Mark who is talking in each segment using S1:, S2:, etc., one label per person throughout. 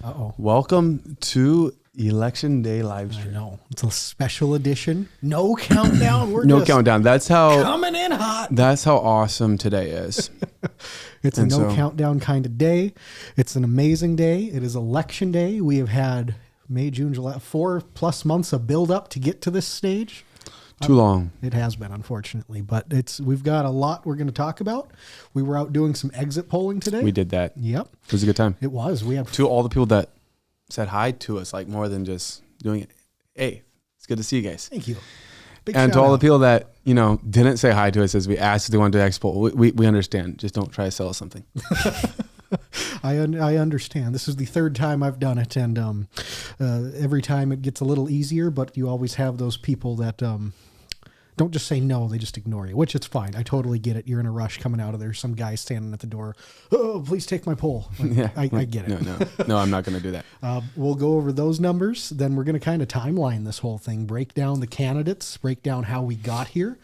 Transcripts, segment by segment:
S1: Uh-oh.
S2: Welcome to Election Day live
S1: I
S2: stream.
S1: know. It's a special edition. No countdown. We're
S2: No
S1: just
S2: countdown. That's how
S1: coming in hot.
S2: That's how awesome today is.
S1: It's
S2: And
S1: a no
S2: so-
S1: countdown kind of day. It's an amazing day. It is election day. We have had May, June, July, 4+ months of build up to get to this stage.
S2: Too long.
S1: It has been, unfortunately, but we've got a lot we're going to talk about. We were out doing some exit polling today.
S2: We did that.
S1: Yep.
S2: It was a good time.
S1: It was. We had
S2: To all the people that said hi to us, like more than just doing it. Hey, it's good to see you guys.
S1: Thank you. Big
S2: And to
S1: shout
S2: all the
S1: out.
S2: people that, didn't say hi to us as we asked if they wanted to exit poll, we understand. Just don't try to sell us something.
S1: I understand. This is the third time I've done it, and every time it gets a little easier, but you always have those people that don't just say no, they just ignore you, which it's fine. I totally get it. You're in a rush coming out of there. Some guy standing at the door. Oh, please take my poll. Like,
S2: Yeah.
S1: I get it.
S2: No, I'm not going to do that.
S1: We'll go over those numbers. Then we're going to kind of timeline this whole thing, break down the candidates, break down how we got here.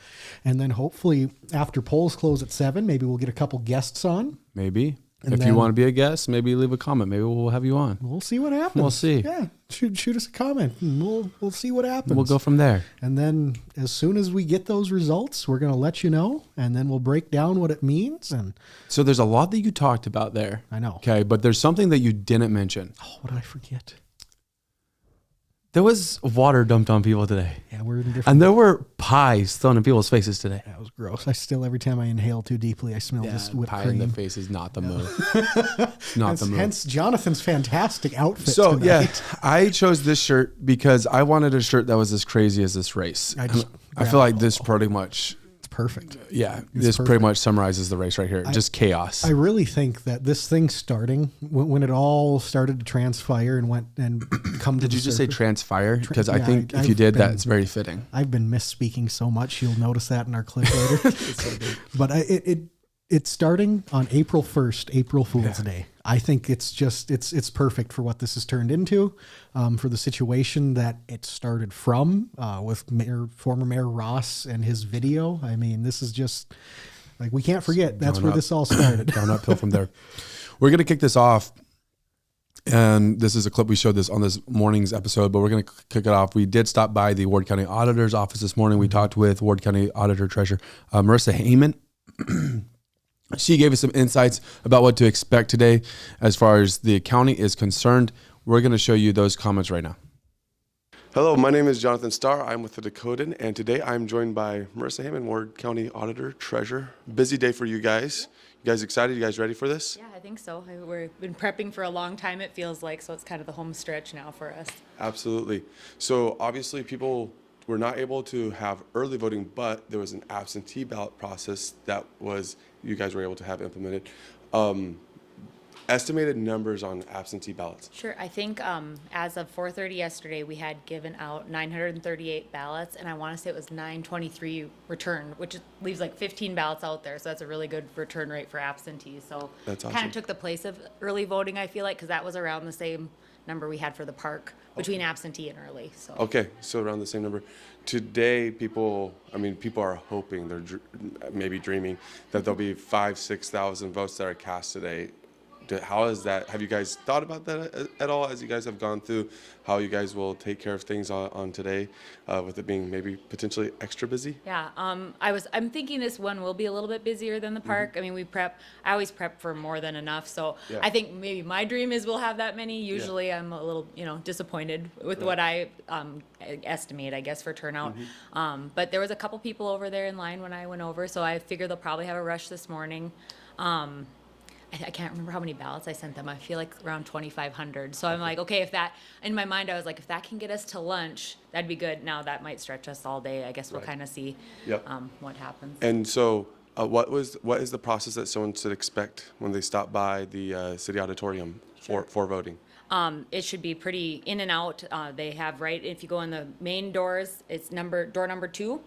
S1: And then hopefully after polls close at 7, maybe we'll get a couple guests on.
S2: Maybe.
S1: And
S2: If
S1: then-
S2: you want to be a guest, maybe leave a comment. Maybe we'll have you on.
S1: We'll see what happens.
S2: We'll see.
S1: Yeah. Shoot us a comment and we'll see what happens.
S2: We'll go from there.
S1: And then as soon as we get those results, we're going to let you know, and then we'll break down what it means. And
S2: So there's a lot that you talked about there.
S1: I know.
S2: Okay, but there's something that you didn't mention.
S1: Oh, what did I forget?
S2: There was water dumped on people today.
S1: Yeah, we're in different.
S2: And there were pies thrown in people's faces today.
S1: That was gross. I still, every time I inhale too deeply, I smell just whipped
S2: Pie
S1: cream.
S2: in the face is not the move. It's not the move.
S1: Hence Jonathan's fantastic outfit
S2: So
S1: tonight.
S2: yeah, I chose this shirt because I wanted a shirt that was as crazy as this race.
S1: I just
S2: I feel like this pretty much,
S1: It's perfect.
S2: this pretty much summarizes the race right here. Just chaos.
S1: I really think that this thing starting, when it all started to transpire and went and come to
S2: Did you just say transpire? Because I
S1: yeah,
S2: think if
S1: I've
S2: you did,
S1: been-
S2: that's very fitting.
S1: I've been misspeaking so much. You'll notice that in our clip later. But it's starting on April 1st, April Fool's Day. I think it's perfect for what this has turned into, for the situation that it started from, with former Mayor Ross and his video. I mean, this is just like, we can't forget that's where this all started.
S2: Down uphill from there. We're going to kick this off. And this is a clip we showed this on this morning's episode, but we're going to kick it off. We did stop by the Ward County Auditor's office this morning. We talked with Ward County Auditor Treasurer Marissa Heyman. She gave us some insights about what to expect today as far as the county is concerned. We're going to show you those comments right now. Hello, my name is Jonathan Starr. I'm with the Dakotan, and today I'm joined by Marissa Heyman, Ward County Auditor Treasurer. Busy day for you guys. You guys excited? You guys ready for this?
S3: Yeah, I think so. We've been prepping for a long time, it feels like, so it's kind of the home stretch now for us.
S2: Absolutely. So obviously people were not able to have early voting, but there was an absentee ballot process that you guys were able to have implemented. Estimated numbers on absentee ballots.
S3: Sure. I think as of 4:30 yesterday, we had given out 938 ballots, and I want to say it was 923 returned, which leaves like 15 ballots out there. So that's a really good return rate for absentees. So
S2: That's
S3: kind
S2: awesome.
S3: of took the place of early voting, I feel like, because that was around the same number we had for the park between absentee and early. So
S2: Okay, so around the same number. Today, people are hoping, maybe dreaming that there'll be 5,000-6,000 votes that are cast today. How is that? Have you guys thought about that at all as you guys have gone through how you guys will take care of things on today, with it being maybe potentially extra busy?
S3: yeah, I'm thinking this one will be a little bit busier than the park. I mean, I always prep for more than enough. So
S2: Yeah.
S3: I think maybe my dream is we'll have that many. Usually I'm a little, disappointed with what I estimate, I guess, for turnout. But there was a couple people over there in line when I went over, so I figure they'll probably have a rush this morning. I can't remember how many ballots I sent them. I feel like around 2,500. So I'm like, okay, in my mind, I was like, if that can get us to lunch, that'd be good. Now that might stretch us all day. I guess we'll
S2: Right.
S3: kind of see
S2: Yep.
S3: what happens.
S2: And so, what is the process that someone should expect when they stop by the city auditorium for voting?
S3: It should be pretty in and out. They have if you go in the main doors, it's door number 2.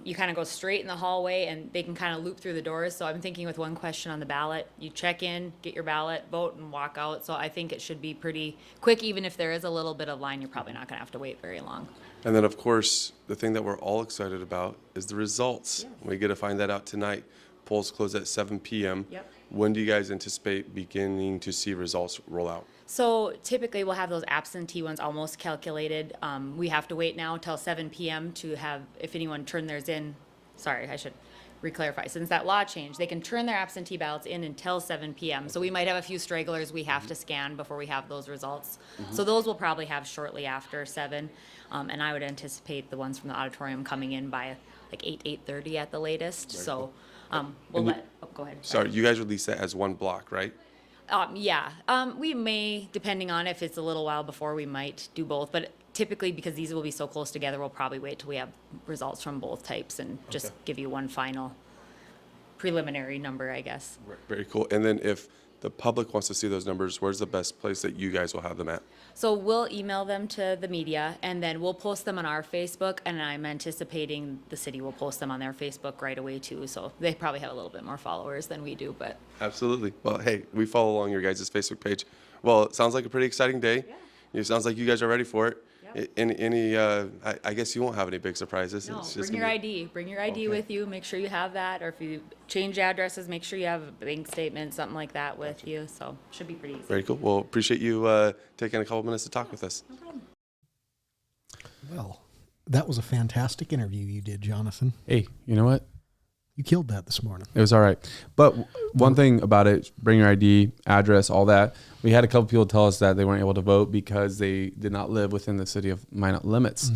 S3: You kind of go straight in the hallway and they can kind of loop through the doors. So I'm thinking with one question on the ballot, you check in, get your ballot, vote, and walk out. So I think it should be pretty quick. Even if there is a little bit of line, you're probably not going to have to wait very long.
S2: And then, of course, the thing that we're all excited about is the results. We get to find that out tonight.
S4: polls close at 7 p.m.
S3: Yep.
S4: When do you guys anticipate beginning to see results roll out?
S3: So typically we'll have those absentee ones almost calculated. We have to wait now till 7 p.m. to have, if anyone turned theirs in, sorry, I should re-clarify. Since that law changed, they can turn their absentee ballots in until 7 p.m. So we might have a few stragglers we have to scan before we have those results. So those we'll probably have shortly after 7. And I would anticipate the ones from the auditorium coming in by like 8:30 at the latest. So we'll go ahead.
S4: Sorry, you guys release that as one block, right?
S3: Yeah, we may, depending on if it's a little while before, we might do both. But typically, because these will be so close together, we'll probably wait till we have results from both types and just give you one final preliminary number, I guess.
S4: Right. Very cool. And then if the public wants to see those numbers, where's the best place that you guys will have them at?
S3: So we'll email them to the media, and then we'll post them on our Facebook, and I'm anticipating the city will post them on their Facebook right away too. So they probably have a little bit more followers than we do, but.
S4: Absolutely. Well, hey, we follow along your guys' Facebook page. Well, it sounds like a pretty exciting day.
S3: Yeah.
S4: It sounds like you guys are ready for it.
S3: Yep.
S4: I guess you won't have any big surprises.
S3: No,
S4: It's just
S3: bring your
S4: gonna be-
S3: ID. Bring your ID
S4: Okay.
S3: with you. Make sure you have that. Or if you change addresses, make sure you have a bank statement, something like that with you. So should be pretty easy.
S4: Very cool. Well, appreciate you taking a couple minutes to talk with us.
S3: No problem.
S1: Well, that was a fantastic interview you did, Jonathan.
S2: Hey, you know what?
S1: You killed that this morning.
S2: It was all right. But one thing about it, bring your ID, address, all that. We had a couple people tell us that they weren't able to vote because they did not live within the city of Minot limits.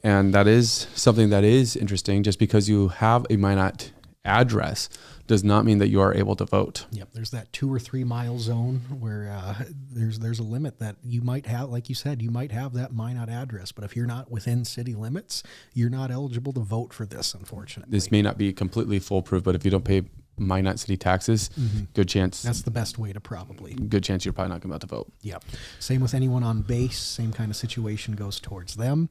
S2: And that is something that is interesting. Just because you have a Minot address does not mean that you are able to vote.
S1: Yep, there's that 2 or 3 mile zone where there's a limit that you might have, like you said, you might have that Minot address, but if you're not within city limits, you're not eligible to vote for this, unfortunately.
S2: This may not be completely foolproof, but if you don't pay Minot city taxes, good chance.
S1: That's the best way to probably.
S2: Good chance you're probably not going to be able to vote.
S1: Yep. Same with anyone on base. Same kind of situation goes towards them.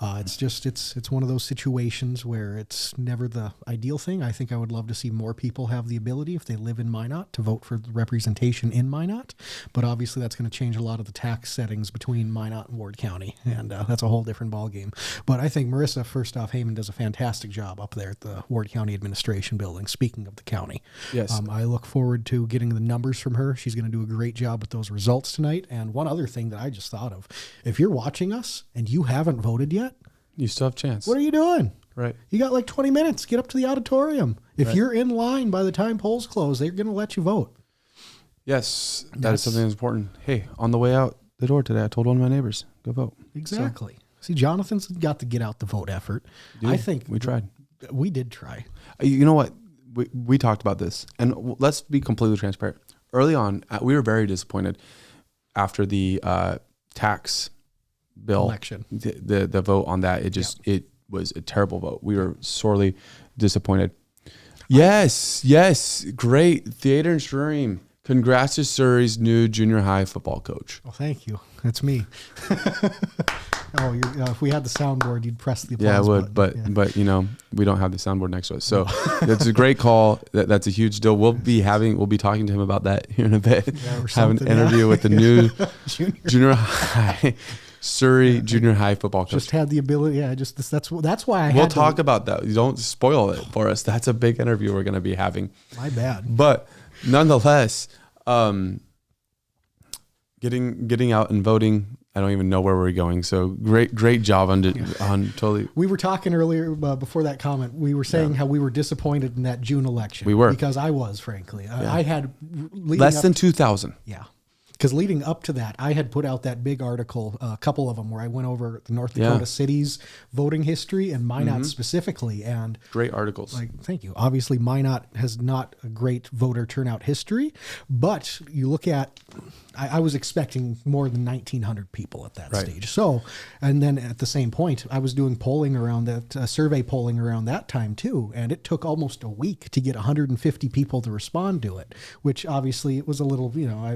S1: It's one of those situations where it's never the ideal thing. I think I would love to see more people have the ability, if they live in Minot, to vote for the representation in Minot. But obviously that's going to change a lot of the tax settings between Minot and Ward County. And that's a whole different ballgame. But I think Marissa, first off, Heyman does a fantastic job up there at the Ward County Administration Building, speaking of the county.
S2: Yes.
S1: I look forward to getting the numbers from her. She's going to do a great job with those results tonight. And one other thing that I just thought of, if you're watching us and you haven't voted yet,
S2: You still have a chance.
S1: what are you doing?
S2: Right.
S1: You got like 20 minutes. Get up to the auditorium. If you're in line by the time polls close, they're going to let you vote.
S2: Yes, that is something that's important. Hey, on the way out the door today, I told one of my neighbors, go vote.
S1: Exactly. See, Jonathan's got the get out the vote effort. I think
S2: we tried.
S1: We did try.
S2: You know what? We talked about this, and let's be completely transparent. Early on, we were very disappointed after the tax bill
S1: Election.
S2: The vote on that. It was a terrible vote. We were sorely disappointed. Yes, great theater and stream. Congrats to Surrey's new junior high football coach.
S1: Well, thank you. That's me. If we had the soundboard, you'd press the applause
S2: Yeah, I would,
S1: button.
S2: but you know, we don't have the soundboard next to us, so that's a great call. That's a huge deal. We'll be talking to him about that here in a bit.
S1: or
S2: Have an
S1: something,
S2: interview with the new
S1: Junior.
S2: junior high Surrey junior high football coach.
S1: Just had the ability. Yeah, that's why I.
S2: We'll
S1: had
S2: talk about that. You don't spoil it for us. That's a big interview we're going to be having.
S1: My bad.
S2: But nonetheless, getting out and voting. I don't even know where we're going. So great job on totally.
S1: We were talking earlier before that comment. We were saying how we were disappointed in that June election.
S2: We were,
S1: because I was, frankly. I had
S2: less than 2,000.
S1: Yeah. Because leading up to that, I had put out that big article, a couple of them, where I went over the North Dakota cities voting history and Minot specifically. And
S2: great articles.
S1: Thank you. Obviously, Minot has not a great voter turnout history, but you look at, I was expecting more than 1,900 people at that stage. So, and then at the same point, I was doing polling around that, survey polling around that time too, and it took almost a week to get 150 people to respond to it, which obviously it was a little,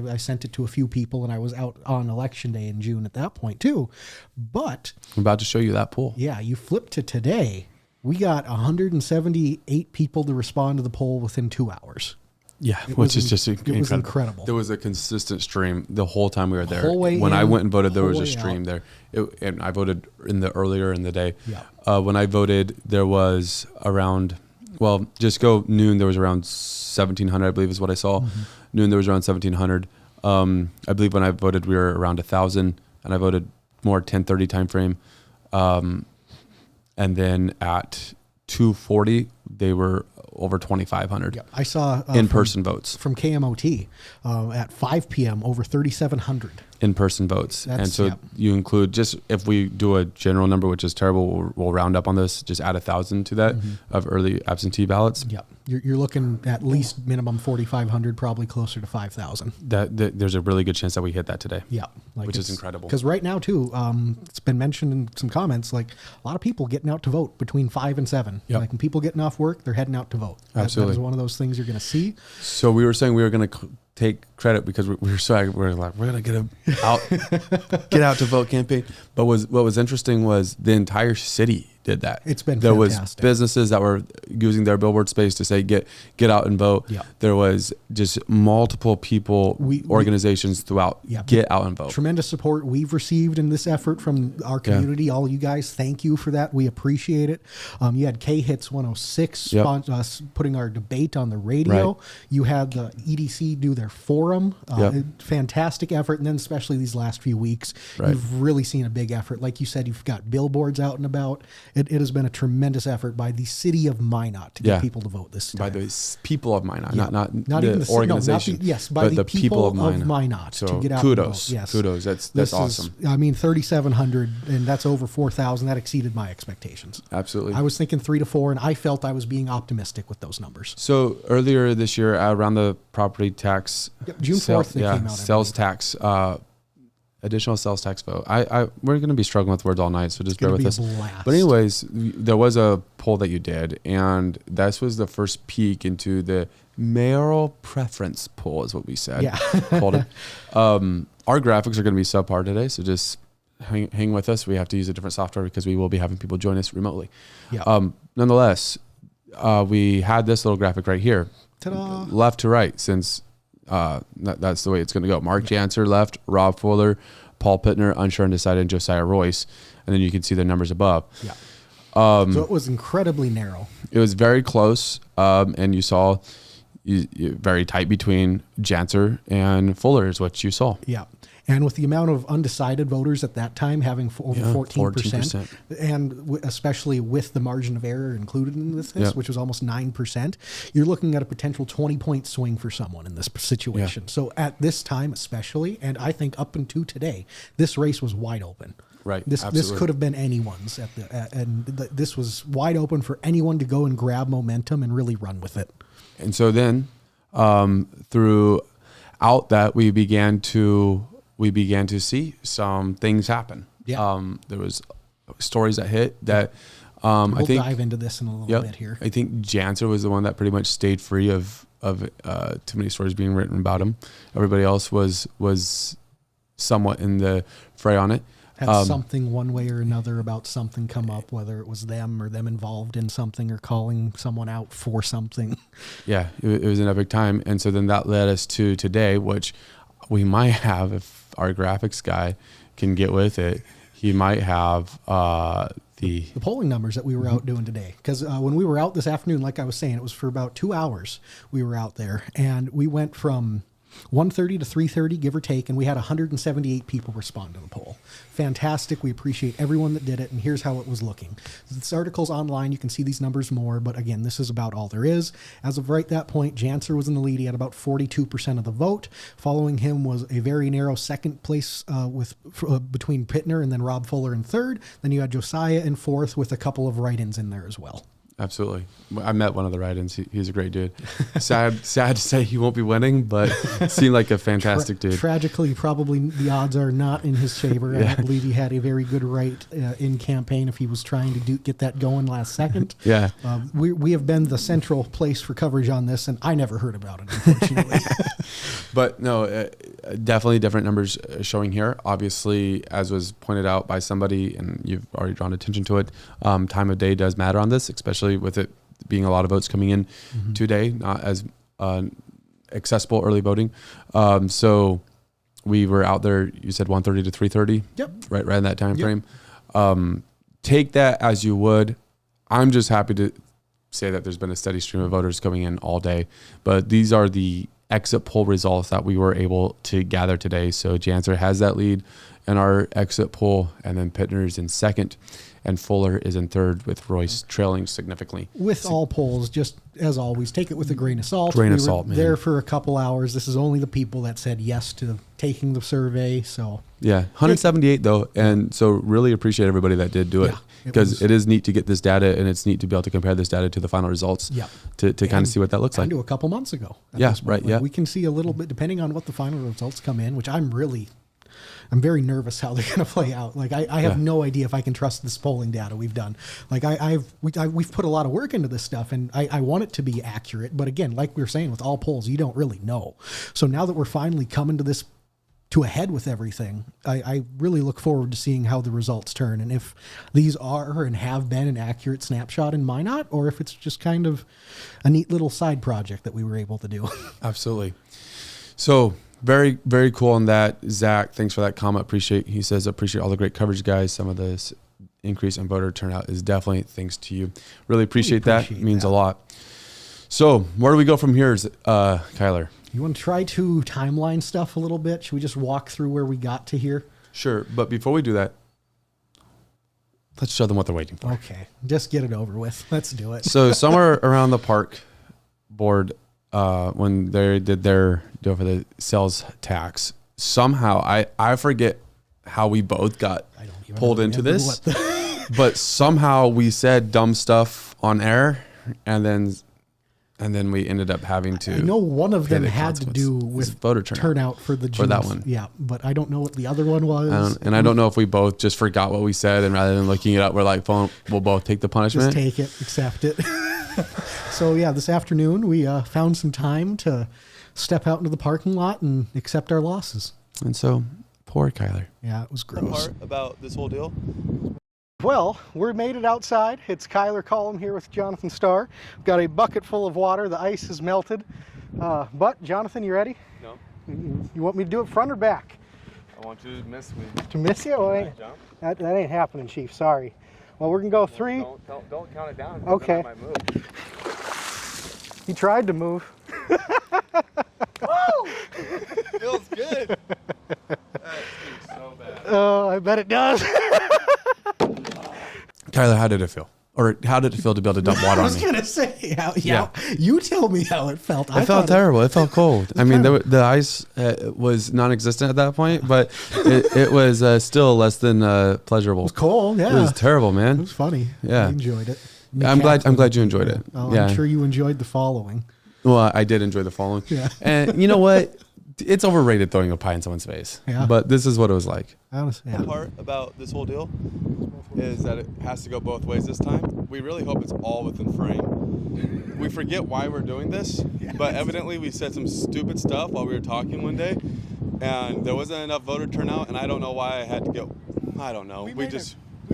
S1: I sent it to a few people, and I was out on election day in June at that point too. But
S2: I'm about to show you that poll.
S1: Yeah, you flip to today, we got 178 people to respond to the poll within 2 hours.
S2: Yeah, which is just incredible.
S1: It was incredible.
S2: There was a consistent stream the whole time we were there.
S1: Whole way
S2: when
S1: in,
S2: I went and voted, there
S1: whole
S2: was a
S1: way
S2: stream
S1: out.
S2: there. And I voted earlier in the day.
S1: Yeah.
S2: When I voted, there was around Well, just go noon. There was around 1,700, I believe is what I saw. Noon, there was around 1,700. I believe when I voted, we were around 1,000, and I voted more 10:30 time frame. And then at 2:40, they were over 2,500.
S1: Yeah, I saw
S2: in-person votes.
S1: from KMOT at 5 p.m. over 3,700
S2: in-person votes. And so
S1: yeah.
S2: you include, just if we do a general number, which is terrible, we'll round up on this, just add 1,000 to that of early absentee ballots.
S1: Yeah, you're looking at least minimum 4,500, probably closer to 5,000.
S2: That there's a really good chance that we hit that today.
S1: Yeah,
S2: which is incredible.
S1: Because right now too, it's been mentioned in some comments, like a lot of people getting out to vote between 5 and 7.
S2: Yep.
S1: Like when people getting off work, they're heading out to vote.
S2: Absolutely.
S1: That is one of those things you're going to see.
S2: So we were saying we were going to take credit because we were so we're like, we're going to get out to vote campaign. But what was interesting was the entire city did that.
S1: It's been
S2: there
S1: fantastic.
S2: was businesses that were using their billboard space to say get out and vote.
S1: Yeah.
S2: There was just multiple people, organizations throughout, get out and vote.
S1: Tremendous support we've received in this effort from our community. All you guys, thank you for that. We appreciate it. You had K-Hits 106 putting our debate on the radio.
S2: Right.
S1: You had the EDC do their forum. Fantastic effort. And then especially these last few weeks, you've really seen a big effort. Like you said, you've got billboards out and about. It has been a tremendous effort by the city of Minot to get people to vote this time.
S2: By the people of Minot, not
S1: even
S2: the organization.
S1: By
S2: but
S1: the people of
S2: Minot.
S1: Minot
S2: So
S1: to get out
S2: kudos,
S1: and vote. Yes.
S2: kudos. That's awesome.
S1: 3,700, and that's over 4,000. That exceeded my expectations.
S2: Absolutely.
S1: I was thinking 3 to 4, and I felt I was being optimistic with those numbers.
S2: So earlier this year, around the property tax,
S1: June 4th, they came out.
S2: Sales tax, additional sales tax vote. We're going to be struggling with words all night, so just bear with us. But anyways, there was a poll that you did, and this was the first peek into the mayoral preference poll, is what we said.
S1: Yeah.
S2: Called it. Our graphics are going to be subpar today, so just hang with us. We have to use a different software because we will be having people join us remotely.
S1: Yeah.
S2: Nonetheless, we had this little graphic right here,
S1: Ta-da.
S2: left to right, since that's the way it's going to go. Mark Jantzer left, Rob Fuller, Paul Pittner, unsure, undecided, and Josiah Royce. And then you can see the numbers above.
S1: Yeah. So it was incredibly narrow.
S2: It was very close. And you saw very tight between Jantzer and Fuller is what you saw.
S1: Yeah. And with the amount of undecided voters at that time having over 14%, and especially with the margin of error included in this, which was almost 9%, you're looking at a potential 20-point swing for someone in this situation. Yeah. So at this time especially, and I think up until today, this race was wide open.
S2: Right.
S1: This could have been anyone's this was wide open for anyone to go and grab momentum and really run with it.
S2: And so then throughout that, we began to see some things happen. Yeah. There was stories that hit that
S1: we'll
S2: I think
S1: dive into this in a little bit here.
S2: I think Jantzer was the one that pretty much stayed free of too many stories being written about him. Everybody else was somewhat in the fray on it.
S1: Had something one way or another about something come up, whether it was them or them involved in something or calling someone out for something.
S2: Yeah, it was an epic time. And so then that led us to today, which we might have, if our graphics guy can get with it, he might have the
S1: polling numbers that we were out doing today. Because when we were out this afternoon, like I was saying, it was for about 2 hours we were out there. And we went from 1:30 to 3:30, give or take, and we had 178 people respond to the poll. Fantastic. We appreciate everyone that did it, and here's how it was looking. This article's online. You can see these numbers more, but again, this is about all there is. As of right that point, Jantzer was in the lead. He had about 42% of the vote. Following him was a very narrow second place between Pittner and then Rob Fuller in third. Then you had Josiah in fourth with a couple of write-ins in there as well.
S2: Absolutely. I met one of the write-ins. He's a great dude. Sad to say he won't be winning, but seemed like a fantastic dude.
S1: Tragically, probably the odds are not in his favor. I believe he had a very good write in campaign if he was trying to get that going last second.
S2: Yeah.
S1: We have been the central place for coverage on this, and I never heard about it, unfortunately.
S2: But no, definitely different numbers showing here. Obviously, as was pointed out by somebody, and you've already drawn attention to it, time of day does matter on this, especially with it being a lot of votes coming in today, not as accessible early voting. So we were out there, you said 1:30 to 3:30.
S1: Yep.
S2: Right in that time frame. Take that as you would. I'm just happy to say that there's been a steady stream of voters coming in all day, but these are the exit poll results that we were able to gather today. So Jantzer has that lead in our exit poll, and then Pittner's in second, and Fuller is in third, with Royce trailing significantly.
S1: With all polls, just as always, take it with a grain of salt.
S2: Grain
S1: we
S2: of
S1: were
S2: salt, man.
S1: there for a couple hours. This is only the people that said yes to taking the survey. So
S2: Yeah, 178 though, and so really appreciate everybody that did do it,
S1: Yeah,
S2: because it is neat to get this data, and it's neat to be able to compare this data to the final results.
S1: Yeah.
S2: To kind of see what that looks like.
S1: to a couple months ago. at
S2: Yeah,
S1: this point.
S2: right,
S1: Like,
S2: yeah.
S1: we can see a little bit depending on what the final results come in, which I'm very nervous how they're going to play out. Like I have
S2: Yeah.
S1: no idea if I can trust this polling data we've done. Like we've put a lot of work into this stuff, and I want it to be accurate. But again, like we were saying with all polls, you don't really know. So now that we're finally coming to a head with everything, I really look forward to seeing how the results turn, and if these are and have been an accurate snapshot in Minot, or if it's just kind of a neat little side project that we were able to do.
S2: Absolutely. So very, very cool on that. Zach, thanks for that comment. He says, appreciate all the great coverage, guys. Some of this increase in voter turnout is definitely thanks to you. Really appreciate that. It means a lot. So where do we go from here, Kyler?
S1: You want to try to timeline stuff a little bit? Should we just walk through where we got to here?
S2: Sure. But before we do that, let's show them what they're waiting for.
S1: Okay, just get it over with. Let's do it.
S2: So somewhere around the park board, when they did their deal for the sales tax, somehow I forget how we both got
S1: I don't even
S2: pulled into this, but somehow we said dumb stuff on air, and then we ended up having to.
S1: I know one of
S2: pay
S1: them
S2: the
S1: had to do
S2: consequences.
S1: with
S2: It's voter turnout
S1: for the
S2: for that
S1: Jews.
S2: one.
S1: Yeah, but I don't know what the other one was.
S2: I don't know if we both just forgot what we said, and rather than looking it up, we're like, we'll both take the punishment.
S1: Just take it, accept it. So yeah, this afternoon we found some time to step out into the parking lot and accept our losses.
S2: And so, poor Kyler.
S1: Yeah, it was gross.
S4: Part about this whole deal?
S1: Well, we made it outside. It's Kyler Collom here with Jonathan Starr. We've got a bucket full of water. The ice is melted. But Jonathan, you ready?
S4: No.
S1: You want me to do it front or back?
S4: I want you to miss me.
S1: To miss you? Well, that ain't happening, Chief. Sorry. Well, we're going to go three.
S4: Don't count it down.
S1: Okay.
S4: I might move.
S1: He tried to move.
S4: Woo! Feels good. That feels so bad.
S1: Oh, I bet it does.
S2: Kyler, how did it feel? Or how did it feel to be able to dump water
S1: I
S2: on
S1: was
S2: me?
S1: going to say, you tell me how it felt.
S2: It felt terrible. It felt cold. I mean, the ice was non-existent at that point, but it was still less than pleasurable.
S1: It was cold, yeah.
S2: It was terrible,
S1: It
S2: man.
S1: was funny.
S2: Yeah.
S1: I enjoyed it.
S2: I'm glad you enjoyed it.
S1: Oh,
S2: Yeah.
S1: I'm sure you enjoyed the following.
S2: Well, I did enjoy the following.
S1: Yeah.
S2: And you know what? It's overrated throwing a pie in someone's face.
S1: Yeah.
S2: But this is what it was like.
S1: Honestly, yeah.
S4: The part about this whole deal is that it has to go both ways this time. We really hope it's all within frame. We forget why we're doing this, but evidently we said some stupid stuff while we were talking one day, and there wasn't enough voter turnout, and I don't know why I had to go. I don't know.
S1: We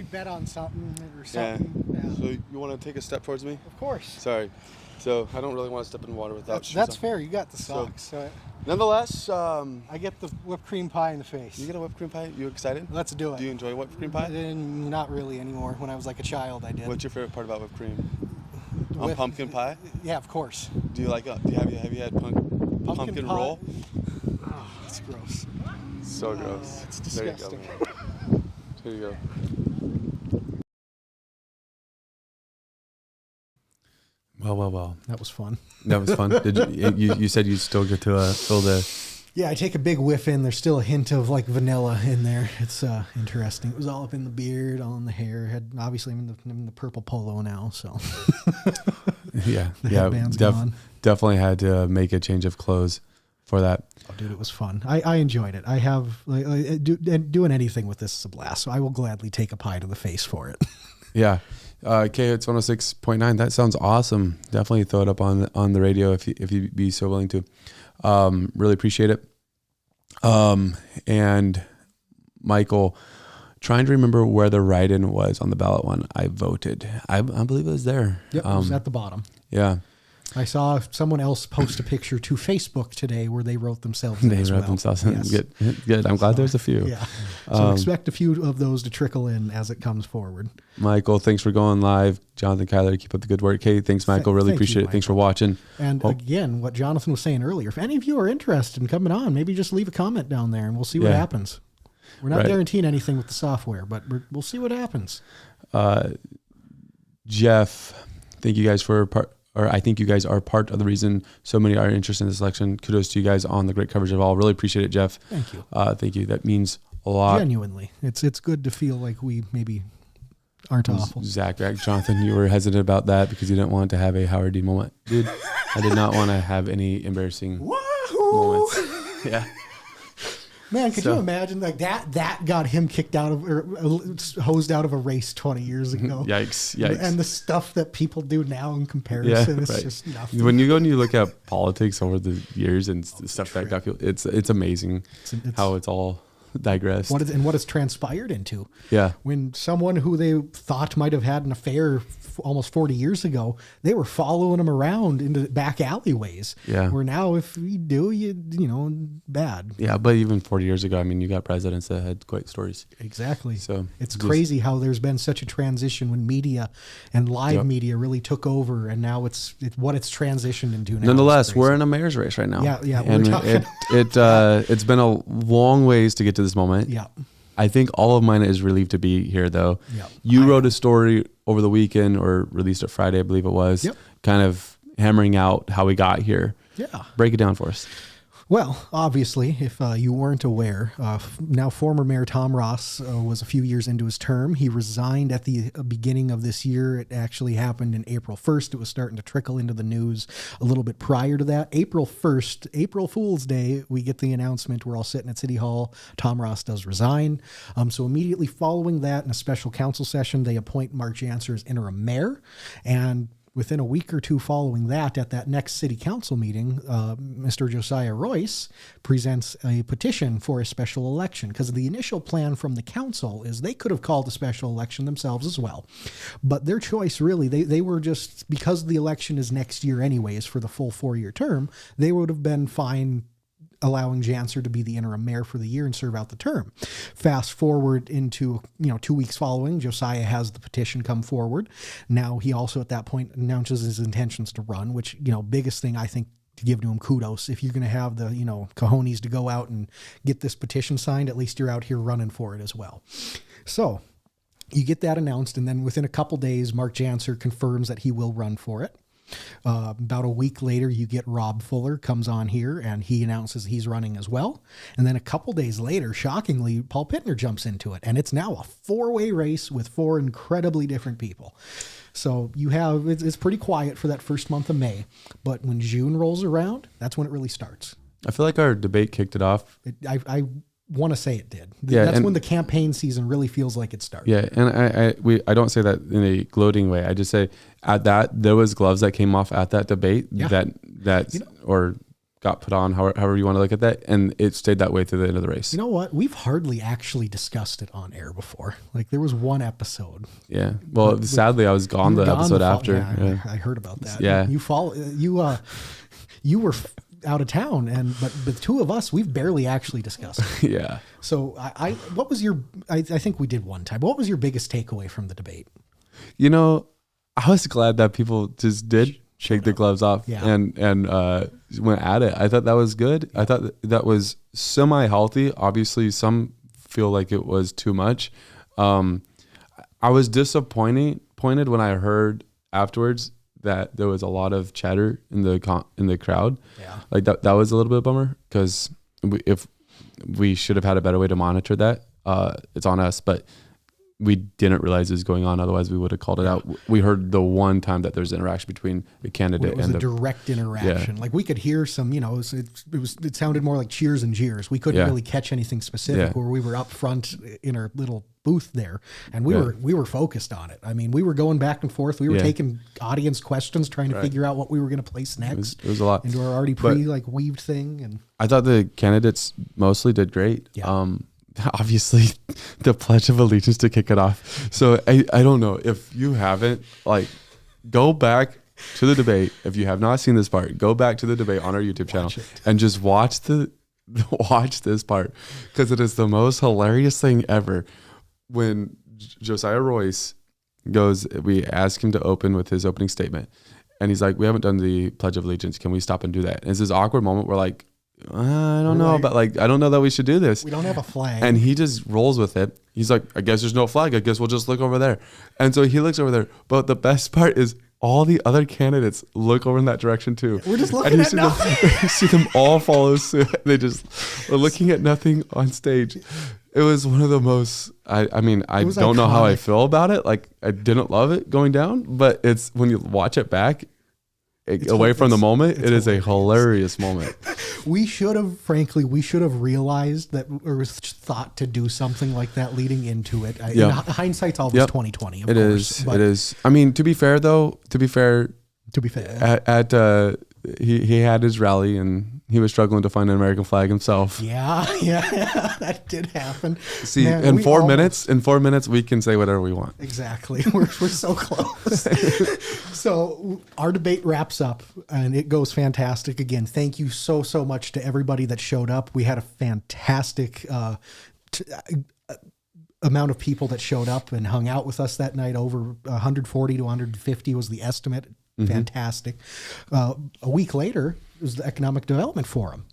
S1: bet on something or
S4: Yeah.
S1: something.
S4: So you want to take a step towards me?
S1: Of course.
S4: Sorry. So I don't really want to step in water without shoes
S1: That's
S4: on.
S1: fair. You got the socks. So
S4: Nonetheless,
S1: I get the whipped cream pie in the face.
S4: you get a whipped cream pie? You excited?
S1: Let's do it.
S4: Do you enjoy whipped cream pie?
S1: Not really anymore. When I was like a child, I did.
S4: What's your favorite part about whipped cream? On
S1: Whip-
S4: pumpkin pie?
S1: Yeah, of course.
S4: Do you like? Have you had pumpkin
S1: pie?
S4: roll?
S1: Oh, that's gross.
S4: So gross.
S1: It's
S4: There you go,
S1: disgusting.
S4: man. Here you go.
S2: Well.
S1: That was fun.
S2: That was fun. Did you said you still get to fill the.
S1: Yeah, I take a big whiff in. There's still a hint of like vanilla in there. It's interesting. It was all up in the beard, all in the hair. Obviously I'm in the purple polo now, so
S2: Yeah.
S1: the headband's gone.
S2: Definitely had to make a change of clothes for that.
S1: Oh, dude, it was fun. I enjoyed it. I have doing anything with this is a blast. So I will gladly take a pie to the face for it.
S2: Yeah. KHOTS 106.9. That sounds awesome. Definitely throw it up on the radio if you'd be so willing to. Really appreciate it. And Michael, trying to remember where the write-in was on the ballot one. I voted. I believe it was there.
S1: Yep, it was at the bottom.
S2: Yeah.
S1: I saw someone else post a picture to Facebook today where they wrote themselves in
S2: They
S1: as
S2: wrote
S1: well.
S2: themselves in.
S1: Yes.
S2: Good. I'm glad there's a few.
S1: Yeah. So expect a few of those to trickle in as it comes forward.
S2: Michael, thanks for going live. Jonathan, Kyler, keep up the good work. Hey, thanks, Michael. Really
S1: Thank you,
S2: appreciate it. Thanks for watching.
S1: And again, what Jonathan was saying earlier, if any of you are interested in coming on, maybe just leave a comment down there and we'll see what happens. We're not guaranteeing anything with the software, but we'll see what happens.
S2: Jeff, thank you guys I think you guys are part of the reason so many are interested in this election. Kudos to you guys on the great coverage of all. Really appreciate it, Jeff.
S1: Thank you.
S2: Thank you. That means a lot.
S1: Genuinely. It's good to feel like we maybe aren't awful.
S2: Zach, Jonathan, you were hesitant about that because you didn't want to have a Howard Dean moment. Dude, I did not want to have any embarrassing moments. Yeah.
S1: Man, could you imagine like that got him kicked out of or hosed out of a race 20 years ago?
S2: Yikes.
S1: And the stuff that people do now in comparison is just nothing.
S2: When you go and you look at politics over the years and stuff that got people, it's amazing how it's all digressed.
S1: What it's transpired into.
S2: Yeah.
S1: When someone who they thought might have had an affair almost 40 years ago, they were following him around into back alleyways.
S2: Yeah.
S1: Where now if you do, you know, bad.
S2: Yeah, but even 40 years ago, I mean, you got presidents that had quite stories.
S1: Exactly.
S2: So
S1: it's crazy how there's been such a transition when media and live media really took over, and now it's what it's transitioned into now.
S2: Nonetheless, we're in a mayor's race right now.
S1: Yeah.
S2: And it's been a long ways to get to this moment.
S1: Yeah.
S2: I think all of mine is relieved to be here, though.
S1: Yeah.
S2: You wrote a story over the weekend, or released it Friday, I believe it was, kind of hammering out how we got here.
S1: Yeah.
S2: Break it down for us.
S1: Well, obviously, if you weren't aware, now former Mayor Tom Ross was a few years into his term. He resigned at the beginning of this year. It actually happened in April 1st. It was starting to trickle into the news a little bit prior to that. April 1st, April Fool's Day, we get the announcement. We're all sitting at City Hall. Tom Ross does resign. So immediately following that, in a special council session, they appoint Mark Jantzer as interim mayor. And within a week or two following that, at that next city council meeting, Mr. Josiah Royce presents a petition for a special election, because the initial plan from the council is they could have called a special election themselves as well. But their choice really, they were just, because the election is next year anyways for the full 4-year term, they would have been fine allowing Jantzer to be the interim mayor for the year and serve out the term. Fast forward into, 2 weeks following, Josiah has the petition come forward. Now he also at that point announces his intentions to run, which, biggest thing I think to give to him kudos. If you're going to have the, cojones to go out and get this petition signed, at least you're out here running for it as well. So you get that announced, and then within a couple days, Mark Jantzer confirms that he will run for it. About a week later, you get Rob Fuller comes on here and he announces he's running as well. And then a couple days later, shockingly, Paul Pittner jumps into it. And it's now a 4-way race with 4 incredibly different people. So you have, it's pretty quiet for that first month of May. But when June rolls around, that's when it really starts.
S2: I feel like our debate kicked it off.
S1: I want to say it did.
S2: Yeah,
S1: that's when the campaign season really feels like it starts.
S2: Yeah, and I don't say that in a gloating way. I just say at that there was gloves that came off at that debate that or got put on, however you want to look at that, and it stayed that way through the end of the race.
S1: You know what? We've hardly actually discussed it on air before. Like there was one episode.
S2: Yeah. Well, sadly, I was gone the episode after.
S1: Yeah. I heard about that.
S2: Yeah.
S1: You were out of town, but the two of us, we've barely actually discussed it.
S2: Yeah.
S1: So what was your, I think we did one time, but what was your biggest takeaway from the debate?
S2: I was glad that people just did shake the gloves off and went at it. I thought that was good. I thought that was semi-healthy. Obviously, some feel like it was too much. I was disappointed when I heard afterwards that there was a lot of chatter in the crowd. Yeah. Like that was a little bit of a bummer, because if we should have had a better way to monitor that, it's on us, but we didn't realize it was going on. Otherwise we would have called it out. We heard the one time that there's interaction between the candidate and the
S1: direct interaction. Yeah. Like we could hear some, it sounded more like cheers and jeers. We couldn't really catch anything specific where we were up front in our little booth there, and we were focused on it. I mean, we were going back and forth. We were taking audience questions, trying to figure out what we were going to place next.
S2: It was a lot
S1: into our already weaved thing. And
S2: I thought the candidates mostly did great. Yeah. Obviously the Pledge of Allegiance to kick it off. So I don't know if you haven't, go back to the debate. If you have not seen this part, go back to the debate on our YouTube channel and just watch this part, because it is the most hilarious thing ever. When Josiah Royce goes, we ask him to open with his opening statement, and he's like, we haven't done the Pledge of Allegiance. Can we stop and do that? And it's this awkward moment where like, I don't know, but like, I don't know that we should do this.
S1: We don't have a flag.
S2: And he just rolls with it. He's like, I guess there's no flag. I guess we'll just look over there. And so he looks over there. But the best part is all the other candidates look over in that direction too.
S1: We're just looking at nothing.
S2: You see them all follow suit. They just are looking at nothing on stage. It was one of the most, I mean, I don't know how I feel about it. Like, I didn't love it going down, but it's when you watch it back, away from the moment, it is a hilarious moment.
S1: We should have realized that, or was thought to do something like that leading into it. Hindsight's always 2020.
S2: It is. I mean, to be fair, he had his rally and he was struggling to find an American flag himself.
S1: Yeah, that did happen.
S2: See, man, in 4 minutes, we can say whatever we want.
S1: Exactly. We're so close. So our debate wraps up and it goes fantastic. Again, thank you so much to everybody that showed up. We had a fantastic amount of people that showed up and hung out with us that night. Over 140 to 150 was the estimate. Fantastic. A week later, it was the Economic Development Forum.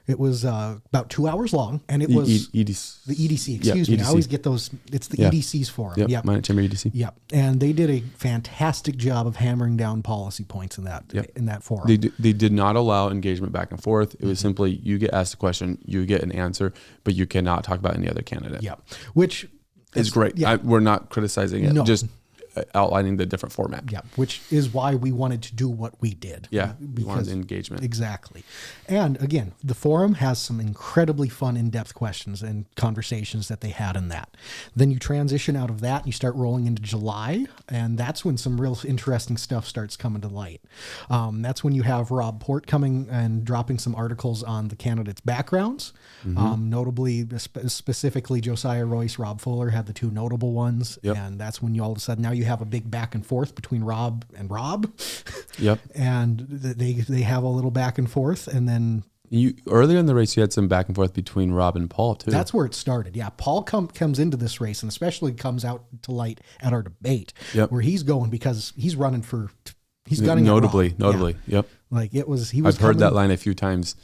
S1: It was about 2 hours long, and it was the EDC. Excuse me, EDC. I always get those. It's the EDC's forum.
S2: Yep. Minot Chamber EDC.
S1: Yep, and they did a fantastic job of hammering down policy points in that forum.
S2: They did not allow engagement back and forth. It was simply, you get asked a question, you get an answer, but you cannot talk about any other candidate.
S1: Yeah, which
S2: is great. Yeah. We're not criticizing it.
S1: No.
S2: Just outlining the different format.
S1: Yeah, which is why we wanted to do what we did.
S2: Yeah, we wanted engagement.
S1: Exactly. And again, the forum has some incredibly fun, in-depth questions and conversations that they had in that. Then you transition out of that and you start rolling into July, and that's when some real interesting stuff starts coming to light. That's when you have Rob Port coming and dropping some articles on the candidates' backgrounds. Notably, specifically Josiah Royce, Rob Fuller had the two notable ones.
S2: Yep.
S1: And that's when you all of a sudden, now you have a big back and forth between Rob and Rob.
S2: Yep.
S1: And they have a little back and forth, and then
S2: earlier in the race you had some back and forth between Rob and Paul too.
S1: That's where it started. Yeah, Paul comes into this race, and especially comes out to light at our debate, where he's going because he's running for. He's gunning
S2: notably.
S1: Yeah.
S2: Yep.
S1: Like it was.
S2: I've heard that line a few times.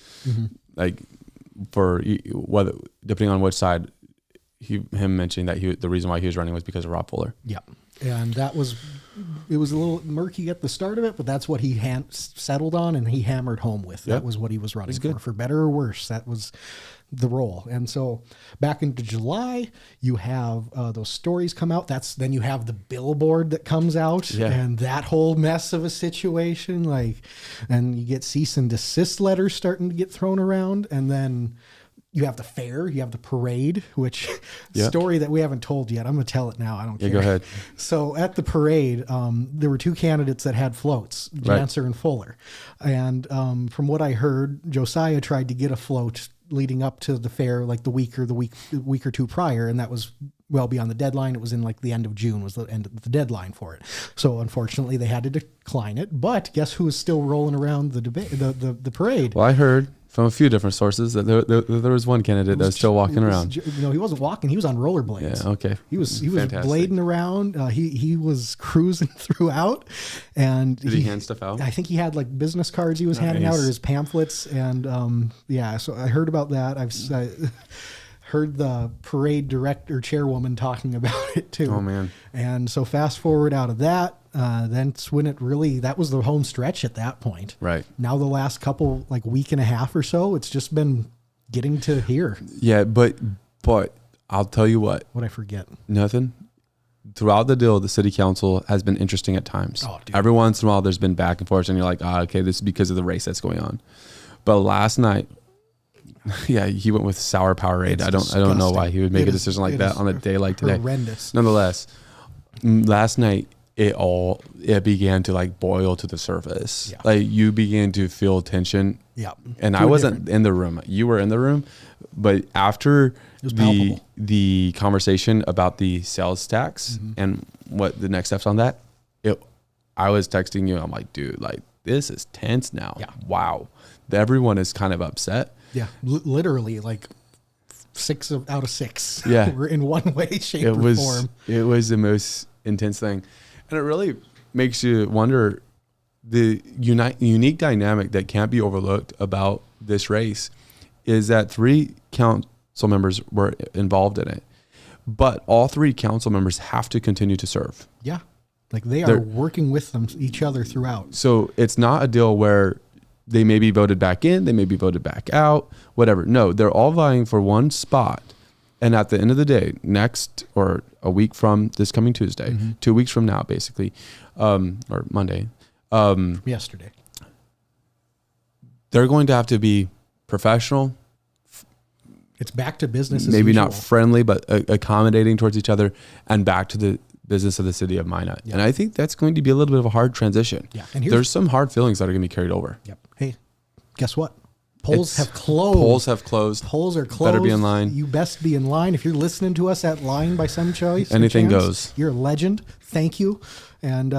S2: Like for whether depending on which side, him mentioning that the reason why he was running was because of Rob Fuller.
S1: Yeah. And it was a little murky at the start of it, but that's what he settled on and he hammered home with. That was what he was running for better or worse. That was the role. And so back into July, you have those stories come out. Then you have the billboard that comes out and that whole mess of a situation. And you get cease and desist letters starting to get thrown around. And then you have the fair, you have the parade, which story that we haven't told yet. I'm going to tell it now. I don't care.
S2: Go ahead.
S1: So at the parade, there were two candidates that had floats, Jantzer and Fuller. And from what I heard, Josiah tried to get a float leading up to the fair, like the week or two prior. And that was well beyond the deadline. It was in like the end of June was the end of the deadline for it. So unfortunately they had to decline it, but guess who is still rolling around the parade?
S2: Well, I heard from a few different sources that there was one candidate that was still walking around.
S1: He wasn't walking. He was on rollerblades.
S2: Yeah, okay.
S1: He was blading around. He was cruising throughout. And
S2: did he hand stuff out?
S1: I think he had like business cards he was handing out, or his pamphlets. And so I heard about that. I heard the parade chairwoman talking about it too.
S2: Oh man.
S1: And so fast forward out of that, then it's when that was the home stretch at that point.
S2: Right.
S1: Now the last couple, like week and a half or so, it's just been getting to here.
S2: Yeah, but I'll tell you what.
S1: What'd I forget?
S2: Nothing. Throughout the deal, the city council has been interesting at times.
S1: Oh, dude.
S2: Every once in a while there's been back and forth and you're like, okay, this is because of the race that's going on. But last night, he went with sour Powerade. I don't know why he would make a decision like that on a day like today.
S1: Horrendous.
S2: Nonetheless, last night it began to like boil to the surface. Yeah. Like you began to feel tension.
S1: Yeah.
S2: And I wasn't in the room. You were in the room, but after the conversation about the sales tax and what the next steps on that, I was texting you. I'm like, dude, like this is tense now.
S1: Yeah.
S2: Wow. Everyone is kind of upset.
S1: Yeah. Literally like 6 out of 6.
S2: Yeah.
S1: We're in one way, shape, or form.
S2: It was the most intense thing. And it really makes you wonder the unique dynamic that can't be overlooked about this race is that 3 council members were involved in it, but all 3 council members have to continue to serve.
S1: Yeah. Like they're working with each other throughout.
S2: So it's not a deal where they may be voted back in, they may be voted back out, whatever. No, they're all vying for one spot. And at the end of the day, next or a week from this coming Tuesday, 2 weeks from now, basically, or Monday,
S1: Yesterday,
S2: they're going to have to be professional.
S1: it's back to business as
S2: Maybe
S1: usual.
S2: not friendly, but accommodating towards each other and back to the business of the city of Minot.
S1: Yeah.
S2: And I think that's going to be a little bit of a hard transition.
S1: Yeah. And
S2: There's some hard feelings that are going to be carried over.
S1: Yep. Hey, guess what? Polls have closed.
S2: Polls have closed.
S1: Polls are closed.
S2: Better be in line.
S1: You best be in line. If you're listening to us at line by some choice,
S2: Anything
S1: chance,
S2: goes.
S1: You're a legend. Thank you. And,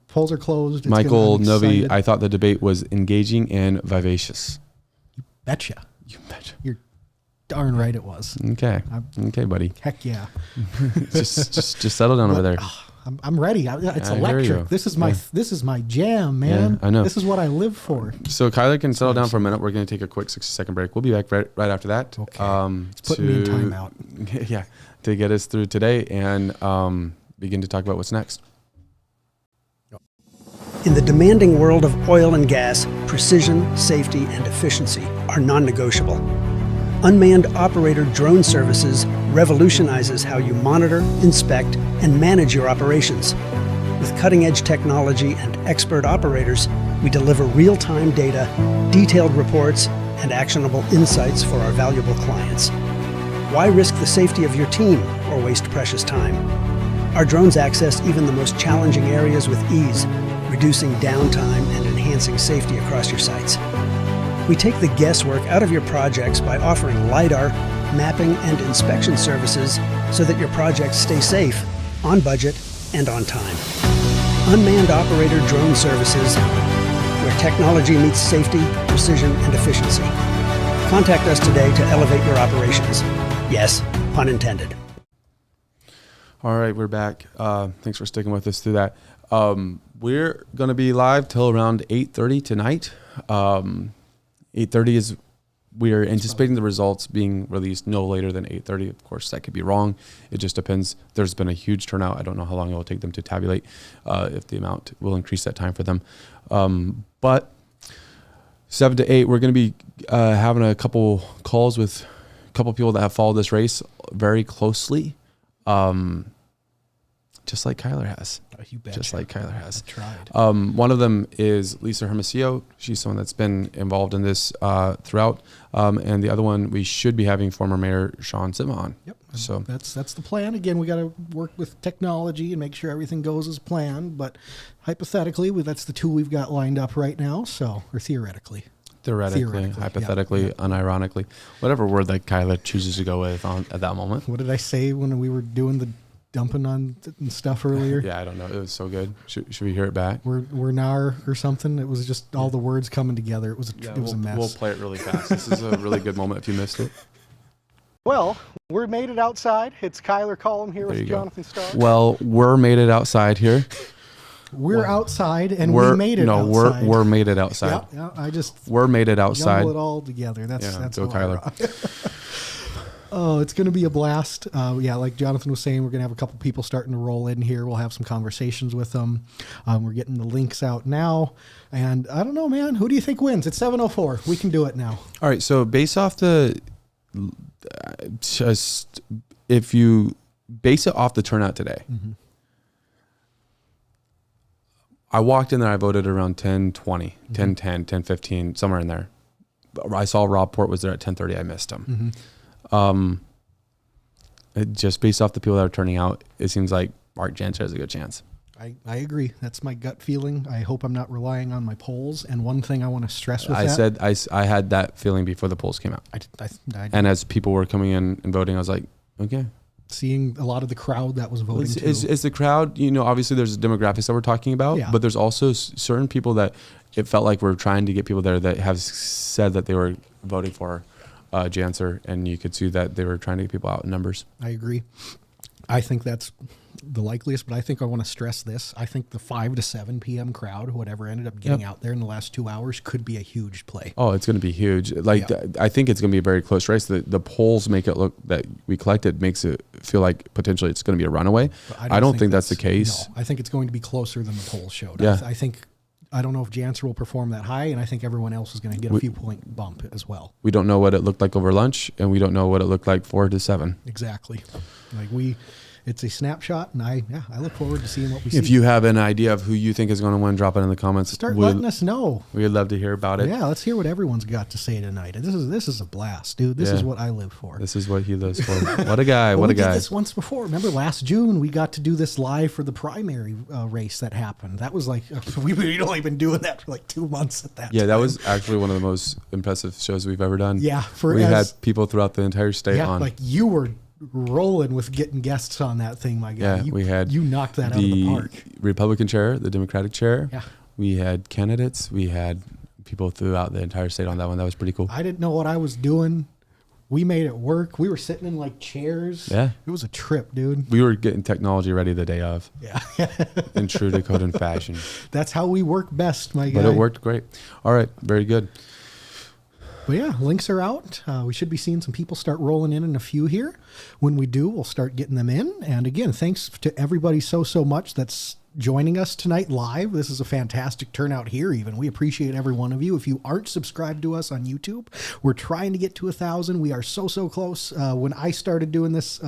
S1: polls are closed. It's
S2: Michael
S1: I'm
S2: Novi,
S1: excited.
S2: I thought the debate was engaging and vivacious.
S1: Betcha.
S2: You betcha.
S1: You're darn right it was.
S2: Okay. Okay, buddy.
S1: Heck yeah.
S2: just settle down over there.
S1: I'm ready. It's
S2: I hear you.
S1: electric. This is my jam, man.
S2: Yeah, I know.
S1: This is what I live for.
S2: So Kyler can settle down for a minute. We're going to take a quick 60-second break. We'll be back right after that.
S1: Okay. It's putting me in timeout.
S2: Yeah, to get us through today and begin to talk about what's next.
S5: In the demanding world of oil and gas, precision, safety, and efficiency are non-negotiable. Unmanned operator drone services revolutionizes how you monitor, inspect, and manage your operations. With cutting-edge technology and expert operators, we deliver real-time data, detailed reports, and actionable insights for our valuable clients. Why risk the safety of your team or waste precious time? Our drones access even the most challenging areas with ease, reducing downtime and enhancing safety across your sites. We take the guesswork out of your projects by offering LiDAR, mapping, and inspection services so that your projects stay safe, on budget, and on time. Unmanned operator drone services, where technology meets safety, precision, and efficiency. Contact us today to elevate your operations. Yes, pun intended.
S2: All right, we're back. Thanks for sticking with us through that. We're going to be live till around 8:30 tonight. 8:30 is, we are anticipating the results being released no later than 8:30. Of course, that could be wrong. It just depends. There's been a huge turnout. I don't know how long it will take them to tabulate, if the amount will increase that time for them. But 7 to 8, we're going to be having a couple calls with a couple people that have followed this race very closely. Just like Kyler has.
S1: Oh, you betcha.
S2: Just like Kyler has.
S1: I tried.
S2: One of them is Lisa Hermosillo. She's someone that's been involved in this throughout. And the other one, we should be having former Mayor Sean Sima on.
S1: Yep.
S2: So
S1: that's the plan. Again, we got to work with technology and make sure everything goes as planned. But hypothetically, that's the 2 we've got lined up right now. So, or theoretically.
S2: theoretically, hypothetically, unironically, whatever word that Kyler chooses to go with at that moment.
S1: What did I say when we were doing the dumping on and stuff earlier?
S2: Yeah, I don't know. It was so good. Should we hear it back?
S1: We're nar or something. It was just all the words coming together. It was a mess.
S2: We'll play it really fast. This is a really good moment if you missed it.
S1: Well, we made it outside. It's Kyler Collom here
S2: There you
S1: with
S2: go.
S1: Jonathan Starr.
S2: Well, we're made it outside here.
S1: We're outside and we made it outside.
S2: We're made it outside.
S1: Yeah, I just
S2: We're made it outside.
S1: jumble it all together. That's
S2: go
S1: how I
S2: Kyler.
S1: rock. Oh, it's going to be a blast. Like Jonathan was saying, we're going to have a couple people starting to roll in here. We'll have some conversations with them. We're getting the links out now. And I don't know, man. Who do you think wins? It's 7:04. We can do it now.
S2: All right. So based off if you base it off the turnout today, I walked in there, I voted around 10:20, 10:10, 10:15, somewhere in there. I saw Rob Port was there at 10:30. I missed him. Just based off the people that are turning out, it seems like Mark Jantzer has a good chance.
S1: I agree. That's my gut feeling. I hope I'm not relying on my polls. And one thing I want to stress with
S2: I had that feeling before the polls came out.
S1: I
S2: And as people were coming in and voting, I was like, okay,
S1: seeing a lot of the crowd that was voting too.
S2: Is the crowd, obviously there's demographics that we're talking about,
S1: Yeah.
S2: but there's also certain people that it felt like we're trying to get people there that have said that they were voting for Jantzer, and you could see that they were trying to get people out in numbers.
S1: I agree. I think that's the likeliest, but I think I want to stress this. I think the 5 to 7 p.m. crowd, whoever ended up getting out there in the last 2 hours, could be a huge play.
S2: Oh, it's going to be huge. I think it's going to be a very close race. The polls make it look that we collected makes it feel like potentially it's going to be a runaway. I don't think that's the case.
S1: No, I think it's going to be closer than the polls showed.
S2: Yeah.
S1: I don't know if Jantzer will perform that high, and I think everyone else is going to get a few point bump as well.
S2: We don't know what it looked like over lunch, and we don't know what it looked like 4 to 7.
S1: Exactly. It's a snapshot, and I look forward to seeing what we see.
S2: If you have an idea of who you think is going to win, drop it in the comments.
S1: Start letting us know.
S2: We'd love to hear about it.
S1: Yeah, let's hear what everyone's got to say tonight. This is a blast, dude. This is what I live for.
S2: This is what he lives for. What a guy! What a guy!
S1: We did this once before. Remember last June we got to do this live for the primary race that happened. That was like we'd only been doing that for like 2 months at that.
S2: Yeah,
S1: time.
S2: that was actually one of the most impressive shows we've ever done.
S1: Yeah,
S2: we had people throughout the entire state on.
S1: Like you were rolling with getting guests on that thing, my guy.
S2: Yeah,
S1: you knocked that out of the park.
S2: Republican chair, the Democratic chair.
S1: Yeah.
S2: We had candidates. We had people throughout the entire state on that one. That was pretty cool.
S1: I didn't know what I was doing. We made it work. We were sitting in like chairs.
S2: Yeah.
S1: It was a trip, dude.
S2: We were getting technology ready the day of.
S1: Yeah.
S2: In true Dakotan fashion.
S1: That's how we work best, my guy.
S2: But it worked great. All right. Very good.
S1: But yeah, links are out. We should be seeing some people start rolling in a few here. When we do, we'll start getting them in. And again, thanks to everybody so much that's joining us tonight live. This is a fantastic turnout here even. We appreciate every one of you. If you aren't subscribed to us on YouTube, we're trying to get to 1,000. We are so close. When I started doing this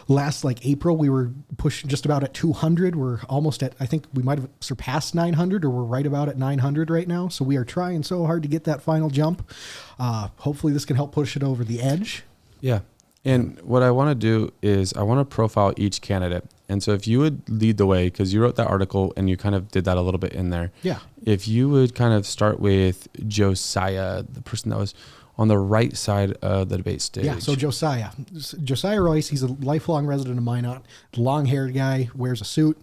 S1: last April, we were pushing just about at 200. We're almost at, I think we might have surpassed 900, or we're right about at 900 right now. So we are trying so hard to get that final jump. Hopefully this can help push it over the edge.
S2: Yeah. And what I want to do is I want to profile each candidate. And so if you would lead the way, because you wrote that article and you kind of did that a little bit in there.
S1: Yeah.
S2: If you would kind of start with Josiah, the person that was on the right side of the debate stage.
S1: Yeah, so Josiah Royce, he's a lifelong resident of Minot, long-haired guy, wears a suit.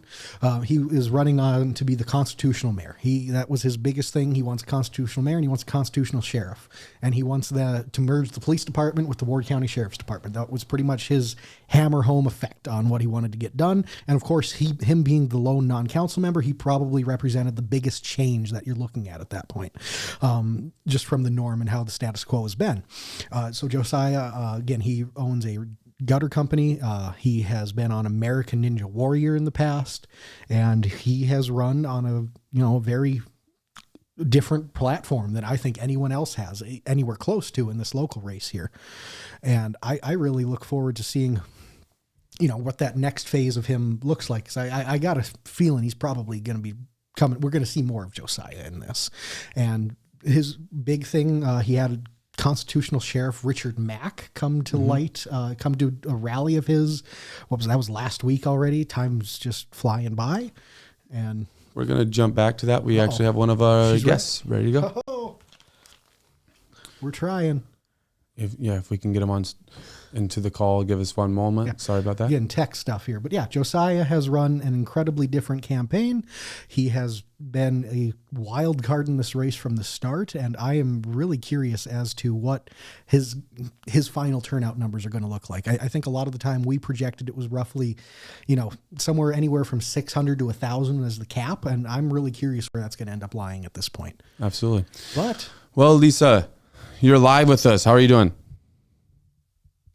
S1: He is running on to be the constitutional mayor. That was his biggest thing. He wants a constitutional mayor and he wants a constitutional sheriff. And he wants to merge the police department with the Ward County Sheriff's Department. That was pretty much his hammer home effect on what he wanted to get done. And of course, him being the lone non-council member, he probably represented the biggest change that you're looking at that point, just from the norm and how the status quo has been. So Josiah, again, he owns a gutter company. He has been on American Ninja Warrior in the past, and he has run on a very different platform than I think anyone else has anywhere close to in this local race here. And I really look forward to seeing what that next phase of him looks like. 'Cause I got a feeling he's probably going to be coming. We're going to see more of Josiah in this. And his big thing, he had Constitutional Sheriff Richard Mack come to light, come to a rally of his. That was last week already. Time's just flying by. And
S2: we're going to jump back to that. We actually have one of our guests ready to go.
S1: Oh, we're trying.
S2: If we can get him on into the call, give us one moment. Yeah. Sorry about that.
S1: Getting tech stuff here. But yeah, Josiah has run an incredibly different campaign. He has been a wild card in this race from the start, and I am really curious as to what his final turnout numbers are going to look like. I think a lot of the time we projected it was roughly, somewhere anywhere from 600 to 1,000 as the cap, and I'm really curious where that's going to end up lying at this point.
S2: Absolutely.
S1: Well,
S2: Lisa, you're live with us. How are you doing?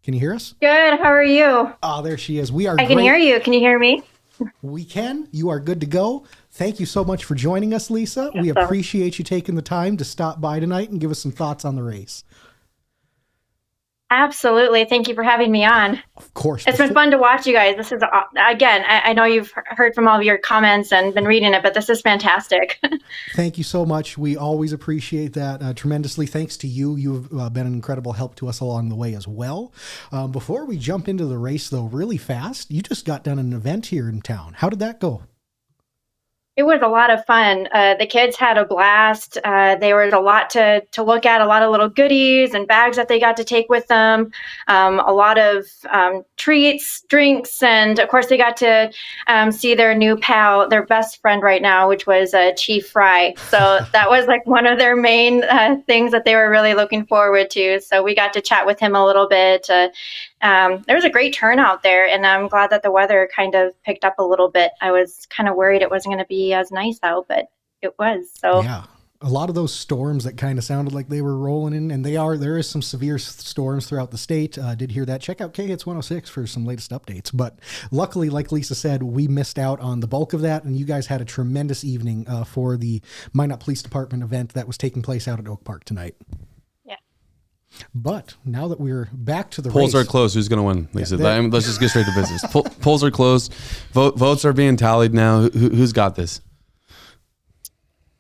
S1: Can you hear us?
S6: Good. How are you?
S1: Oh, there she is.
S6: I can hear you. Can you hear me?
S1: We can. You are good to go. Thank you so much for joining us, Lisa.
S6: Yes,
S1: we appreciate you taking the time to stop by tonight and give us some thoughts on the race.
S6: Absolutely. Thank you for having me on.
S1: Of course.
S6: It's been fun to watch you guys. This is, again, I know you've heard from all of your comments and been reading it, but this is fantastic.
S1: Thank you so much. We always appreciate that tremendously. Thanks to you. You've been an incredible help to us along the way as well. Before we jump into the race, though, really fast, you just got done an event here in town. How did that go?
S6: It was a lot of fun. The kids had a blast. There was a lot to look at, a lot of little goodies and bags that they got to take with them, a lot of treats, drinks, and of course they got to see their new pal, their best friend right now, which was Chief Fry. So that was like one of their main things that they were really looking forward to. So we got to chat with him a little bit. There was a great turnout there, and I'm glad that the weather kind of picked up a little bit. I was kind of worried it wasn't going to be as nice out, but it was. So
S1: yeah, a lot of those storms that kind of sounded like they were rolling in, and there is some severe storms throughout the state. Did hear that. Check out KHITS 106 for some latest updates. But luckily, like Lisa said, we missed out on the bulk of that, and you guys had a tremendous evening for the Minot Police Department event that was taking place out at Oak Park tonight. But now that we're back to the
S2: polls
S1: race,
S2: are closed. Who's going to win, Lisa?
S1: Yeah,
S2: Let's just get straight to business. Polls are closed. Votes are being tallied now. Who's got this?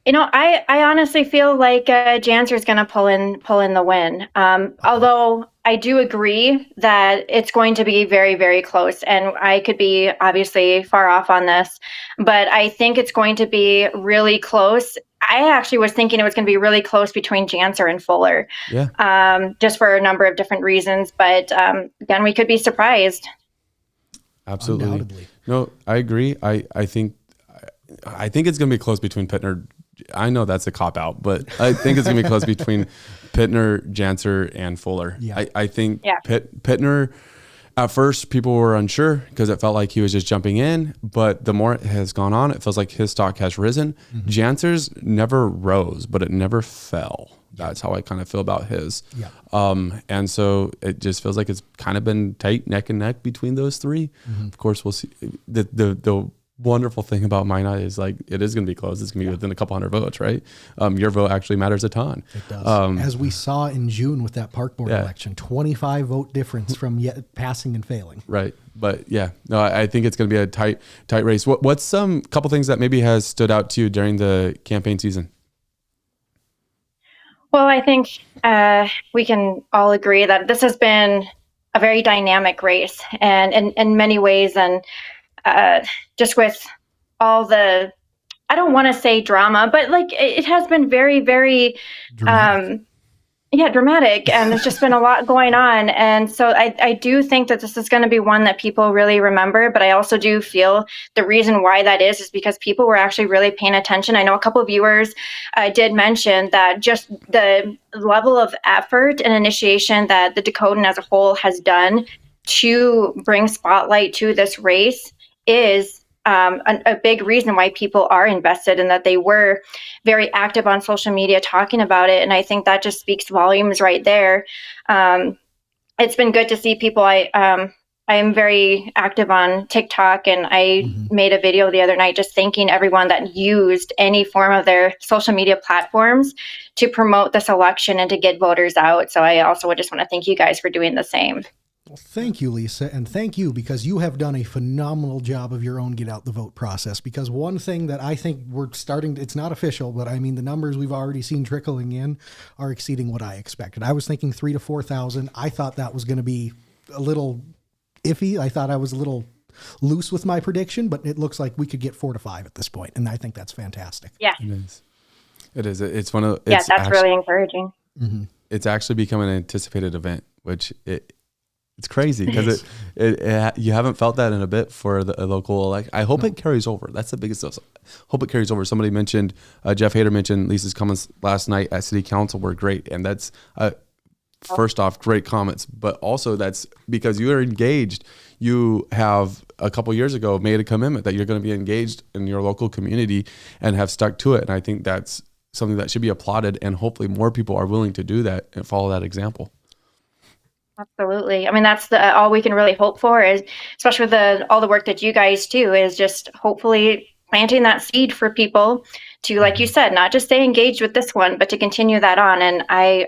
S6: you know, I honestly feel like Jantzer is going to pull in the win. Although I do agree that it's going to be very, very close, and I could be obviously far off on this, but I think it's going to be really close. I actually was thinking it was going to be really close between Jantzer and Fuller, just for a number of different reasons. But again, we could be surprised.
S2: Absolutely.
S1: Undoubtedly.
S2: No, I agree. I think it's going to be close between Pittner. I know that's a cop out, but I think it's going to be close between Pittner, Jantzer, and Fuller.
S1: Yeah.
S2: I think Pittner, at first people were unsure because it felt like he was just jumping in, but the more it has gone on, it feels like his stock has risen. Mm-hmm. Jantzer's never rose, but it never fell. That's how I kind of feel about his.
S1: Yeah.
S2: And so it just feels like it's kind of been tight neck and neck between those three. Mm-hmm. Of course, we'll see. The wonderful thing about Minot is like it is going to be close. It's going to be within a couple hundred votes, right? Your vote actually matters a ton.
S1: It does. As we saw in June with that park board election, 25 vote difference from yet passing and failing.
S2: Right. But yeah, no, I think it's going to be a tight race. What's some couple things that maybe has stood out to you during the campaign season?
S6: Well, I think we can all agree that this has been a very dynamic race, and in many ways, and just with all the, I don't want to say drama, but like it has been very, very dramatic. Dramatic. And there's just been a lot going on. And so I do think that this is going to be one that people really remember. But I also do feel the reason why that is because people were actually really paying attention. I know a couple of viewers did mention that just the level of effort and initiation that the Dakotan as a whole has done to bring spotlight to this race is a big reason why people are invested, and that they were very active on social media talking about it. And I think that just speaks volumes right there. It's been good to see people. I am very active on TikTok, and I made a video the other night just thanking everyone that used any form of their social media platforms to promote this election and to get voters out. So I also just want to thank you guys for doing the same.
S1: Well, thank you, Lisa, and thank you because you have done a phenomenal job of your own get out the vote process. Because one thing that I think we're starting, it's not official, but I mean, the numbers we've already seen trickling in are exceeding what I expected. I was thinking 3,000 to 4,000. I thought that was going to be a little iffy. I thought I was a little loose with my prediction, but it looks like we could get 4 to 5 at this point, and I think that's fantastic.
S6: Yeah,
S2: it is. It's one of
S6: that's really encourage.
S2: It's actually become an anticipated event, which it's crazy because it you haven't felt that in a bit for a local election. I hope it carries over. That's the biggest stuff. Hope it carries over. Somebody mentioned, Jeff Hader mentioned Lisa's comments last night at City Council were great. And that's, first off, great comments. But also that's because you are engaged. You have a couple years ago made a commitment that you're going to be engaged in your local community and have stuck to it. And I think that's something that should be applauded. And hopefully more people are willing to do that and follow that example.
S6: Absolutely. I mean, that's all we can really hope for, is especially with all the work that you guys do, is just hopefully planting that seed for people to, like you said, not just stay engaged with this one, but to continue that on. And I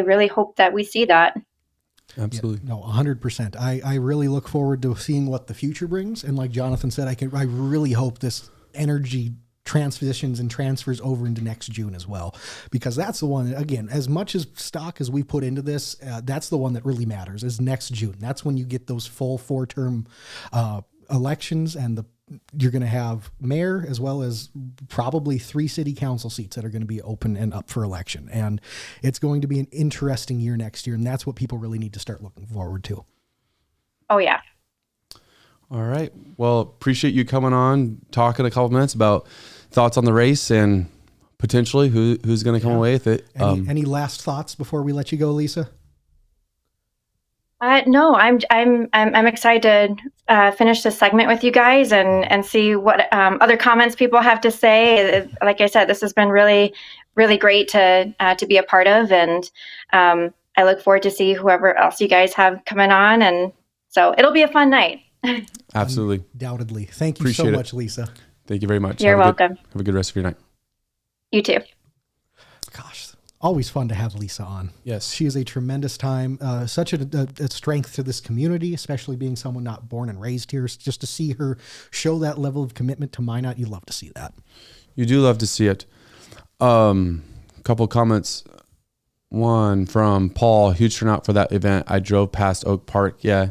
S6: really hope that we see that.
S2: Absolutely.
S1: Yeah, no, 100%. I really look forward to seeing what the future brings. And like Jonathan said, I really hope this energy transitions and transfers over into next June as well, because that's the one, again, as much as stock as we put into this, that's the one that really matters, is next June. That's when you get those full 4-term elections and you're going to have mayor as well as probably 3 city council seats that are going to be open and up for election. And it's going to be an interesting year next year. And that's what people really need to start looking forward to.
S6: Oh, yeah.
S2: All right. Well, appreciate you coming on, talking a couple minutes about thoughts on the race and potentially who's going to come away with it.
S1: Any last thoughts before we let you go, Lisa?
S6: No, I'm excited to finish this segment with you guys and see what other comments people have to say. Like I said, this has been really, really great to be a part of, and I look forward to see whoever else you guys have coming on, and so it'll be a fun night.
S2: Absolutely.
S1: Undoubtedly. Thank you
S2: Appreciate
S1: so
S2: it.
S1: much, Lisa.
S2: Thank you very much.
S6: You're welcome.
S2: Have a good rest of your night.
S6: You too.
S1: Gosh, always fun to have Lisa on.
S2: Yes.
S1: She is a tremendous time, such a strength to this community, especially being someone not born and raised here. Just to see her show that level of commitment to Minot, you love to see that.
S2: You do love to see it. Couple comments. One from Paul, huge turnout for that event. I drove past Oak Park. Yeah,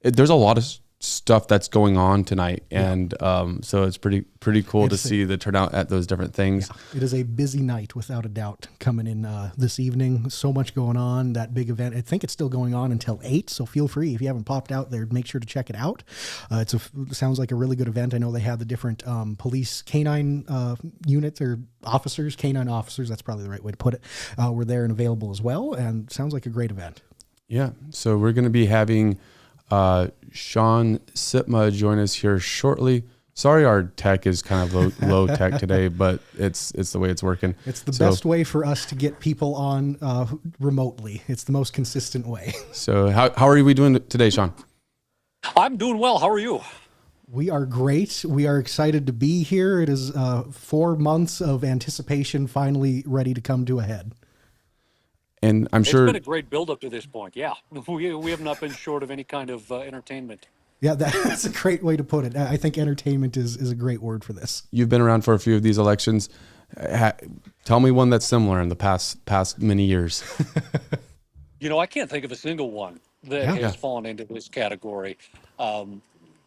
S2: there's a lot of stuff that's going on tonight, and so it's pretty cool to see the turnout at those different things.
S1: Yeah, it is a busy night without a doubt coming in this evening. So much going on. That big event, I think it's still going on until 8, so feel free, if you haven't popped out there, make sure to check it out. It sounds like a really good event. I know they have the different police canine units or officers, canine officers, that's probably the right way to put it, were there and available as well, and sounds like a great event.
S2: Yeah, so we're going to be having Sean Sitma join us here shortly. Sorry, our tech is kind of low tech today, but it's the way it's working.
S1: It's the best way for us to get people on remotely. It's the most consistent way.
S2: So how are we doing today, Sean?
S7: I'm doing well. How are you?
S1: We are great. We are excited to be here. It is 4 months of anticipation finally ready to come to a head.
S2: And I'm sure
S7: It's been a great build up to this point. Yeah. We have not been short of any kind of entertainment.
S1: Yeah, that's a great way to put it. I think entertainment is a great word for this.
S2: you've been around for a few of these elections. Tell me one that's similar in the past many years.
S7: I can't think of a single one that has fallen into this category.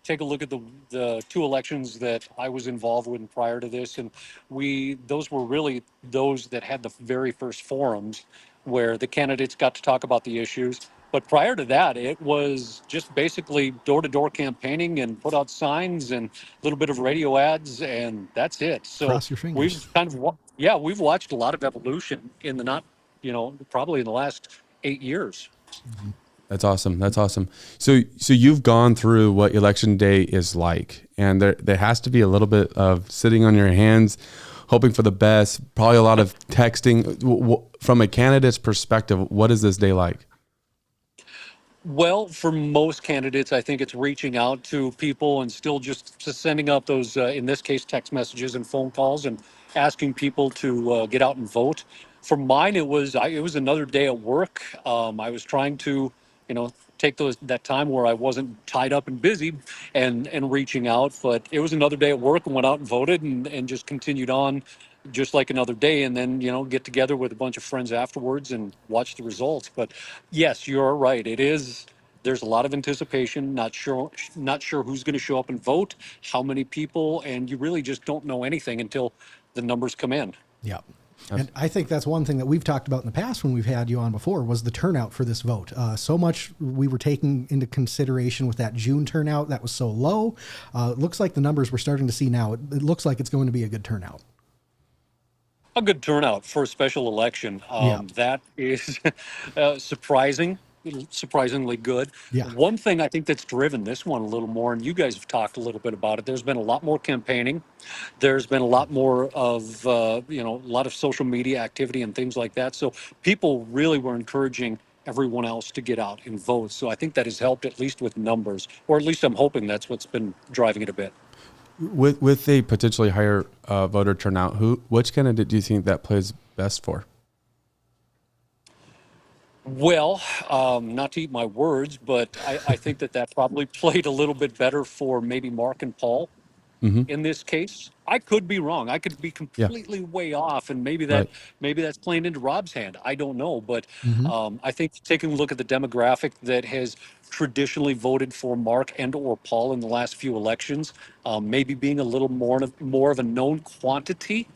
S7: Take a look at the 2 elections that I was involved with prior to this, and those were really those that had the very first forums where the candidates got to talk about the issues. But prior to that, it was just basically door-to-door campaigning and put out signs and a little bit of radio ads, and that's it. So
S1: Cross your fingers.
S7: we've watched a lot of evolution in probably in the last 8 years.
S2: That's awesome. That's awesome. So you've gone through what election day is like, and there has to be a little bit of sitting on your hands, hoping for the best, probably a lot of texting. From a candidate's perspective, what is this day like?
S7: Well, for most candidates, I think it's reaching out to people and still just sending out those, in this case, text messages and phone calls and asking people to get out and vote. For mine, it was another day at work. I was trying to, take that time where I wasn't tied up and busy and reaching out, but it was another day at work and went out and voted and just continued on just like another day, and then get together with a bunch of friends afterwards and watch the results. But yes, you're right, there's a lot of anticipation, not sure who's going to show up and vote, how many people, and you really just don't know anything until the numbers come in.
S1: Yeah. And I think that's one thing that we've talked about in the past when we've had you on before was the turnout for this vote. So much we were taking into consideration with that June turnout that was so low. It looks like the numbers we're starting to see now, it looks like it's going to be a good turnout.
S7: A good turnout for a special election. That is surprisingly good.
S1: Yeah.
S7: One thing I think that's driven this one a little more, and you guys have talked a little bit about it, there's been a lot more campaigning. There's been a lot more of, a lot of social media activity and things like that. So people really were encouraging everyone else to get out and vote. So I think that has helped, at least with numbers, or at least I'm hoping that's what's been driving it a bit.
S2: With a potentially higher voter turnout, which candidate do you think that plays best for?
S7: Well, not to eat my words, but I think that probably played a little bit better for maybe Mark and Paul. in this case. I could be wrong. I could be
S2: Yeah.
S7: completely way off, and
S2: Right.
S7: maybe that's playing into Rob's hand. I don't know, but
S1: Mm-hmm.
S7: I think taking a look at the demographic that has traditionally voted for Mark and or Paul in the last few elections, maybe being a little more of a known quantity,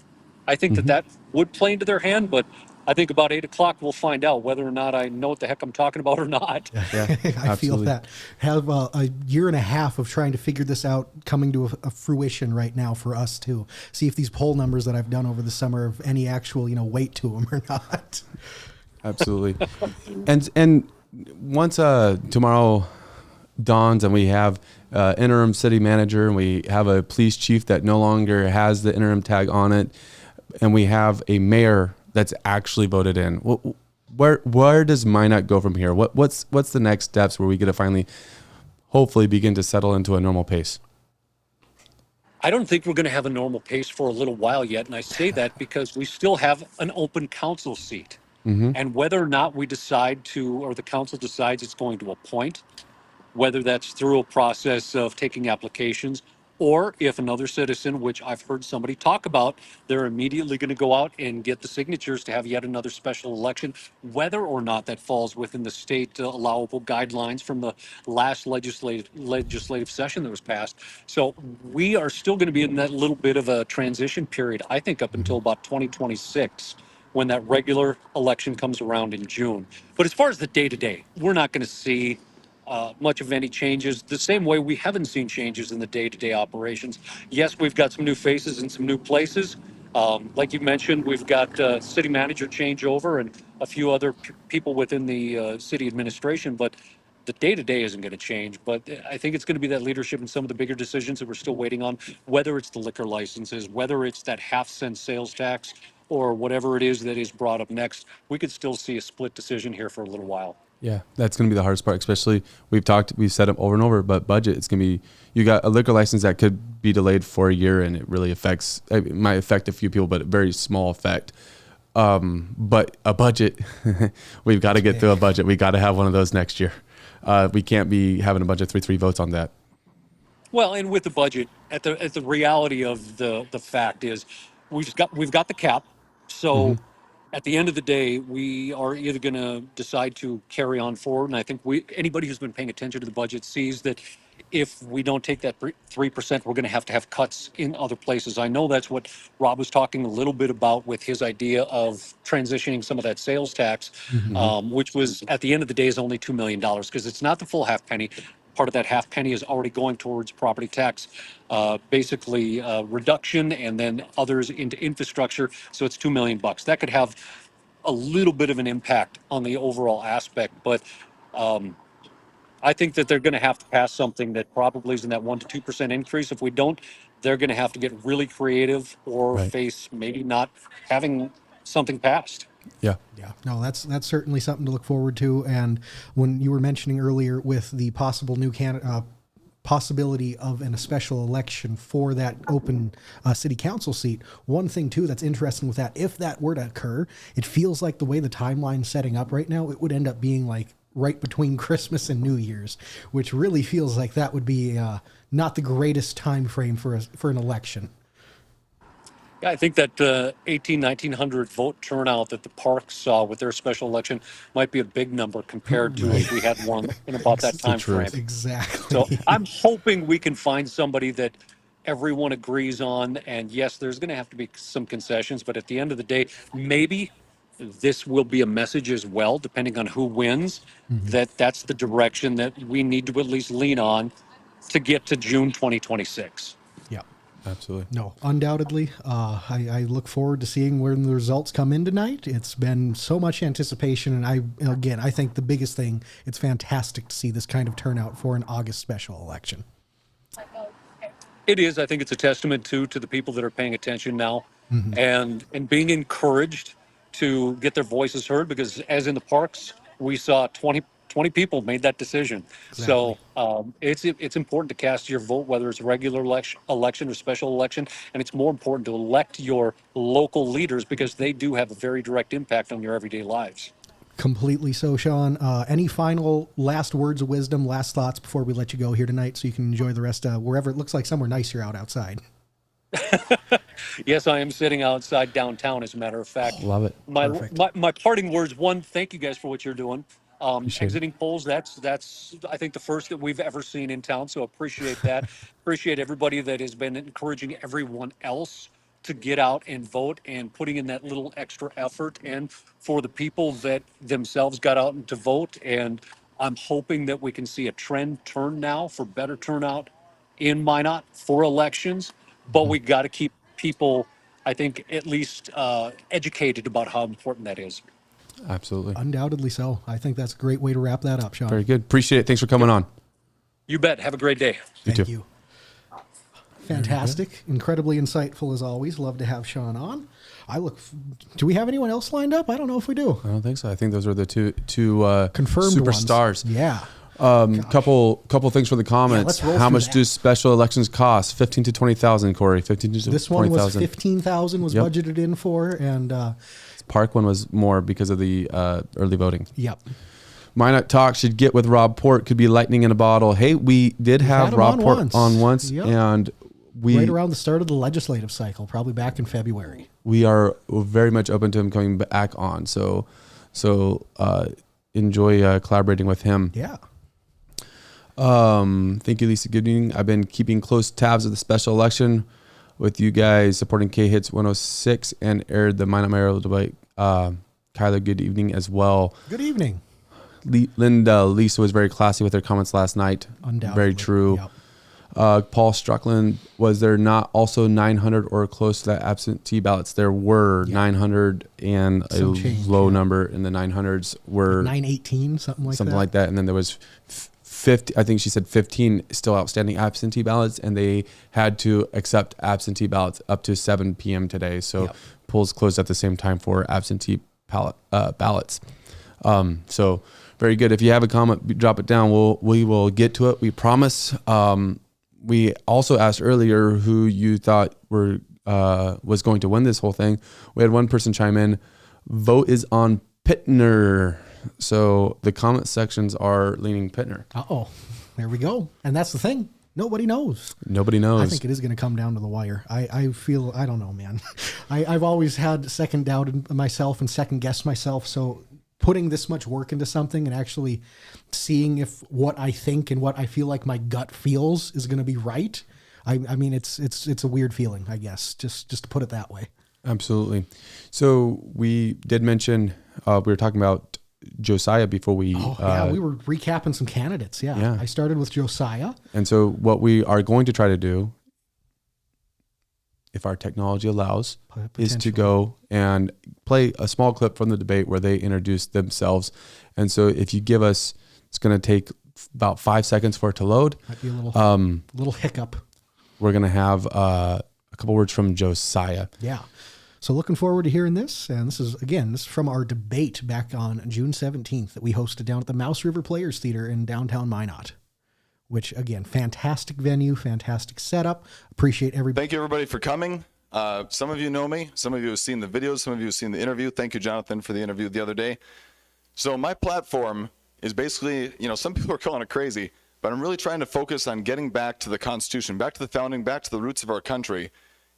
S7: I think that
S2: Mm-hmm.
S7: that would play into their hand. But I think about 8 o'clock we'll find out whether or not I know what the heck I'm talking about or not.
S2: Yeah.
S1: I feel
S2: Absolutely.
S1: that. Have a year and a half of trying to figure this out coming to a fruition right now for us too. See if these poll numbers that I've done over the summer have any actual, weight to them or not.
S2: Absolutely. And once tomorrow dawns and we have interim city manager and we have a police chief that no longer has the interim tag on it, and we have a mayor that's actually voted in, where does Minot go from here? What's the next steps where we get to finally, hopefully, begin to settle into a normal pace?
S7: I don't think we're going to have a normal pace for a little while yet. And I say that because we still have an open council seat. And whether or not we decide to, or the council decides it's going to appoint, whether that's through a process of taking applications, or if another citizen, which I've heard somebody talk about, they're immediately going to go out and get the signatures to have yet another special election, whether or not that falls within the state allowable guidelines from the last legislative session that was passed. So we are still going to be in that little bit of a transition period, I think, up until about 2026, when that regular election comes around in June. But as far as the day to day, we're not going to see much of any changes, the same way we haven't seen changes in the day-to-day operations. Yes, we've got some new faces in some new places. Like you mentioned, we've got city manager changeover and a few other people within the city administration, but the day-to-day isn't going to change. But I think it's going to be that leadership in some of the bigger decisions that we're still waiting on, whether it's the liquor licenses, whether it's that half-cent sales tax, or whatever it is that is brought up next. We could still see a split decision here for a little while.
S2: Yeah, that's going to be the hardest part, especially we've said it over and over, but budget, it's going to be, you got a liquor license that could be delayed for a year and it really it might affect a few people, but a very small effect. But a budget, we've got to get through a budget. We got to have one of those next year. We can't be having a bunch of 3-3 votes on that.
S7: Well, and with the budget, at the reality of the fact is, we've got the cap. So at the end of the day, we are either going to decide to carry on forward, and I think anybody who's been paying attention to the budget sees that if we don't take that 3%, we're going to have cuts in other places. I know that's what Rob was talking a little bit about with his idea of transitioning some of that sales tax, which was at the end of the day is only $2 million, because it's not the full half penny. Part of that half penny is already going towards property tax, basically reduction, and then others into infrastructure. So it's $2 million. That could have a little bit of an impact on the overall aspect, but I think that they're going to have to pass something that probably is in that 1% to 2% increase. If we don't, they're going to have to get really creative or
S2: Right.
S7: face maybe not having something passed.
S2: Yeah.
S1: Yeah, no, that's certainly something to look forward to. And when you were mentioning earlier with the possible possibility of a special election for that open city council seat, one thing too that's interesting with that, if that were to occur, it feels like the way the timeline's setting up right now, it would end up being like right between Christmas and New Year's, which really feels like that would be not the greatest time frame for an election.
S7: Yeah, I think that 1900 vote turnout that the Parks saw with their special election might be a big number compared to if we had one in about that time frame.
S1: Exactly.
S7: So I'm hoping we can find somebody that everyone agrees on. And yes, there's going to have to be some concessions, but at the end of the day, maybe this will be a message as well, depending on who wins, that that's the direction that we need to at least lean on to get to June 2026.
S1: Yeah.
S2: Absolutely.
S1: No, undoubtedly. I look forward to seeing when the results come in tonight. It's been so much anticipation. And I think the biggest thing, it's fantastic to see this kind of turnout for an August special election.
S7: It is. I think it's a testament to the people that are paying attention now, and being encouraged to get their voices heard, because as in the Parks, we saw 20 people made that decision.
S1: Exactly.
S7: So it's important to cast your vote, whether it's a regular election or special election, and it's more important to elect your local leaders because they do have a very direct impact on your everyday lives.
S1: Completely so, Sean. Any final last words of wisdom, last thoughts before we let you go here tonight so you can enjoy the rest wherever it looks like somewhere nice you're out outside?
S7: Yes, I am sitting outside downtown, as a matter of fact.
S2: Love it.
S7: My,
S1: Perfect.
S7: my parting words, one, thank you guys for what you're doing.
S2: Appreciate it.
S7: Exiting polls, that's I think the first that we've ever seen in town, so appreciate that. Appreciate everybody that has been encouraging everyone else to get out and vote and putting in that little extra effort, and for the people that themselves got out and to vote. And I'm hoping that we can see a trend turn now for better turnout in Minot for elections, but we got to keep people, I think, at least educated about how important that is.
S2: Absolutely.
S1: Undoubtedly so. I think that's a great way to wrap that up, Sean.
S2: Very good. Appreciate it. Thanks for coming on.
S7: You bet. Have a great day.
S1: Thank
S2: too.
S1: you. Fantastic. Incredibly insightful as always. Love to have Sean on. Do we have anyone else lined up? I don't know if we do.
S2: I don't think so. I think those are the two
S1: Confirmed
S2: superstars.
S1: ones. Yeah.
S2: Couple things for the comments.
S1: let's roll
S2: How
S1: through
S2: much
S1: that.
S2: do special elections cost? 15 to 20,000, Corey. 15 to
S1: This one was
S2: 20,000.
S1: 15,000 was
S2: Yep.
S1: budgeted in for, and
S2: Park one was more because of the early voting.
S1: yep.
S2: Minot Talk should get with Rob Port. Could be lightning in a bottle. Hey, we did have
S1: had him
S2: Rob
S1: on
S2: Port
S1: once.
S2: on once,
S1: Yep.
S2: and we
S1: Right around the start of the legislative cycle, probably back in February.
S2: we are very much open to him coming back on. So enjoy collaborating with him.
S1: Yeah.
S2: Thank you, Lisa. Good evening. I've been keeping close tabs of the special election with you guys supporting K-Hits 106 and aired the Minot Mayoral debate. Kyler, good evening as well.
S1: Good evening.
S2: Lisa was very classy with her comments last night.
S1: Undoubtedly.
S2: Very true.
S1: Yep.
S2: Paul Struckland, was there not also 900 or close to that absentee ballots? There were 900 and
S1: Some
S2: a
S1: change,
S2: low
S1: yeah.
S2: number in the 900s were
S1: 918, something like that.
S2: And then there was 50, I think she said 15 still outstanding absentee ballots, and they had to accept absentee ballots up to 7 p.m. today. So
S1: Yep.
S2: polls closed at the same time for absentee ballots. So very good. If you have a comment, drop it down. We will get to it. We promise. We also asked earlier who you thought was going to win this whole thing. We had one person chime in. Vote is on Pittner. So the comment sections are leaning Pittner.
S1: Uh-oh. There we go. And that's the thing. Nobody knows.
S2: Nobody knows.
S1: I think it is going to come down to the wire. I feel, I don't know, man. I've always had second doubt in myself and second guess myself. So putting this much work into something and actually seeing if what I think and what I feel like my gut feels is going to be right. I mean, it's a weird feeling, I guess, just to put it that way.
S2: Absolutely. So we did mention, we were talking about Josiah before we...
S1: we were recapping some candidates. Yeah. I started with Josiah.
S2: And so what we are going to try to do, if our technology allows, is to go and play a small clip from the debate where they introduce themselves. And so if you give us, it's going to take about 5 seconds for it to load.
S1: Might be a little hiccup.
S2: We're going to have a couple words from Josiah.
S1: Yeah. So looking forward to hearing this. And this is from our debate back on June 17th that we hosted down at the Mouse River Players Theater in downtown Minot, which again, fantastic venue, fantastic setup. Appreciate everybody.
S8: Thank you everybody for coming. Some of you know me, some of you have seen the videos, some of you have seen the interview. Thank you, Jonathan, for the interview the other day. So my platform is basically, some people are calling it crazy, but I'm really trying to focus on getting back to the Constitution, back to the founding, back to the roots of our country.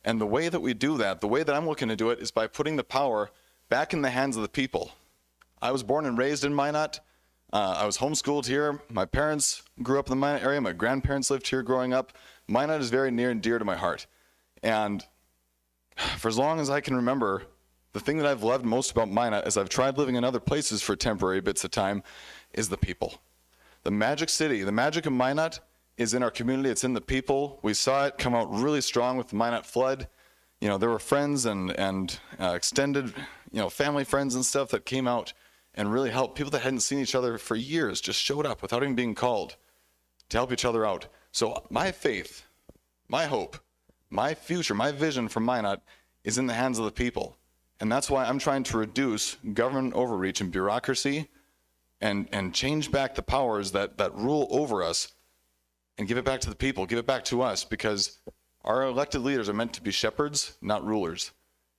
S8: And the way that we do that, the way that I'm looking to do it, is by putting the power back in the hands of the people. I was born and raised in Minot. I was homeschooled here. My parents grew up in the Minot area. My grandparents lived here growing up. Minot is very near and dear to my heart. And for as long as I can remember, the thing that I've loved most about Minot, as I've tried living in other places for temporary bits of time, is the people. The magic city, the magic of Minot is in our community. It's in the people. We saw it come out really strong with the Minot flood. There were friends and extended, family friends and stuff that came out and really helped. People that hadn't seen each other for years just showed up without even being called to help each other out. So my faith, my hope, my future, my vision for Minot is in the hands of the people. And that's why I'm trying to reduce government overreach and bureaucracy and change back the powers that rule over us and give it back to the people, give it back to us, because our elected leaders are meant to be shepherds, not rulers.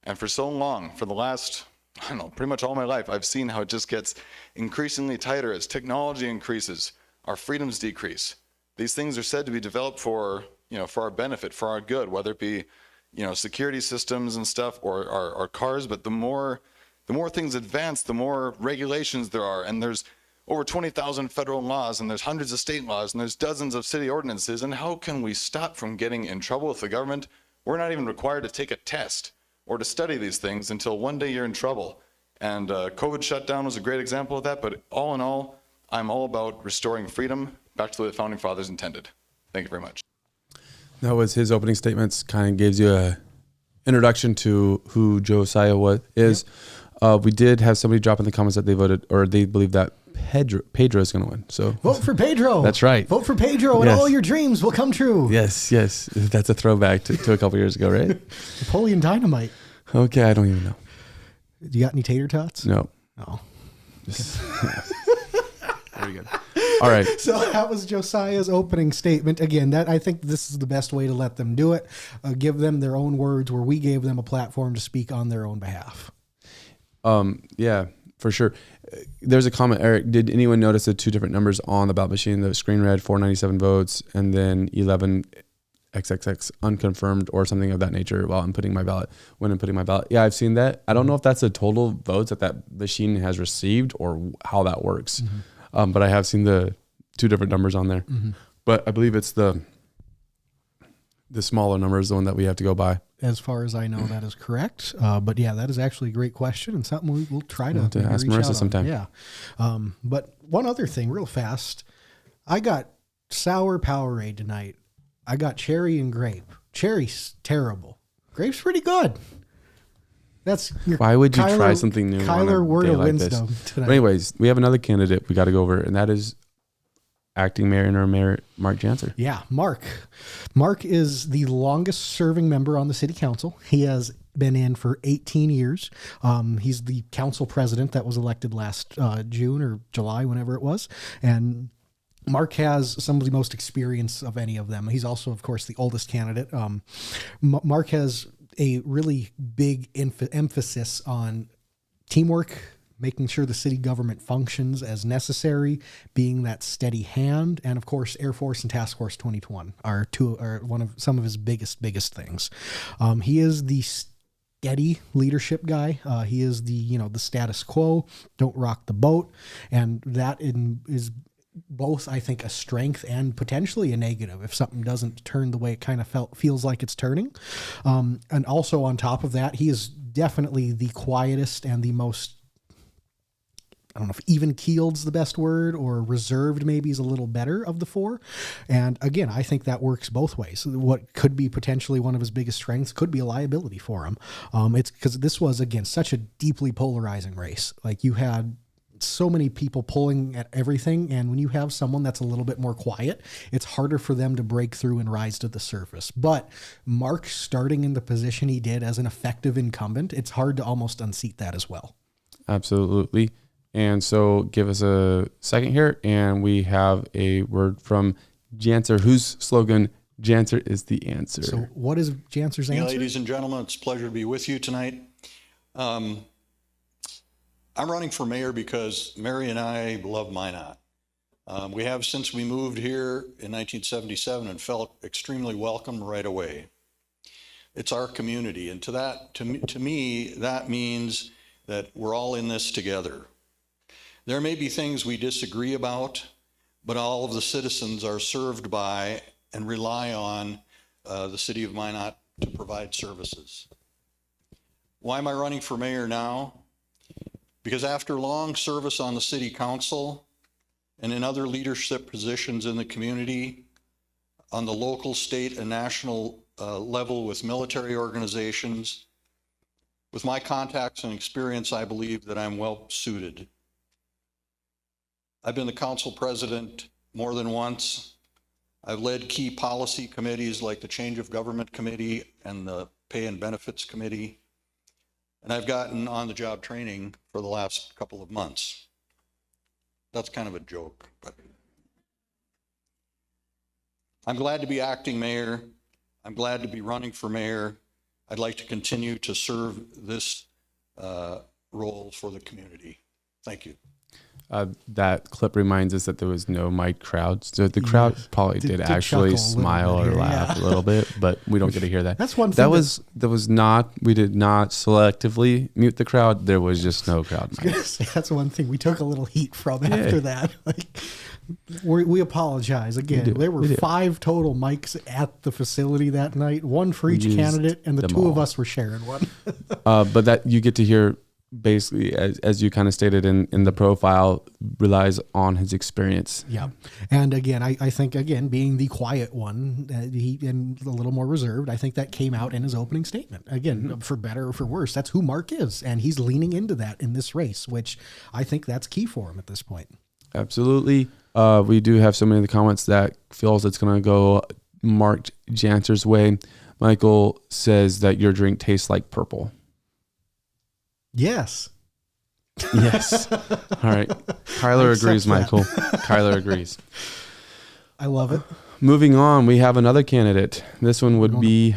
S8: And for so long, for the last I don't know, pretty much all my life, I've seen how it just gets increasingly tighter as technology increases, our freedoms decrease. These things are said to be developed for, for our benefit, for our good, whether it be, security systems and stuff or our cars. But the more things advance, the more regulations there are. And there's over 20,000 federal laws, and there's hundreds of state laws, and there's dozens of city ordinances. And how can we stop from getting in trouble with the government? We're not even required to take a test or to study these things until one day you're in trouble. And COVID shutdown was a great example of that. But all in all, I'm all about restoring freedom back to the way the founding fathers intended. Thank you very much.
S2: That was his opening statements. Kind of gives you a introduction to who Josiah is. Yep. We did have somebody drop in the comments that they voted, or they believe that Pedro is going to win. So
S1: vote for Pedro.
S2: That's right.
S1: Vote for Pedro, and all your dreams will come true.
S2: Yes. That's a throwback to a couple years ago, right?
S1: Napoleon Dynamite.
S2: Okay, I don't even know.
S1: You got any tater tots?
S2: No.
S1: Oh.
S2: Very good. All right.
S1: So that was Josiah's opening statement. Again, I think this is the best way to let them do it. Give them their own words, where we gave them a platform to speak on their own behalf.
S2: Yeah, for sure. There's a comment, Eric. Did anyone notice the two different numbers on the ballot machine? The screen read 497 votes and then 11 XXX unconfirmed or something of that nature when I'm putting my ballot. Yeah, I've seen that. I don't know if that's the total votes that machine has received or how that works. Mm-hmm. But I have seen the two different numbers on there. Mm-hmm. But I believe it's the smaller number is the one that we have to go by.
S1: As far as I know, that is correct. But yeah, that is actually a great question and something we'll try to
S2: ask Marissa sometime.
S1: Yeah. But one other thing real fast. I got sour Powerade tonight. I got cherry and grape. Cherry's terrible. Grape's pretty good. That's
S2: why would you try something new?
S1: Kyler word of wisdom
S2: tonight. But anyways, we have another candidate we got to go over, and that is acting mayor and our mayor, Mark Jantzer.
S1: Yeah, Mark. Mark is the longest serving member on the city council. He has been in for 18 years. He's the council president that was elected last June or July, whenever it was. And Mark has some of the most experience of any of them. He's also, of course, the oldest candidate. Mark has a really big emphasis on teamwork, making sure the city government functions as necessary, being that steady hand, and of course, Air Force and Task Force 2021 are some of his biggest things. He is the steady leadership guy. He is the status quo, don't rock the boat, and that is both, I think, a strength and potentially a negative if something doesn't turn the way it kind of feels like it's turning. And also on top of that, he is definitely the quietest and the most, I don't know if even keeled's the best word, or reserved maybe is a little better of the four. And again, I think that works both ways. What could be potentially one of his biggest strengths could be a liability for him. It's because this was, again, such a deeply polarizing race. Like, you had so many people pulling at everything, and when you have someone that's a little bit more quiet, it's harder for them to break through and rise to the surface. But Mark starting in the position he did as an effective incumbent, it's hard to almost unseat that as well.
S2: Absolutely. And so give us a second here, and we have a word from Jantzer, whose slogan, Jantzer is the answer.
S1: So what is Jantzer's answer?
S9: Ladies and gentlemen, it's a pleasure to be with you tonight. I'm running for mayor because Mary and I love Minot. We have since we moved here in 1977 and felt extremely welcome right away. It's our community, and to me, that means that we're all in this together. There may be things we disagree about, but all of the citizens are served by and rely on the city of Minot to provide services. Why am I running for mayor now? Because after long service on the city council and in other leadership positions in the community, on the local, state, and national level with military organizations, with my contacts and experience, I believe that I'm well suited. I've been the council president more than once. I've led key policy committees like the Change of Government Committee and the Pay and Benefits Committee. And I've gotten on-the-job training for the last couple of months. That's kind of a joke, but I'm glad to be acting mayor. I'm glad to be running for mayor. I'd like to continue to serve this role for the community. Thank you.
S2: That clip reminds us that there was no mic crowd. So the crowd probably did actually smile or laugh a little bit, but we don't get to hear that.
S1: That's one thing.
S2: We did not selectively mute the crowd. There was just no crowd mic.
S1: That's one thing we took a little heat from after that. Like, we apologize again. There were 5 total mics at the facility that night, one for each candidate, and the 2 of us were sharing one.
S2: But that you get to hear, basically, as you kind of stated in the profile, relies on his experience.
S1: Yeah. And again, I think, being the quiet one, and a little more reserved, I think that came out in his opening statement. Again, for better or for worse, that's who Mark is. And he's leaning into that in this race, which I think that's key for him at this point.
S2: Absolutely. We do have somebody in the comments that feels it's going to go Mark Jantzer's way. Michael says that your drink tastes like purple.
S1: Yes.
S2: Yes. All right. Kyler agrees, Michael. Kyler agrees.
S1: I love it.
S2: Moving on, we have another candidate. This one would be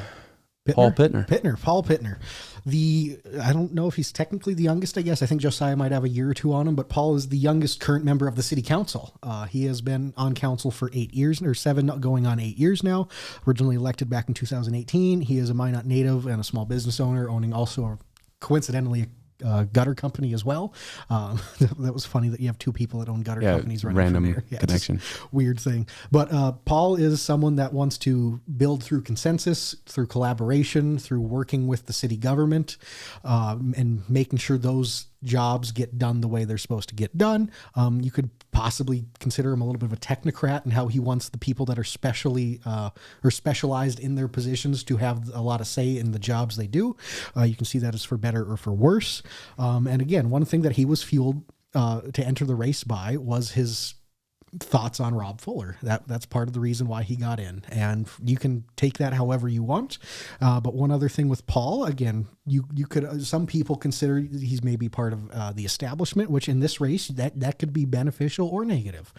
S2: Paul Pittner.
S1: Paul Pittner. I don't know if he's technically the youngest, I guess. I think Josiah might have a year or 2 on him, but Paul is the youngest current member of the city council. He has been on council for 8 years, or 7 going on 8 years now. Originally elected back in 2018. He is a Minot native and a small business owner, owning also coincidentally a gutter company as well. That was funny that you have 2 people that own gutter companies running
S2: random
S1: from here.
S2: connection.
S1: Weird thing. But Paul is someone that wants to build through consensus, through collaboration, through working with the city government, and making sure those jobs get done the way they're supposed to get done. You could possibly consider him a little bit of a technocrat and how he wants the people that are specialized in their positions to have a lot of say in the jobs they do. You can see that as for better or for worse. And again, one thing that he was fueled to enter the race by was his thoughts on Rob Fuller. That's part of the reason why he got in, and you can take that however you want. But one other thing with Paul, again, you could, some people consider he's maybe part of the establishment, which in this race that could be beneficial or negative.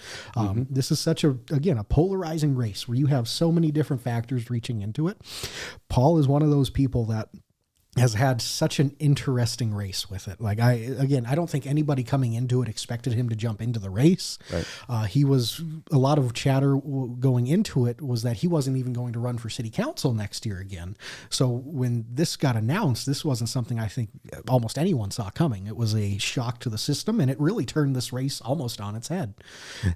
S1: This is such a polarizing race where you have so many different factors reaching into it. Paul is one of those people that has had such an interesting race with it. Like I don't think anybody coming into it expected him to jump into the race. Right. He was, a lot of chatter going into it was that he wasn't even going to run for city council next year again. So when this got announced, this wasn't something I think almost anyone saw coming. It was a shock to the system, and it really turned this race almost on its head.